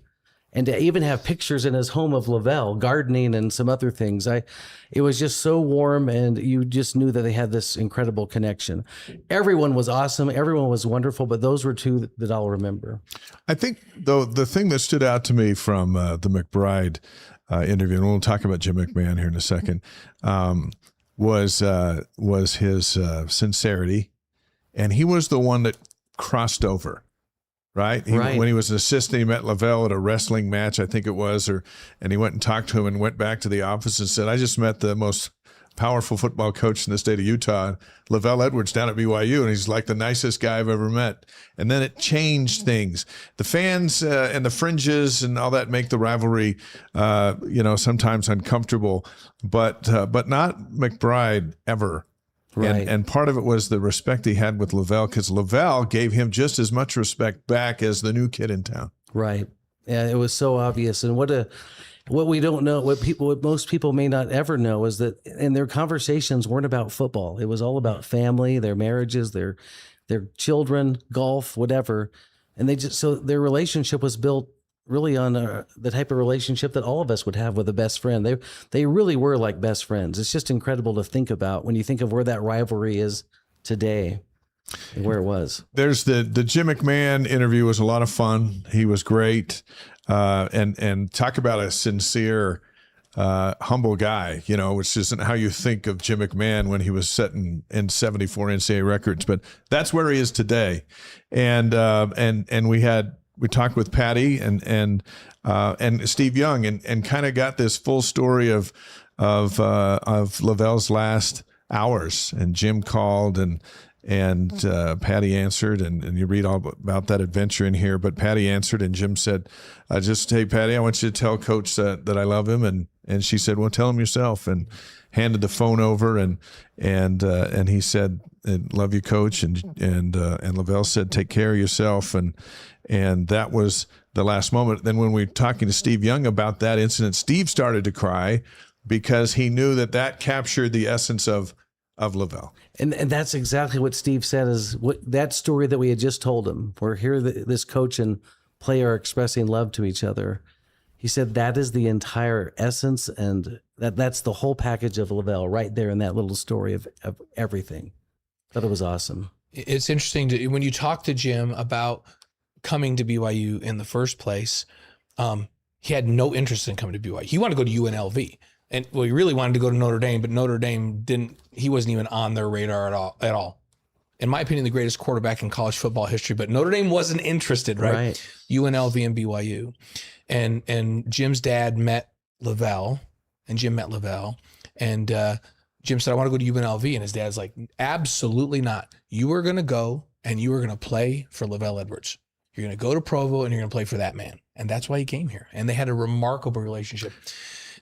and to even have pictures in his home of LaVell gardening and some other things. It was just so warm, and you just knew that they had this incredible connection. Everyone was awesome. Everyone was wonderful, but those were two that I'll remember. I think, though, the thing that stood out to me from the McBride interview, and we'll talk about Jim McMahon here in a second, was his sincerity, and he was the one that crossed over. Right? When he was an assistant, he met LaVell at a wrestling match, I think it was, and he went and talked to him and went back to the office and said, I just met the most powerful football coach in the state of Utah, LaVell Edwards, down at BYU, and he's like the nicest guy I've ever met. And then it changed things. The fans and the fringes and all that make the rivalry, sometimes uncomfortable, but not McBride ever. Right. And part of it was the respect he had with LaVell, because LaVell gave him just as much respect back as the new kid in town. Right. Yeah, it was so obvious. And what we don't know, what most people may not ever know, is that and their conversations weren't about football. It was all about family, their marriages, their children, golf, whatever. And so their relationship was built really on the type of relationship that all of us would have with a best friend. They really were like best friends. It's just incredible to think about when you think of where that rivalry is today and where it was. There's the Jim McMahon interview was a lot of fun. He was great. And talk about a sincere, humble guy, which isn't how you think of Jim McMahon when he was setting in 74 NCAA records, but that's where he is today. And we talked with Patty and Steve Young and kind of got this full story of LaVell's last hours. And Jim called and Patty answered, and you read all about that adventure in here. But Patty answered, and Jim said, "Hey Patty, I want you to tell Coach that I love him." And she said, "Well, tell him yourself." And handed the phone over, and he said, "Love you, Coach." And LaVell said, "Take care of yourself." And that was the last moment. Then when we were talking to Steve Young about that incident, Steve started to cry because he knew that captured the essence of LaVell. And that's exactly what Steve said, is that story that we had just told him, where here this coach and player are expressing love to each other. He said that is the entire essence, and that's the whole package of LaVell right there in that little story of everything. I thought it was awesome. It's interesting when you talk to Jim about coming to BYU in the first place, he had no interest in coming to BYU. He wanted to go to UNLV. And he really wanted to go to Notre Dame, but Notre Dame he wasn't even on their radar at all. In my opinion, the greatest quarterback in college football history, but Notre Dame wasn't interested, right? UNLV and BYU. And Jim's dad met LaVell, and Jim met LaVell. And Jim said, I want to go to UNLV. And his dad's like, absolutely not. You are going to go and you are going to play for LaVell Edwards. You're going to go to Provo and you're going to play for that man. And that's why he came here. And they had a remarkable relationship.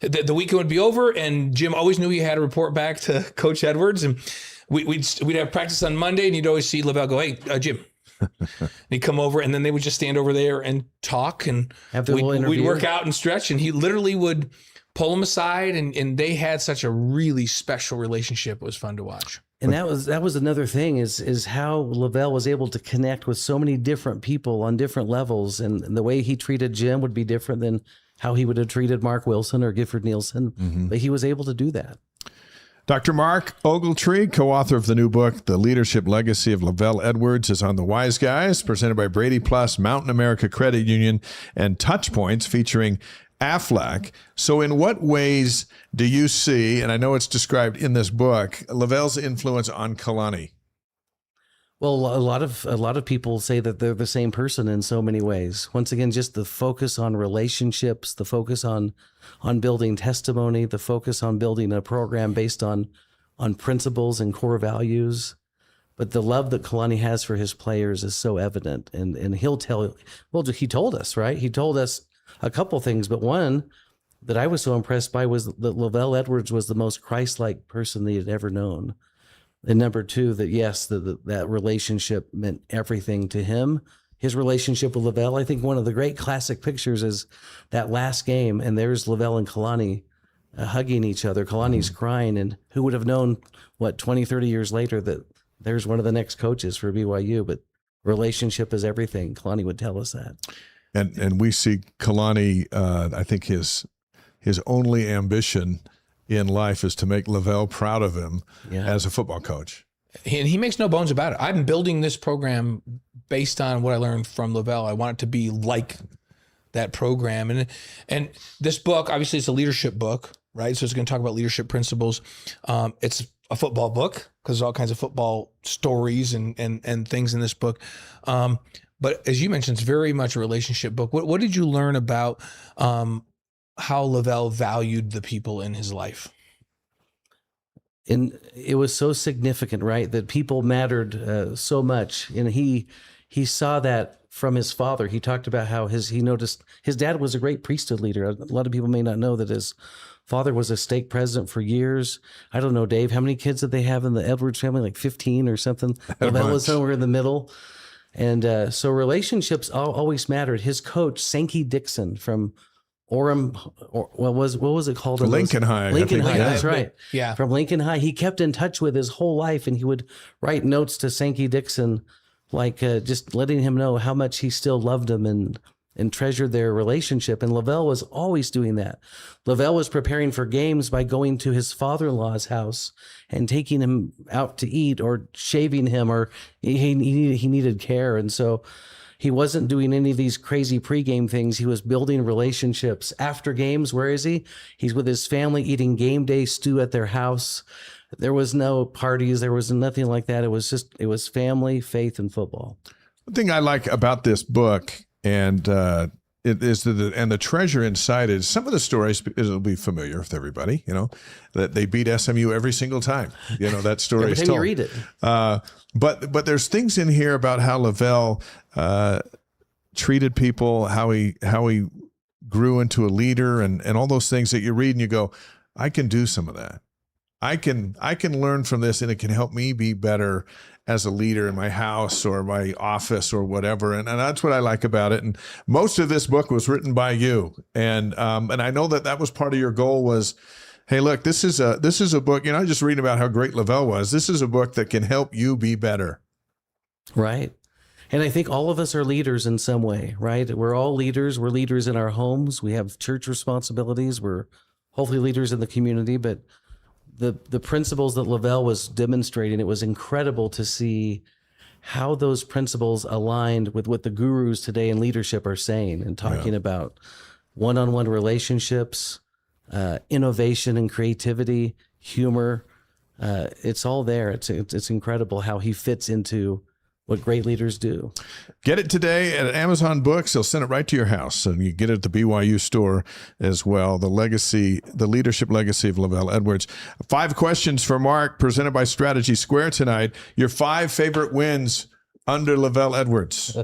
The weekend would be over, and Jim always knew he had to report back to Coach Edwards. And we'd have practice on Monday, and you'd always see LaVell go, hey, Jim. And he'd come over, and then they would just stand over there and talk, and we'd work out and stretch, and he literally would pull him aside, and they had such a really special relationship. It was fun to watch. And that was another thing is how LaVell was able to connect with so many different people on different levels, and the way he treated Jim would be different than how he would have treated Mark Wilson or Gifford Nielsen. Mm-hmm. But he was able to do that. Dr. Mark Ogletree, co-author of the new book, The Leadership Legacy of LaVell Edwards, is on The Wise Guys, presented by Brady Plus, Mountain America Credit Union, and Touch Points, featuring Aflac. So in what ways do you see, and I know it's described in this book, LaVell's influence on Kalani? Well, a lot of people say that they're the same person in so many ways. Once again, just the focus on relationships, the focus on building testimony, the focus on building a program based on principles and core values. But the love that Kalani has for his players is so evident. And he told us, right? He told us a couple things, but one that I was so impressed by was that LaVell Edwards was the most Christ-like person that he had ever known. And number two, that yes, that relationship meant everything to him. His relationship with LaVell, I think one of the great classic pictures is that last game, and there's LaVell and Kalani hugging each other. Kalani's crying, and who would have known, 20, 30 years later, that there's one of the next coaches for BYU, but relationship is everything. Kalani would tell us that. And we see Kalani, I think his only ambition in life is to make LaVell proud of him as a football coach. And he makes no bones about it. I'm building this program based on what I learned from LaVell. I want it to be like that program. And this book, obviously, it's a leadership book, right? So it's going to talk about leadership principles. It's a football book because there's all kinds of football stories and things in this book. But as you mentioned, it's very much a relationship book. What did you learn about how LaVell valued the people in his life? And it was so significant, right? That people mattered so much. And he saw that from his father. He talked about how he noticed his dad was a great priesthood leader. A lot of people may not know that his father was a stake president for years. I don't know, Dave, how many kids did they have in the Edwards family? Like 15 or something? LaVell was somewhere in the middle. And so relationships always mattered. His coach, Sankey Dixon from Orem, what was it called? Lincoln High. Lincoln High, that's right. Yeah. From Lincoln High. He kept in touch with his whole life, and he would write notes to Sankey Dixon, like just letting him know how much he still loved him and treasured their relationship. And LaVell was always doing that. LaVell was preparing for games by going to his father-in-law's house and taking him out to eat or shaving him, or he needed care. And so he wasn't doing any of these crazy pregame things. He was building relationships after games. Where is he? He's with his family eating game day stew at their house. There was no parties. There was nothing like that. It was family, faith, and football. One thing I like about this book, and it is the treasure inside is some of the stories. It'll be familiar with everybody, that they beat SMU every single time. That story every is time told. you read it. But there's things in here about how LaVell treated people, how he grew into a leader, and all those things that you read and you go, I can do some of that. I can learn from this, and it can help me be better as a leader in my house or my office or whatever. And that's what I like about it. And most of this book was written by you. And I know that was part of your goal was, hey, look, this is a book, you're not just reading about how great LaVell was. This is a book that can help you be better. Right. And I think all of us are leaders in some way, right? We're all leaders. We're leaders in our homes. We have church responsibilities. We're hopefully leaders in the community, but the principles that LaVell was demonstrating, it was incredible to see how those principles aligned with what the gurus today in leadership are saying and talking about one-on-one relationships, innovation and creativity, humor. It's all there. It's incredible how he fits into what great leaders do. Get it today at Amazon Books. They'll send it right to your house, and you get it at the BYU store as well. The leadership legacy of LaVell Edwards. 5 questions for Mark, presented by Strategy Square tonight. Your 5 favorite wins under LaVell Edwards.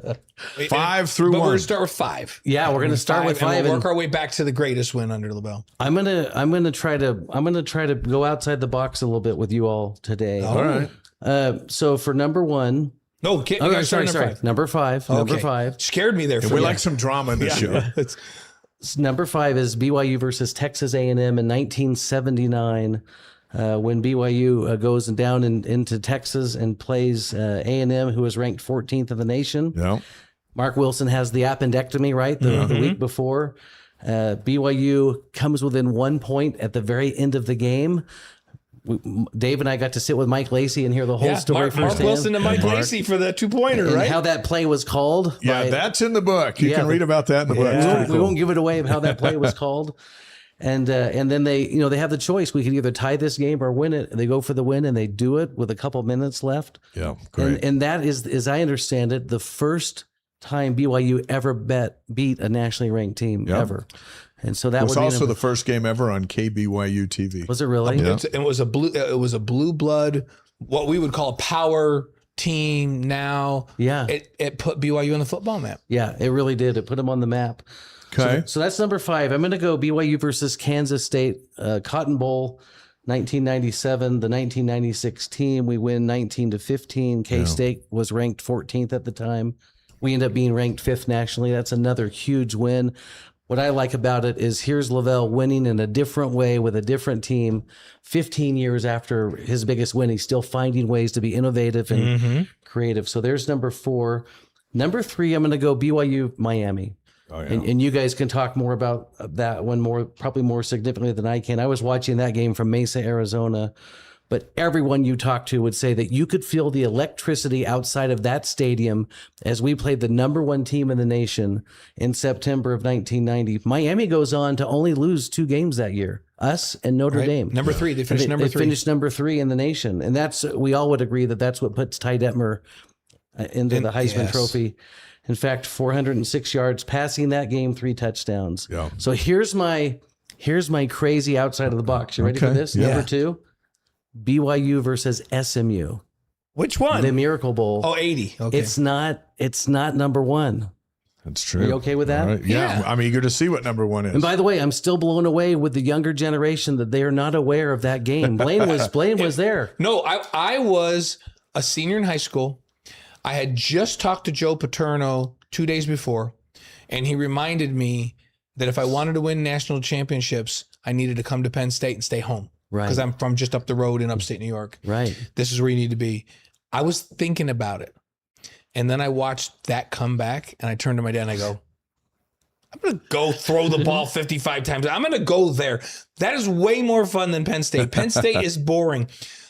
5 through 1. But we're going to start with 5. Yeah, we're going to start with 5 and we'll work our way back to the greatest win under LaVell. I'm going to try to go outside the box a little bit with you all today. All right. So for number 1. No, sorry. Number 5. Okay. Number 5. Scared me there. We like some drama in this show. Number 5 is BYU versus Texas A&M in 1979, when BYU goes down into Texas and plays A&M, who was ranked 14th in the nation. Yeah. Mark Wilson has the appendectomy, right, the week before. BYU comes within 1 point at the very end of the game. Dave and I got to sit with Mike Lacey and hear the whole story firsthand. Mark Wilson and Mike Lacey for the 2-pointer, right? How that play was called. Yeah, that's in the book. You can read about that in the book. We won't give it away of how that play was called. And then they have the choice. We could either tie this game or win it. They go for the win, and they do it with a couple minutes left. Yeah, great. And that is, as I understand it, the first time BYU ever beat a nationally ranked team ever. And so that was also the first game ever on KBYU TV. Was it really? Yeah. It was a blue blood, what we would call a power team now. Yeah. It put BYU on the football map. Yeah, it really did. It put them on the map. Okay. So that's number 5. I'm going to go BYU versus Kansas State, Cotton Bowl, 1997, the 1996 team, we win 19-15. K-State was ranked 14th at the time. We end up being ranked 5th nationally. That's another huge win. What I like about it is here's LaVell winning in a different way with a different team. 15 years after his biggest win, he's still finding ways to be innovative and creative. So there's number 4. Number 3, I'm going to go BYU Miami. Oh, yeah. And you guys can talk more about that one probably more significantly than I can. I was watching that game from Mesa, Arizona, but everyone you talk to would say that you could feel the electricity outside of that stadium as we played the number 1 team in the nation in September of 1990. Miami goes on to only lose 2 games that year, us and Notre Dame. Number 3, they finished number 3. They finished number 3 in the nation. And we all would agree that that's what puts Ty Detmer into the Heisman Trophy. In fact, 406 yards passing that game, 3 touchdowns. Yeah. So here's my crazy outside of the box. You ready for this? Yeah. Number 2, BYU versus SMU. Which one? The Miracle Bowl. Oh, 80. Okay. It's not number 1. That's true. Are you okay with that? Right. Yeah. I'm eager to see what number 1 is. And by the way, I'm still blown away with the younger generation that they are not aware of that game. Blaine was there. No, I was a senior in high school. I had just talked to Joe Paterno 2 days before, and he reminded me that if I wanted to win national championships, I needed to come to Penn State and stay home. Right. Because I'm from just up the road in upstate New York. Right. This is where you need to be. I was thinking about it. And then I watched that come back, and I turned to my dad and I go, I'm going to go throw the ball 55 times. I'm going to go there. That is way more fun than Penn State. Penn State is boring.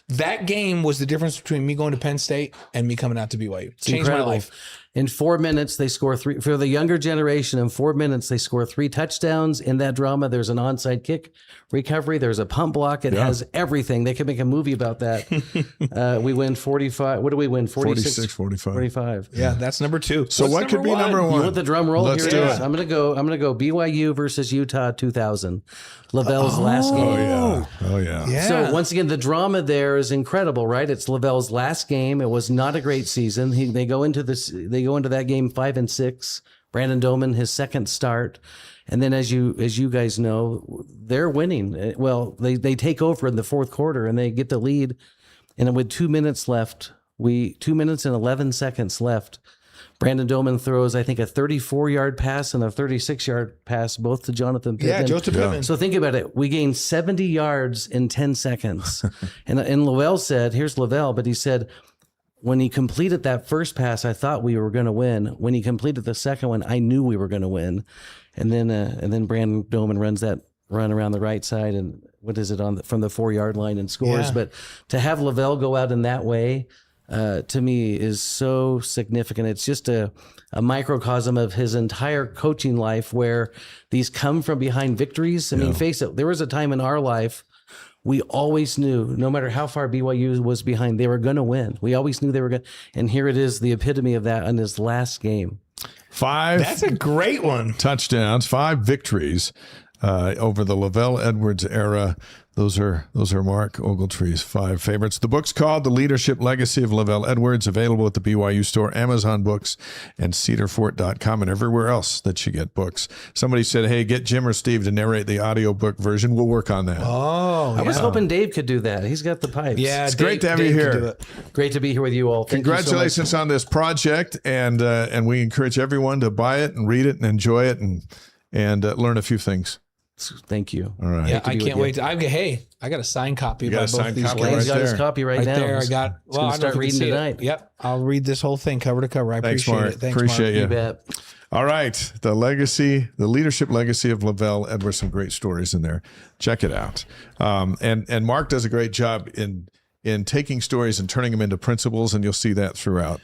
That game was the difference between me going to Penn State and me coming out to BYU. It changed my life. In 4 minutes, they score 3. For the younger generation, in 4 minutes, they score 3 touchdowns. In that drama, there's an onside kick recovery. There's a punt block. It has everything. They could make a movie about that. We win 45. What do we win? 46, 45. Yeah, that's number 2. So what could be number 1? You want the drum roll? Let's do it. I'm gonna go BYU versus Utah 2000. LaVell's last game. Oh yeah. So once again, the drama there is incredible, right? It's LaVell's last game. It was not a great season. They go into that game 5-6. Brandon Doman, his second start. And then as you guys know, they're winning. Well, they take over in the fourth quarter and they get the lead. And with 2 minutes left, 2 minutes and 11 seconds left, Brandon Doman throws, I think, a 34-yard pass and a 36-yard pass, both to Jonathan Pittman. Yeah, Joseph Pittman. So think about it. We gained 70 yards in 10 seconds. and LaVell said, here's LaVell, but he said, when he completed that first pass, I thought we were going to win. When he completed the second one, I knew we were going to win. And then Brandon Doman runs that run around the right side and what is it from the 4-yard line and scores. Yeah. But to have LaVell go out in that way, to me is so significant. It's just a microcosm of his entire coaching life where these come from behind victories. I mean, face it, there was a time in our life we always knew, no matter how far BYU was behind, they were going to win. We always knew they were going to. And here it is, the epitome of that in his last game. 5. That's a great one. Touchdowns, 5 victories over the LaVell Edwards era. Those are Mark Ogletree's 5 favorites. The book's called The Leadership Legacy of LaVell Edwards, available at the BYU store, Amazon Books, and cedarfort.com, and everywhere else that you get books. Somebody said, hey, get Jim or Steve to narrate the audiobook version. We'll work on that. I was hoping Dave could do that. He's got the pipes. Yeah, it's great to have you here. Great to be here with you all. Congratulations on this project, and we encourage everyone to buy it and read it and enjoy it and learn a few things. Thank you. All right. Yeah, I can't wait. I got a signed copy. You got a signed copy right there. He's got his copy right now. There, I got. Well, I'm start reading tonight. Yep, I'll read this whole thing cover to cover. I appreciate it. Thanks, appreciate Mark. you. You bet. All right, the leadership legacy of LaVell Edwards. Some great stories in there. Check it out. And Mark does a great job in taking stories and turning them into principles, and you'll see that throughout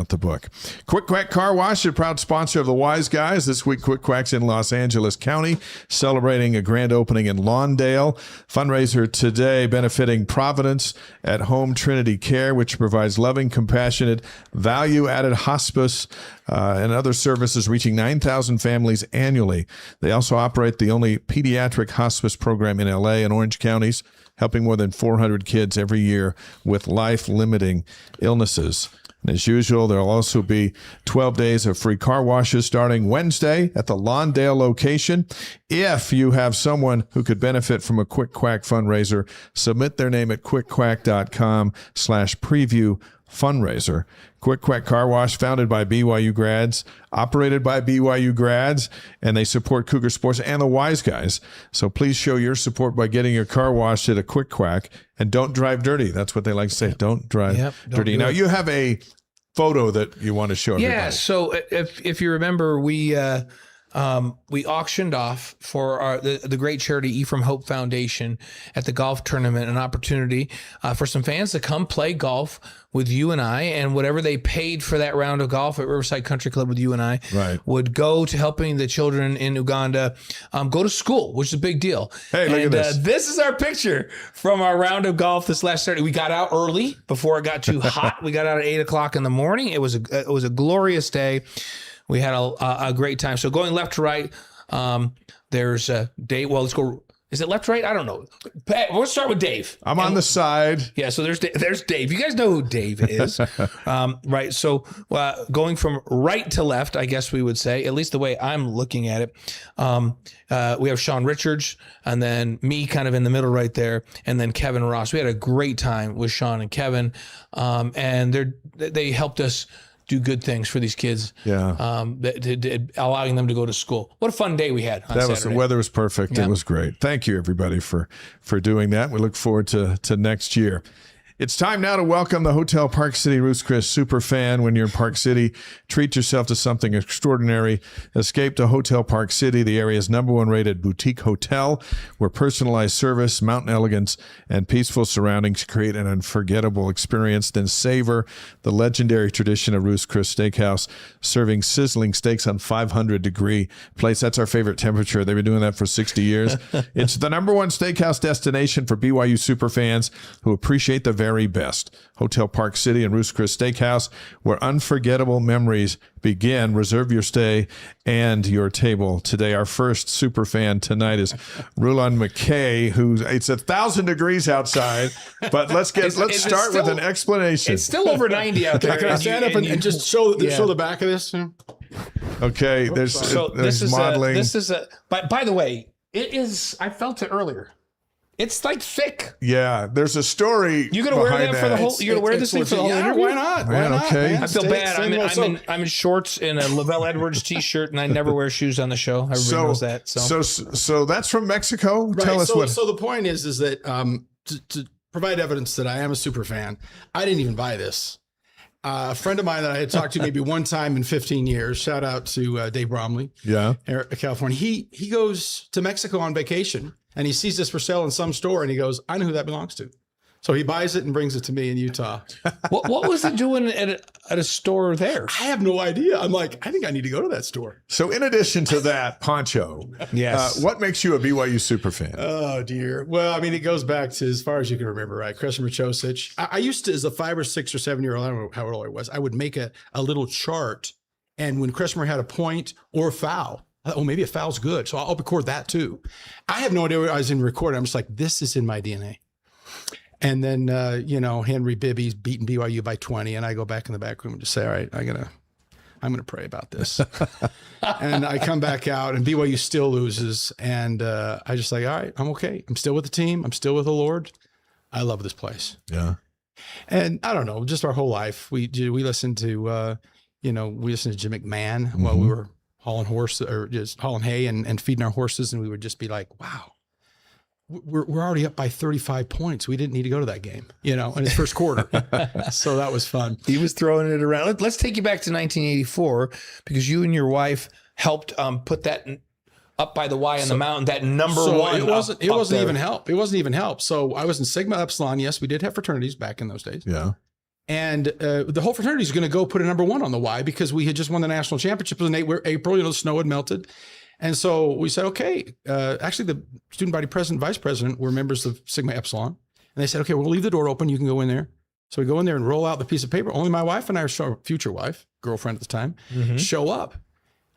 the book. Quick Quack Car Wash, a proud sponsor of the Wise Guys. This week, Quick Quack's in Los Angeles County, celebrating a grand opening in Lawndale. Fundraiser today benefiting Providence at Home Trinity Care, which provides loving, compassionate, value-added hospice and other services reaching 9,000 families annually. They also operate the only pediatric hospice program in LA and Orange counties, helping more than 400 kids every year with life-limiting illnesses. And as usual, there'll also be 12 days of free car washes starting Wednesday at the Lawndale location. If you have someone who could benefit from a Quick Quack fundraiser, submit their name at quickquack.com/preview fundraiser. Quick Quack Car Wash, founded by BYU grads, operated by BYU grads, and they support Cougar sports and the Wise Guys. So please show your support by getting your car washed at a Quick Quack, and don't drive dirty. That's what they like to say. Don't drive dirty. Now you have a photo that you want to show everybody. Yeah. So if you remember, we auctioned off for the great charity Ephraim Hope Foundation at the golf tournament an opportunity for some fans to come play golf with you and I, and whatever they paid for that round of golf at Riverside Country Club with you and I would go to helping the children in Uganda go to school, which is a big deal. Hey, look at this. This is our picture from our round of golf this last Saturday. We got out early before it got too hot. We got out at 8:00 in the morning. It was a glorious day. We had a great time. So going left to right, there's Dave. Well, let's go. Is it left to right? I don't know. Let's start with Dave. I'm on the side. Yeah, so there's Dave. You guys know who Dave is, right? So going from right to left, I guess we would say, at least the way I'm looking at it, we have Sean Richards, and then me kind of in the middle right there, and then Kevin Ross. We had a great time with Sean and Kevin, and they helped us do good things for these kids. Yeah. Allowing them to go to school. What a fun day we had on Saturday. The weather was perfect. Yeah. It was great. Thank you, everybody, for doing that. We look forward to next year. It's time now to welcome the Hotel Park City Ruth's Chris Superfan. When you're in Park City, treat yourself to something extraordinary. Escape to Hotel Park City, the area's #1 rated boutique hotel, where personalized service, mountain elegance, and peaceful surroundings create an unforgettable experience. Then savor the legendary tradition of Ruth's Chris Steakhouse, serving sizzling steaks on 500-degree plates. That's our favorite temperature. They've been doing that for 60 years. It's the #1 steakhouse destination for BYU superfans who appreciate the very best. Hotel Park City and Ruth's Chris Steakhouse, where unforgettable memories begin. Reserve your stay and your table today. Our first super fan tonight is Rulon McKay, it's 1,000 degrees outside, but let's start with an explanation. It's still over 90 out there. Can I stand up and just show the back of this? Okay, there's modeling. By the way, it is, I felt it earlier. It's like thick. Yeah, there's a story. You gonna wear that for the whole? You gonna wear this thing for the whole interview? Why not? Why not? Okay. I feel bad. I'm in shorts and a LaVell Edwards t-shirt, and I never wear shoes on the show. Everybody knows that. So that's from Mexico. Right. Tell us what. So the point is that to provide evidence that I am a super fan, I didn't even buy this. A friend of mine that I had talked to maybe one time in 15 years. Shout out to Dave Bromley. Yeah, California. He goes to Mexico on vacation. And he sees this for sale in some store, and he goes, I know who that belongs to. So he buys it and brings it to me in Utah. What was it doing at a store there? I have no idea. I'm like, I think I need to go to that store. So in addition to that, Poncho, yes. What makes you a BYU super fan? Oh, dear. Well, I mean, it goes back to as far as you can remember, right? Krasimir Chosic. I used to, as a 5 or 6 or 7-year-old, I don't know how old I was, I would make a little chart. And when Krasimir had a point or a foul, oh, maybe a foul's good. So I'll record that too. I have no idea what I was in recording. I'm just like, this is in my DNA. And then, Henry Bibby's beating BYU by 20. And I go back in the back room and just say, all right, I'm going to pray about this. And I come back out and BYU still loses. And I just like, all right, I'm okay. I'm still with the team. I'm still with the Lord. I love this place. Yeah. And I don't know, just our whole life. We listened to, Jim McMahon while we were hauling hay and feeding our horses. And we would just be like, wow, we're already up by 35 points. We didn't need to go to that game, in his first quarter. So that was fun. He was throwing it around. Let's take you back to 1984, because you and your wife helped put that up by the Y on the mountain, that #1. It wasn't even help. It wasn't even help. So I was in Sigma Epsilon. Yes, we did have fraternities back in those days. Yeah. And the whole fraternity is going to go put a #1 on the Y, because we had just won the national championship in April. The snow had melted. And so we said, okay, actually the student body president, vice president were members of Sigma Epsilon. And they said, okay, we'll leave the door open. You can go in there. So we go in there and roll out the piece of paper. Only my wife and our future wife, girlfriend at the time, show up.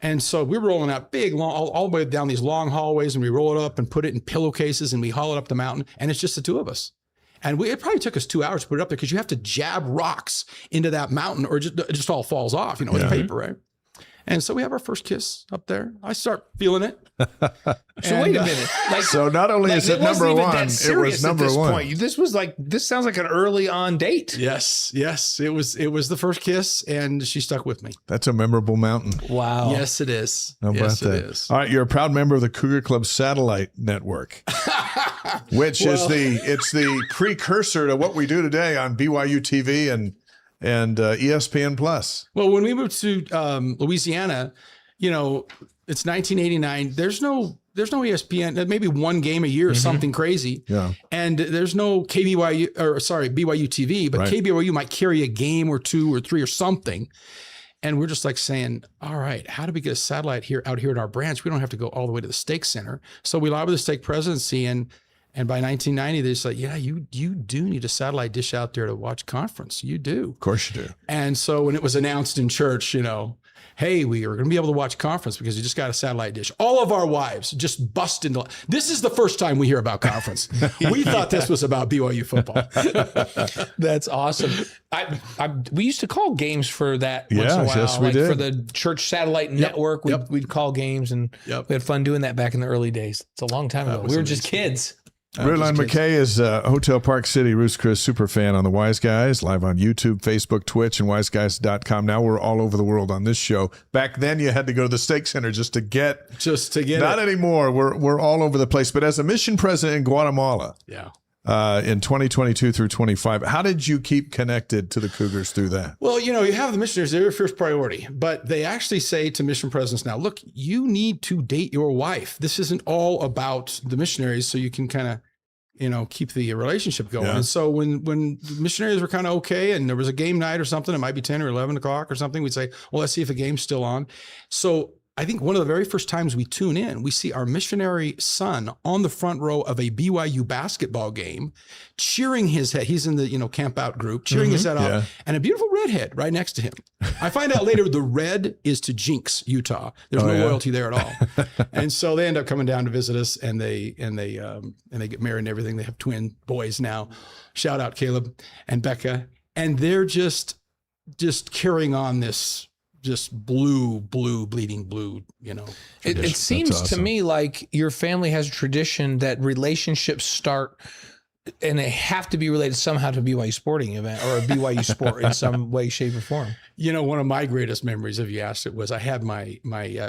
And so we're rolling out big, long, all the way down these long hallways, and we roll it up and put it in pillowcases and we haul it up the mountain. And it's just the two of us. And it probably took us 2 hours to put it up there, because you have to jab rocks into that mountain or it just all falls off, with the paper, right? And so we have our first kiss up there. I start feeling it. So wait a minute. Like, so not only is it number one, it was number one. Point. This sounds like an early on date. Yes. It was the first kiss, and she stuck with me. That's a memorable mountain. Wow. Yes, it is. How about yes, that? It is. All right, you're a proud member of the Cougar Club Satellite Network, which is the precursor to what we do today on BYU TV and ESPN Plus. Well, when we moved to Louisiana, it's 1989. There's no ESPN, maybe one game a year or something crazy. Yeah. And there's no BYU TV, but right. KBYU might carry a game or two or three or something. And we're just like saying, all right, how do we get a satellite out here at our branch? We don't have to go all the way to the stake center. So we lobbied the stake presidency, and by 1990, they said, yeah, you do need a satellite dish out there to watch conference. You do. Of course you do. And so when it was announced in church, hey, we are going to be able to watch conference because you just got a satellite dish. All of our wives just bust into. This is the first time we hear about conference. We thought this was about BYU football. That's awesome. We used to call games for that once in a while. Yes, we did. For the church satellite network, we'd call games, and we had fun doing that back in the early days. It's a long time ago. We were just kids. Rulon McKay is Hotel Park City Roost Chris super fan on the Wise Guys, live on YouTube, Facebook, Twitch, and wiseguys.com. Now we're all over the world on this show. Back then you had to go to the Stake Center just to get not it. Anymore. We're all over the place. But as a mission president in Guatemala, in 2022 through 25, how did you keep connected to the Cougars through that? Well, you have the missionaries, they're your first priority, but they actually say to mission presidents now, look, you need to date your wife. This isn't all about the missionaries, so you can kind of, keep the relationship going. Yeah. And so when the missionaries were kind of okay, and there was a game night or something, it might be 10 or 11 o'clock or something, we'd say, well, let's see if a game's still on. So I think one of the very first times we tune in, we see our missionary son on the front row of a BYU basketball game, cheering his head. He's in the, camp out group, cheering his head off, and a beautiful redhead right next to him. I find out later the red is to Jinx, Utah. There's no loyalty there at all. And so they end up coming down to visit us, and they get married and everything. They have twin boys now. Shout out Caleb and Becca. And they're just carrying on this just bleeding blue, It seems awesome to me like your family has a tradition that relationships start and they have to be related somehow to a BYU sporting event or a BYU sport in some way, shape, or form. One of my greatest memories, if you asked it, was I had my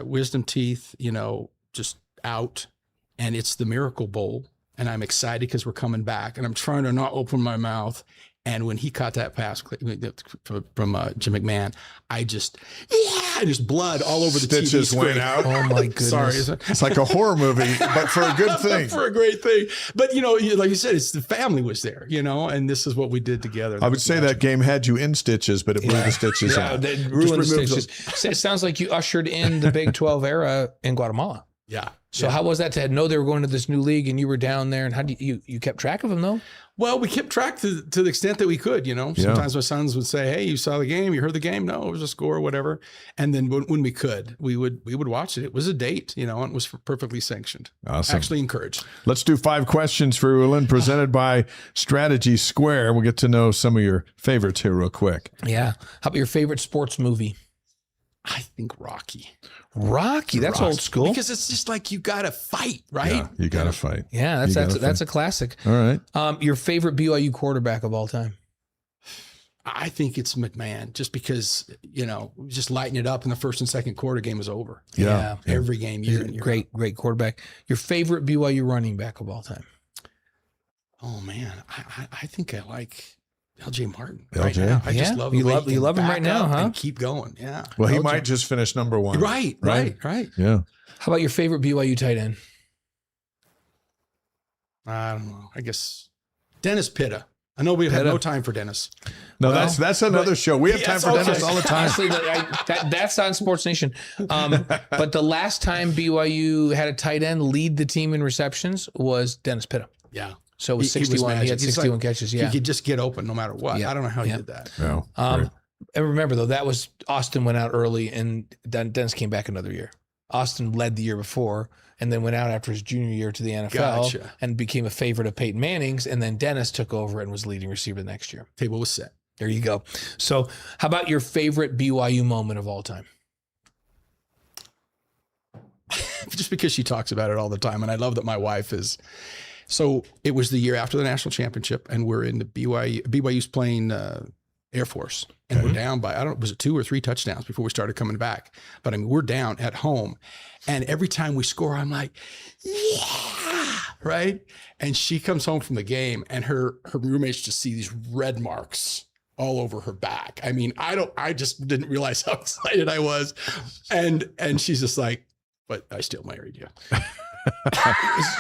wisdom teeth, just out, and it's the Miracle Bowl, and I'm excited because we're coming back, and I'm trying to not open my mouth. And when he caught that pass from Jim McMahon, there's blood all over the Stitches TV screen. went out. Oh my goodness! Sorry, it's like a horror movie, but for a good thing. For a great thing. But like you said, it's the family was there, and this is what we did together. I would say that game had you in stitches, but it blew the stitches out. Ruined the stitches. It sounds like you ushered in the Big 12 era in Guatemala. Yeah. So how was that to know they were going to this new league and you were down there, and how do you kept track of them though? Well, we kept track to the extent that we could, Sometimes my sons would say, hey, you saw the game, you heard the game? No, it was a score or whatever. And then when we could, we would watch it. It was a date, and it was perfectly sanctioned. Awesome. Actually encouraged. Let's do 5 questions for Rulon, presented by Strategy Square. We'll get to know some of your favorites here real quick. Yeah. How about your favorite sports movie? I think Rocky. That's old school. Because it's just like you got to fight, right? Yeah, you got to fight. Yeah, that's a classic. All right. Your favorite BYU quarterback of all time? I think it's McMahon, just because, just lighting it up in the first and second quarter, game was over. Yeah. Every game. Great quarterback. Your favorite BYU running back of all time? Oh, man. I think I like LJ Martin LJ? right now. I just love you love him right now, huh? And keep going. Yeah. Well, he might just finish number 1. Right. Yeah. How about your favorite BYU tight end? I don't know. I guess Dennis Pitta. I know we've had no time for Dennis. No, that's another show. We have time for Dennis all the time. Honestly, that's on Sports Nation. But the last time BYU had a tight end lead the team in receptions was Dennis Pitta. Yeah. So it was 61. He had 61 catches. Yeah. He could just get open no matter what. Yeah. I don't know how he did that. No. And remember, though, that was Austin went out early and then Dennis came back another year. Austin led the year before and then went out after his junior year to the NFL and became a favorite of Peyton Manning's. And then Dennis took over and was leading receiver the next year. Table was set. There you go. So how about your favorite BYU moment of all time? just because she talks about it all the time. And I love that my wife is. So it was the year after the national championship, and we're in the BYU's playing Air Force, and we're down by, was it 2 or 3 touchdowns before we started coming back? But I mean, we're down at home. And every time we score, I'm like, yeah, right? And she comes home from the game, and her roommates just see these red marks all over her back. I mean, I just didn't realize how excited I was. And she's just like, but I still married you.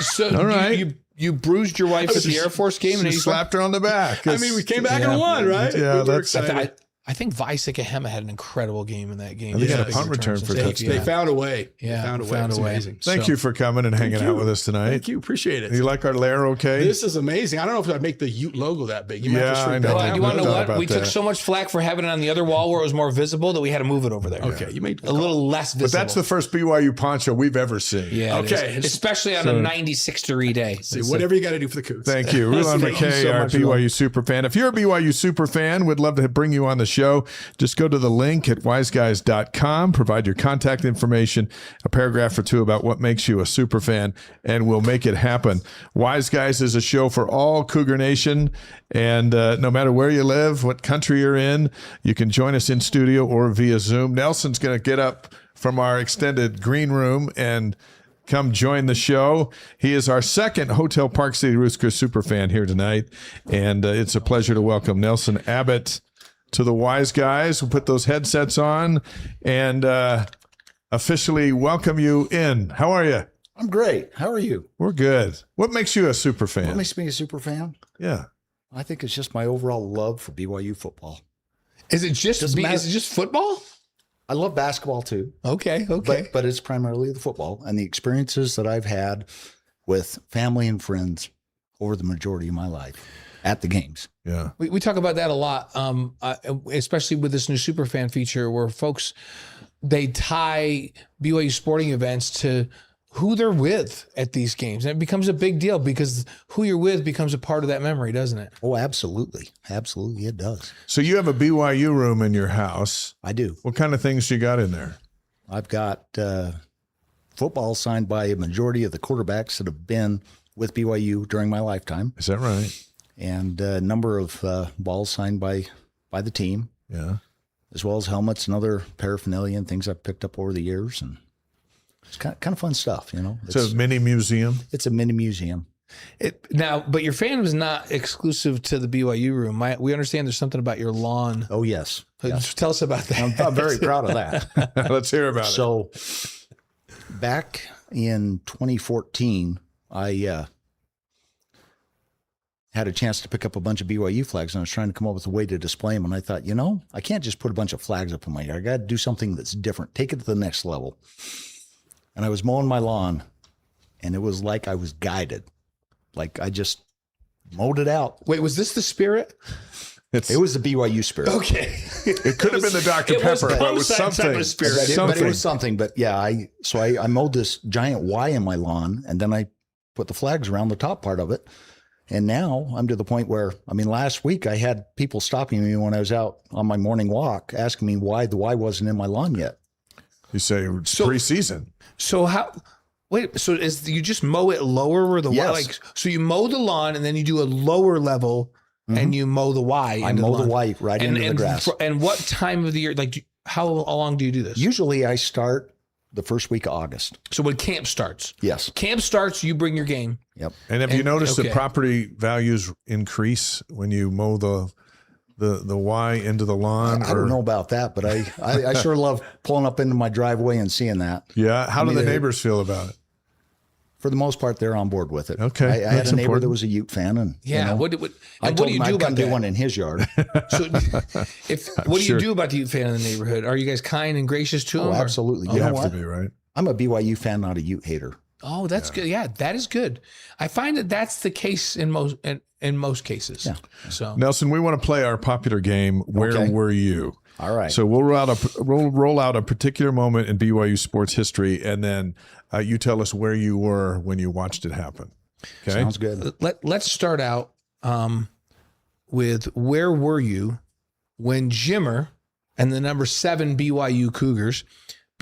So all right. You bruised your wife at the Air Force game and he slapped her on the back. I mean, we came back and won, right? Yeah, we excited. I think Vaisika had an incredible game in that game. They got a punt return for touchdown. They found a way. Yeah, they found a way. It was amazing. Thank you for coming and hanging out with us tonight. Thank you. Appreciate it. You like our lair okay? This is amazing. I don't know if I'd make the Ute logo that big. You I know. Well, you want to know what? We took so much flack for having it on the other wall where it was more visible that we had to move it over there. Okay, you made a little less visible. But that's the first BYU poncho we've ever seen. Yeah. Okay. Especially on a 96-degree day. See, whatever you got to do for the Cougs. Thank you. Rulon McKay, our BYU super fan. If you're a BYU super fan, we'd love to bring you on the show. Just go to the link at wiseguys.com, provide your contact information, a paragraph or two about what makes you a super fan, and we'll make it happen. Wise Guys is a show for all Cougar Nation, and no matter where you live, what country you're in, you can join us in studio or via Zoom. Nelson's going to get up from our extended green room and come join the show. He is our second Hotel Park City Rooster super fan here tonight, and it's a pleasure to welcome Nelson Abbott to the Wise Guys. We'll put those headsets on and officially welcome you in. How are you? I'm great. How are you? We're good. What makes you a super fan? What makes me a super fan? Yeah. I think it's just my overall love for BYU football. Is it just football? I love basketball too. Okay. But it's primarily the football and the experiences that I've had with family and friends over the majority of my life at the games. Yeah. We talk about that a lot, especially with this new Superfan feature where folks, they tie BYU sporting events to who they're with at these games. And it becomes a big deal because who you're with becomes a part of that memory, doesn't it? Oh, absolutely. Absolutely, it does. So you have a BYU room in your house. I do. What kind of things you got in there? I've got football signed by a majority of the quarterbacks that have been with BYU during my lifetime. Is that right? And a number of balls signed by the team. Yeah. As well as helmets and other paraphernalia and things I've picked up over the years. And it's kind of fun stuff, you know. It's a mini museum. It's a mini museum. But your fan was not exclusive to the BYU room. We understand there's something about your lawn. Oh, yes. Tell us about that. I'm very proud of that. Let's hear about it. So back in 2014, I had a chance to pick up a bunch of BYU flags, and I was trying to come up with a way to display them. And I thought, I can't just put a bunch of flags up in my yard. I got to do something that's different, take it to the next level. And I was mowing my lawn, and it was like I was guided. Like I just mowed it out. Wait, was this the spirit? It was the BYU spirit. Okay. It could have been the Dr. Pepper, but it was something. But it was something. But yeah, I mowed this giant Y in my lawn, and then I put the flags around the top part of it. And now I'm to the point where, last week I had people stopping me when I was out on my morning walk, asking me why the Y wasn't in my lawn yet. You say it's preseason. So how? Wait. So you just mow it lower where the yes. So you mow the lawn and then you do a lower level and you mow the Y. I mow the Y right into the grass. And what time of the year? Like, how long do you do this? Usually I start the first week of August. So when camp starts? Yes. Camp starts, you bring your game. Yep. And have you noticed that property values increase when you mow the Y into the lawn? I don't know about that, but I sure love pulling up into my driveway and seeing that. Yeah. How do the neighbors feel about it? For the most part, they're on board with it. Okay. I had a neighbor that was a Ute fan, and what I told him I'd come do one in his yard. So, what do you do about the Ute fan in the neighborhood? Are you guys kind and gracious to them? Oh, absolutely. You have to be, right? I'm a BYU fan, not a Ute hater. Oh, that's good. Yeah, that is good. I find that that's the case in most cases. Yeah. So Nelson, we want to play our popular game. Where were you? All right. So we'll roll out a particular moment in BYU sports history, and then you tell us where you were when you watched it happen. Okay. Sounds good. Let's start out with where were you when Jimmer and the number 7 BYU Cougars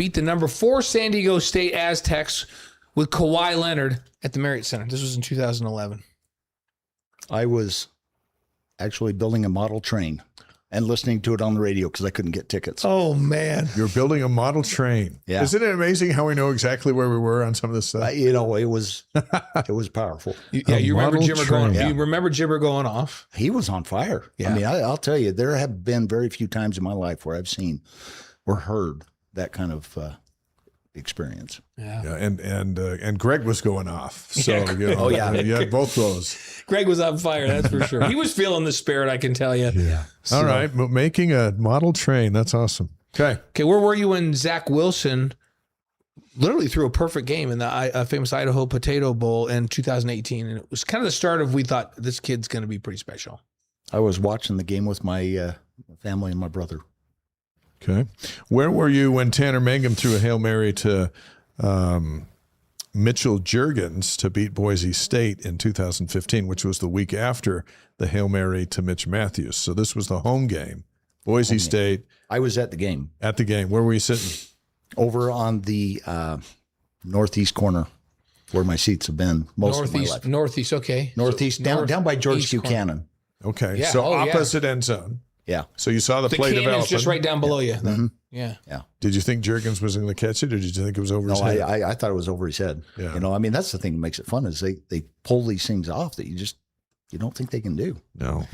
beat the number 4 San Diego State Aztecs with Kawhi Leonard at the Marriott Center. This was in 2011. I was actually building a model train and listening to it on the radio because I couldn't get tickets. Oh, man. You're building a model train. Yeah. Isn't it amazing how we know exactly where we were on some of this stuff? It was powerful. You remember model Jimmer train. going? You remember Jimmer going off? He was on fire. Yeah. I mean, I'll tell you, there have been very few times in my life where I've seen or heard that kind of experience. Yeah. And Greg was going off. So you had both those. Greg was on fire, that's for sure. He was feeling the spirit, I can tell you. Yeah. All right, making a model train. That's awesome. Okay, where were you when Zach Wilson literally threw a perfect game in the famous Idaho Potato Bowl in 2018? And it was kind of the start of, we thought, this kid's going to be pretty special. I was watching the game with my family and my brother. Okay. Where were you when Tanner Mangum threw a Hail Mary to Mitchell Juergens to beat Boise State in 2015, which was the week after the Hail Mary to Mitch Matthews? So this was the home game. Boise State. I was at the game. At the game. Where were you sitting? Over on the northeast corner where my seats have been most of my life. Northeast, okay. Northeast, So down by George Buchanan. Okay. Yeah. So opposite end zone. Yeah. So you saw the play cannon's develop. just right down below you. Mm-hmm. Yeah. Yeah. Did you think Juergens was going to catch it, or did you think it was over his No, head? I thought it was over his head. Yeah. I mean, that's the thing that makes it fun is they pull these things off that you don't think they can do. No.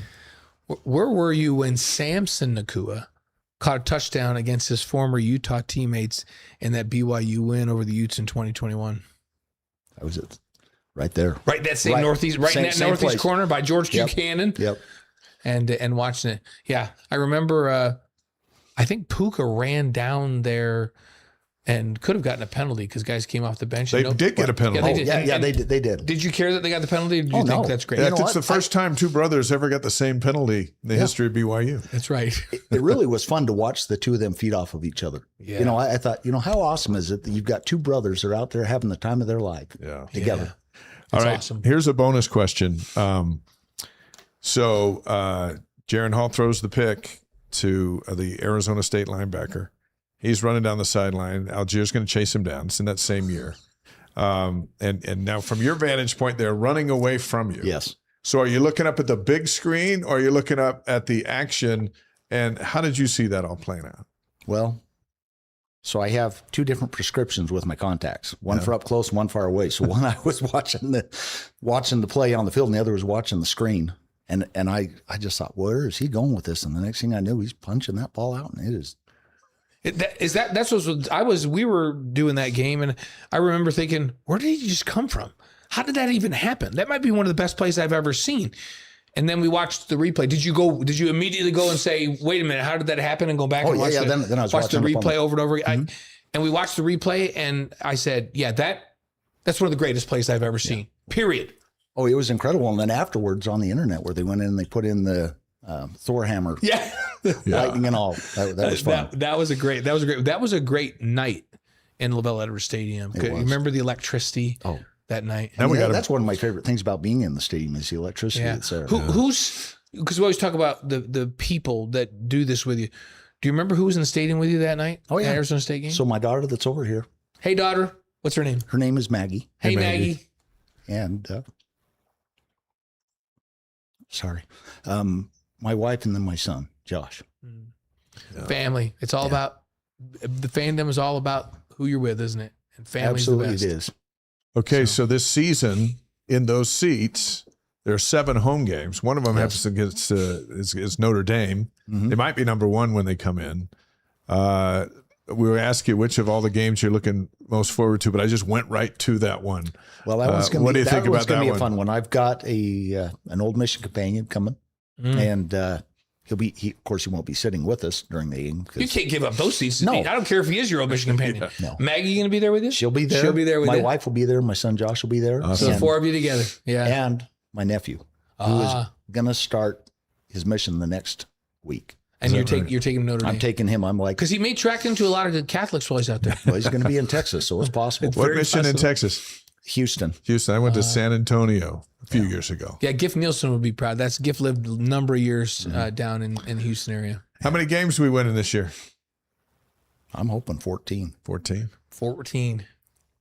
Where were you when Samson Nakua caught a touchdown against his former Utah teammates in that BYU win over the Utes in 2021? I was right there. Right, that same northeast, right in that northeast place. corner by George Buchanan. Yep. And watching it. Yeah, I remember. I think Puka ran down there and could have gotten a penalty because guys came off the bench. They did get a penalty. Yeah, they did. They did. Did you care that they got the penalty? Or did you think that's great? Yeah, it's the first time two brothers ever got the same penalty in the history of BYU. That's right. It really was fun to watch the two of them feed off of each other. Yeah. I thought, how awesome is it that you've got two brothers that are out there having the time of their life together. That's All right. awesome. Here's a bonus question. So Jaron Hall throws the pick to the Arizona State linebacker. He's running down the sideline. Allgeier's going to chase him down. It's in that same year. And now from your vantage point, they're running away from you. Yes. So are you looking up at the big screen or are you looking up at the action? And how did you see that all playing out? Well, so I have two different prescriptions with my contacts, one for up close and one far away. So one I was watching the play on the field and the other was watching the screen. And I just thought, where is he going with this? And the next thing I knew, he's punching that ball out, and it is. We were doing that game, and I remember thinking, where did he just come from? How did that even happen? That might be one of the best plays I've ever seen. And then we watched the replay. Did you immediately go and say, wait a minute, how did that happen? And go back and watch then I was watch the replay over and over again. Mm-hmm. And we watched the replay, and I said, yeah, that's one of the greatest plays I've ever seen, period. Oh, it was incredible. And then afterwards on the internet where they went in and they put in the Thor hammer, lightning and all. That was fun. That was a great night in LaVell Edwards Stadium. You remember the electricity that night? That's one of my favorite things about being in the stadium is the electricity that's there. Who's, because we always talk about the people that do this with you. Do you remember who was in the stadium with you that night? Oh, yeah. The Arizona State game? So my daughter that's over here. Hey, daughter. What's her name? Her name is Maggie. Hey, Maggie. And my wife and then my son, Josh. Family. It's all about, the fandom is all about who you're with, isn't it? And family's Absolutely the best. it is. Okay, so this season, in those seats, there are 7 home games. One of them happens against is Notre Dame. Mm-hmm. They might be number 1 when they come in. We will ask you which of all the games you're looking most forward to, but I just went right to that one. Well, that one's going what do you think about that be one? A fun one. I've got an old mission companion coming, and of course, he won't be sitting with us during the game. You can't give up those seats. No. I don't care if he is your old mission companion. No. Maggie going to be there with you? She'll be there. She'll be there with my you. My wife will be there. My son Josh will be there. So the 4 of you together. Yeah. And my nephew, who is going to start his mission the next week. And you're taking Notre Dame. I'm taking him. I'm like, because he may track into a lot of the Catholic schools out there. Well, he's going to be in Texas, so it's possible. What mission in Texas? Houston. I went to San Antonio a few years ago. Yeah, Giff Nielsen would be proud. Giff lived a number of years down in the Houston area. How many games are we winning this year? I'm hoping 14. 14? 14.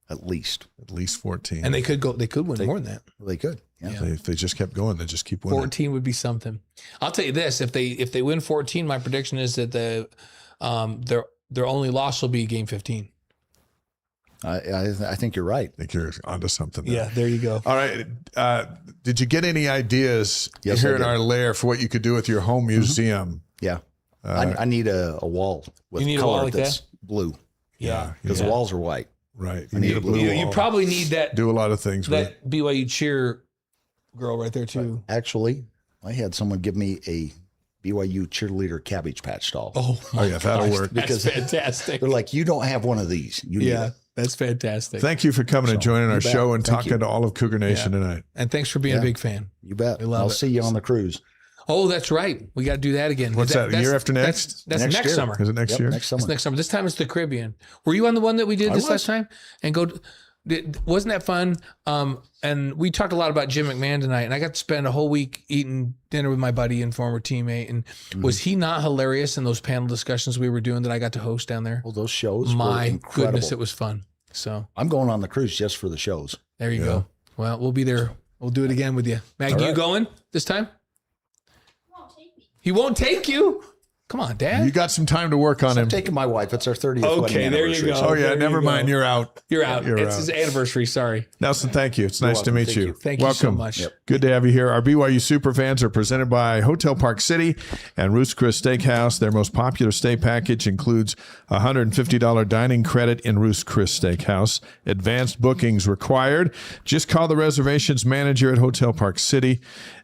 At least 14. And they could win more than that. They could. Yeah. If they just kept going, they just keep winning. 14 would be something. I'll tell you this: if they win 14, my prediction is that their only loss will be game 15. I think you're right. I think you're onto something there. Yeah, there you go. All right. Did you get any ideas here in our lair for what you could do with your home museum? Yeah. I need a wall with You need a color wall like that's that? blue. Yeah, Because the walls are white. Right. I need a blue wall. You probably need that. Do a lot of things with it. That BYU cheer girl right there too. Actually, I had someone give me a BYU cheerleader Cabbage Patch doll. Oh yeah, that'll work. That's fantastic. They're like, you don't have one of these. You need it. That's fantastic. Thank you for coming and joining our bet. show and Thank talking you. to all of Cougar Nation tonight. And thanks for being a big fan. You bet. love I'll it. see you on the cruise. Oh, that's right. We got to do that again. What's that? That's- Year after next? That's next year. summer. Is it next Yep, year? next summer. It's next summer. This time it's the Caribbean. Were you on the one that we did this last time? And wasn't that fun? And we talked a lot about Jim McMahon tonight, and I got to spend a whole week eating dinner with my buddy and former teammate. And was he not hilarious in those panel discussions we were doing that I got to host down there? Well, those shows were My incredible. goodness, it was fun. So I'm going on the cruise just for the shows. there you go. Well, we'll be there. We'll do it again with you. Maggie, you going this time? He won't take you. Come on, Dad. You got some time to work on him. I'm taking my wife. It's our 30th wedding Okay, there you anniversary. go. Oh, yeah. There Never you mind. go. You're out. You're out. You're It's out. his anniversary. Sorry. Nelson, thank you. It's nice to welcome. meet Thank you. you. Thank you so Welcome. much. Yep. Good to have you here. Our BYU Superfans are presented by Hotel Park City and Ruth's Chris Steakhouse. Their most popular stay package includes a $150 dining credit in Ruth's Chris Steakhouse. Advanced bookings required. Just call the reservations manager at Hotel Park City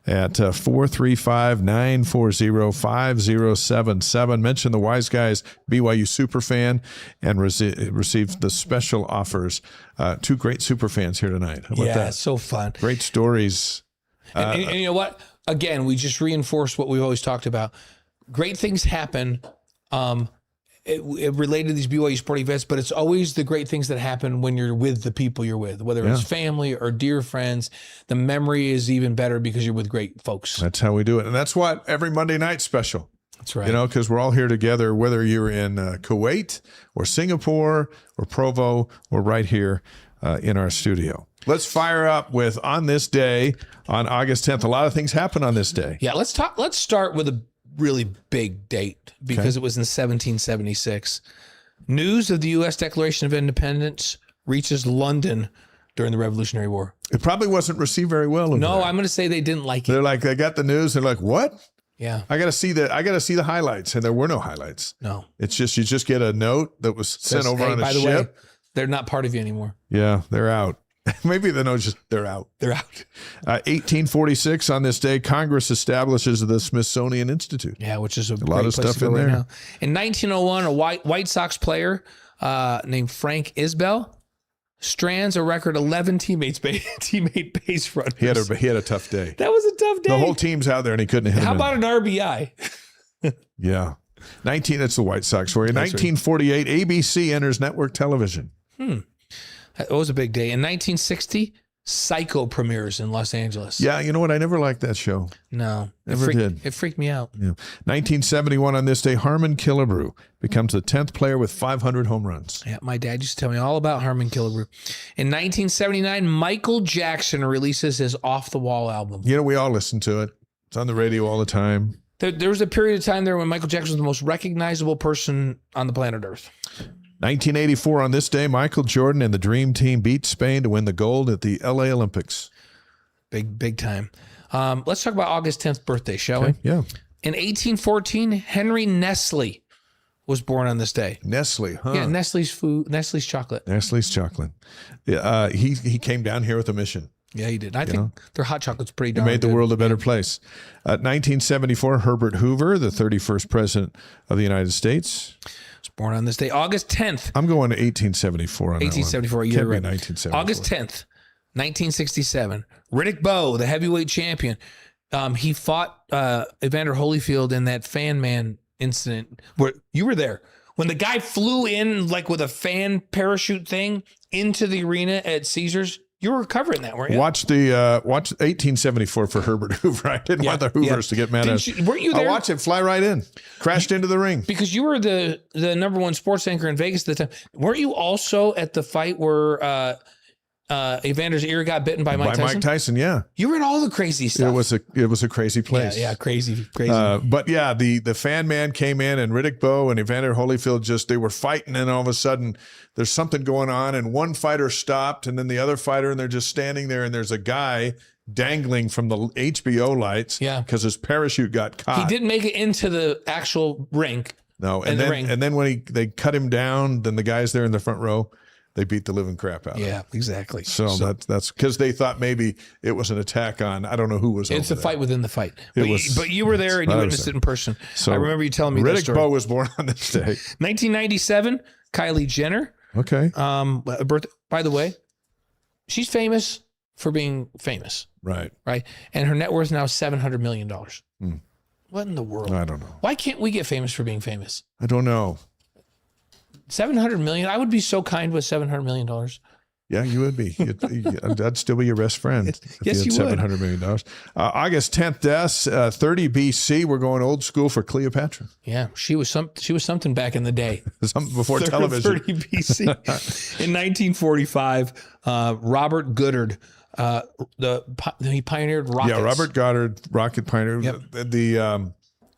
at 435-940-5077. Mention the Wise Guys BYU Superfan and receive the special offers. Two great Superfans here tonight. How about Yeah, that? it's so fun. Great stories. And you know what? Again, we just reinforced what we've always talked about. Great things happen it related to these BYU sporting events, but it's always the great things that happen when you're with the people you're with, whether it's family or dear friends. The memory is even better because you're with great folks. That's how we do it. And that's what every Monday night special. That's right. You know, because we're all here together, whether you're in Kuwait or Singapore or Provo or right here in our studio. Let's fire up with On This Day on August 10th. A lot of things happen on this day. Yeah, let's start with a really big date because it was in 1776. News of the U.S. Declaration of Independence reaches London during the Revolutionary War. It probably wasn't received very well. No, there. I'm going to say they didn't like it. They're like, they got the news. They're like, what? Yeah. I got to see the highlights. And there were no highlights. No. It's just, you just get a note that was sent over on a by the ship. way, they're not part of you anymore. Yeah, they're out. Maybe the note's just, they're out. They're out. 1846, on this day, Congress establishes the Smithsonian Institute. Yeah, which is a lot great of place stuff to go in right there. now. In 1901, a White Sox player named Frank Isbell strands a record 11 teammate base runners. He had a tough day. That was a tough day. The whole team's out there and he couldn't hit How him. about an RBI? Yeah. That's the White Sox for you. 1948, ABC enters network television. That was a big day. In 1960, Psycho premieres in Los Angeles. Yeah, you know what? I never liked that show. No. Never did. It freaked me out. Yeah. 1971, on this day, Harmon Killebrew becomes the 10th player with 500 home runs. Yeah, my dad used to tell me all about Harmon Killebrew. In 1979, Michael Jackson releases his Off the Wall album. You know, we all listen to it. It's on the radio all the time. There was a period of time there when Michael Jackson was the most recognizable person on the planet Earth. 1984, on this day, Michael Jordan and the Dream Team beat Spain to win the gold at the LA Olympics. Big time. Let's talk about August 10th birthday, shall we? Yeah. In 1814, Henry Nestle was born on this day. Nestle, huh? Yeah, Nestle's food, Nestle's chocolate. Nestle's chocolate. Yeah, he came down here with a mission. Yeah, he did. I think their hot chocolate's pretty It darn made the good. world a better place. 1974, Herbert Hoover, the 31st president of the United States. Was born on this day. August 10th. I'm going to 1874 on 1874, that one. you're Can't be right. 1974. August 10th, 1967. Riddick Bowe, the heavyweight champion. He fought Evander Holyfield in that fan man incident where you were there. When the guy flew in like with a fan parachute thing into the arena at Caesars, You were covering that, weren't you? Watch 1874 for Herbert Hoover. I didn't want the Hoovers to get mad at us. Weren't you there? I watched it fly right in. Crashed into the ring. Because you were the number one sports anchor in Vegas at the time. Weren't you also at the fight where Evander's ear got bitten by Mike Tyson? By Mike Tyson, yeah. You were in all the crazy stuff. It was a crazy place. Yeah, crazy. But yeah, the fan man came in, and Riddick Bowe and Evander Holyfield they were fighting, and all of a sudden there's something going on, and one fighter stopped, and then the other fighter, and they're just standing there, and there's a guy dangling from the HBO lights because his parachute got caught. He didn't make it into the actual rink. No, and then when they cut him down, then the guys there in the front row, they beat the living crap out of him. Yeah, exactly. So that's because they thought maybe it was an attack on, I don't know who was over It's a there. fight within the fight. But you were there and you witnessed it in person. So I remember you telling me that story. Riddick Bowe was born on this day. 1997, Kylie Jenner. Okay. By the way, she's famous for being famous. Right. Right. And her net worth now is $700 million. What in the world? I don't know. Why can't we get famous for being famous? I don't know. 700 million. I would be so kind with $700 million. Yeah, you would be. I'd still be your best friend if yes, you had $700 million. August 10th deaths, 30 BC. We're going old school for Cleopatra. Yeah, she was something back in the day. Something before television. 30 BC. In 1945, Robert Goddard, he pioneered rockets. Yeah, Robert Goddard, rocket pioneer.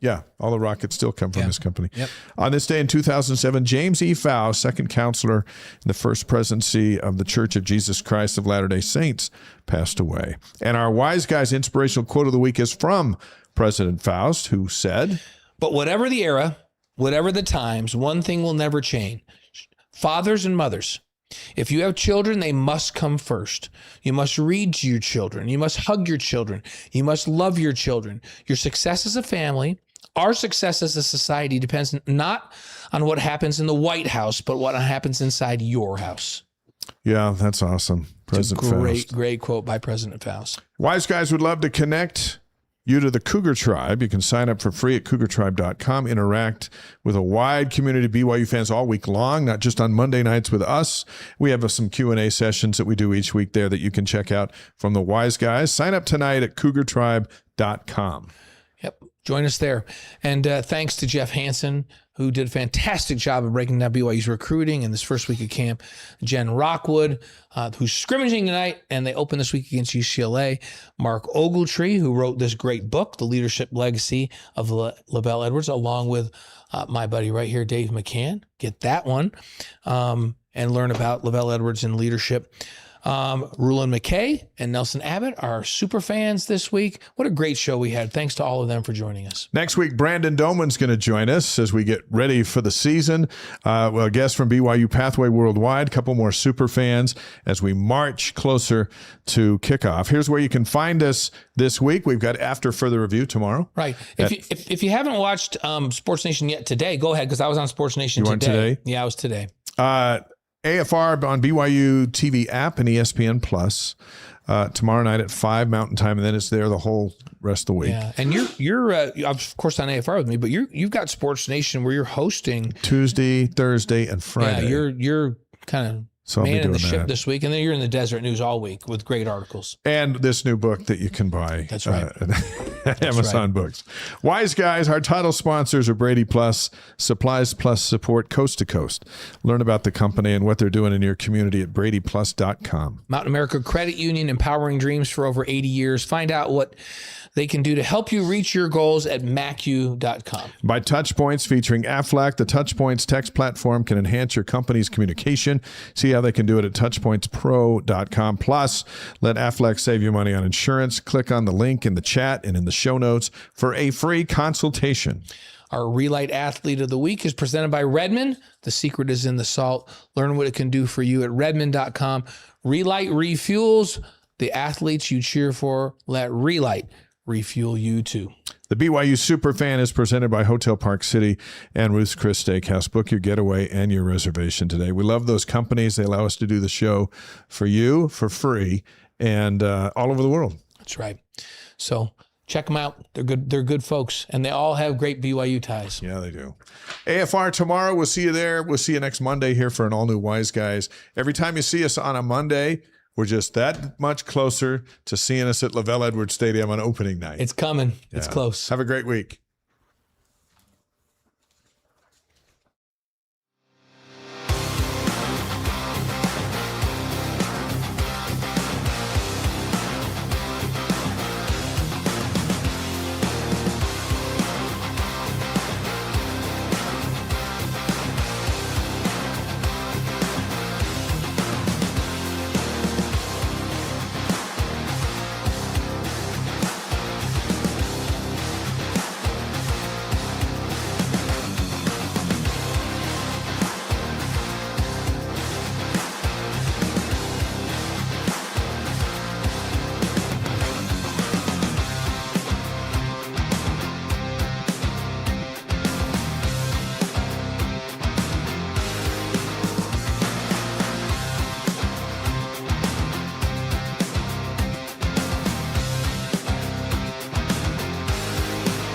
Yep. All the rockets still come from this company. Yep. On this day in 2007, James E. Faust, second counselor in the first presidency of the Church of Jesus Christ of Latter-day Saints, passed away. And our Wise Guys inspirational quote of the week is from President Faust, who said, "But whatever the era, whatever the times, one thing will never change. Fathers and mothers, if you have children, they must come first. You must read to your children. You must hug your children. You must love your children. Your success as a family, our success as a society depends not on what happens in the White House, but what happens inside your house." Yeah, that's awesome. President Faust. Great quote by President Faust. Wise Guys would love to connect you to the Cougar Tribe. You can sign up for free at cougartribe.com. Interact with a wide community of BYU fans all week long, not just on Monday nights with us. We have some Q&A sessions that we do each week there that you can check out from the Wise Guys. Sign up tonight at cougartribe.com. Yep. Join us there. And thanks to Jeff Hansen, who did a fantastic job of breaking down BYU's recruiting in this first week of camp. Jen Rockwood, who's scrimmaging tonight, and they open this week against UCLA. Mark Ogletree, who wrote this great book, The Leadership Legacy of LaVell Edwards, along with my buddy right here, Dave McCann. Get that one and learn about LaVell Edwards and leadership. Rulon, McKay, and Nelson Abbott are super fans this week. What a great show we had. Thanks to all of them for joining us. Next week, Brandon Doman's going to join us as we get ready for the season. A guest from BYU Pathway Worldwide, a couple more super fans as we march closer to kickoff. Here's where you can find us this week. We've got After Further Review tomorrow. Right. If you haven't watched Sports Nation yet today, go ahead, because I was on Sports Nation today. You went today? Yeah, I was today. AFR on BYU TV app and ESPN Plus tomorrow night at 5 Mountain Time, and then it's there the whole rest of the week. Yeah, and you're of course on AFR with me, but you've got Sports Nation where you're hosting Tuesday, Thursday, and Friday. Yeah, you're kind of manning the ship this week, and then you're in the Desert News all week with great articles. And this new book that you can buy. That's right. At Amazon Books. Wise Guys, our title sponsors are Brady Plus, Supplies Plus Support Coast to Coast. Learn about the company and what they're doing in your community at bradyplus.com. Mountain America Credit Union, empowering dreams for over 80 years. Find out what they can do to help you reach your goals at macu.com. By Touchpoints, featuring Aflac, the Touchpoints text platform can enhance your company's communication. See how they can do it at touchpointspro.com. Plus, let Aflac save you money on insurance. Click on the link in the chat and in the show notes for a free consultation. Our Re-Lyte Athlete of the Week is presented by Redmond. The secret is in the salt. Learn what it can do for you at redmond.com. Re-Lyte refuels the athletes you cheer for. Let Re-Lyte refuel you too. The BYU Superfan is presented by Hotel Park City and Ruth's Chris Steakhouse. Book your getaway and your reservation today. We love those companies. They allow us to do the show for you for free and all over the world. That's right. So check them out. They're good. They're good folks, and they all have great BYU ties. Yeah, they do. AFR tomorrow. We'll see you there. We'll see you next Monday here for an all-new Wise Guys. Every time you see us on a Monday, we're just that much closer to seeing us at LaVell Edwards Stadium on opening night. It's coming. It's close. Have a great week.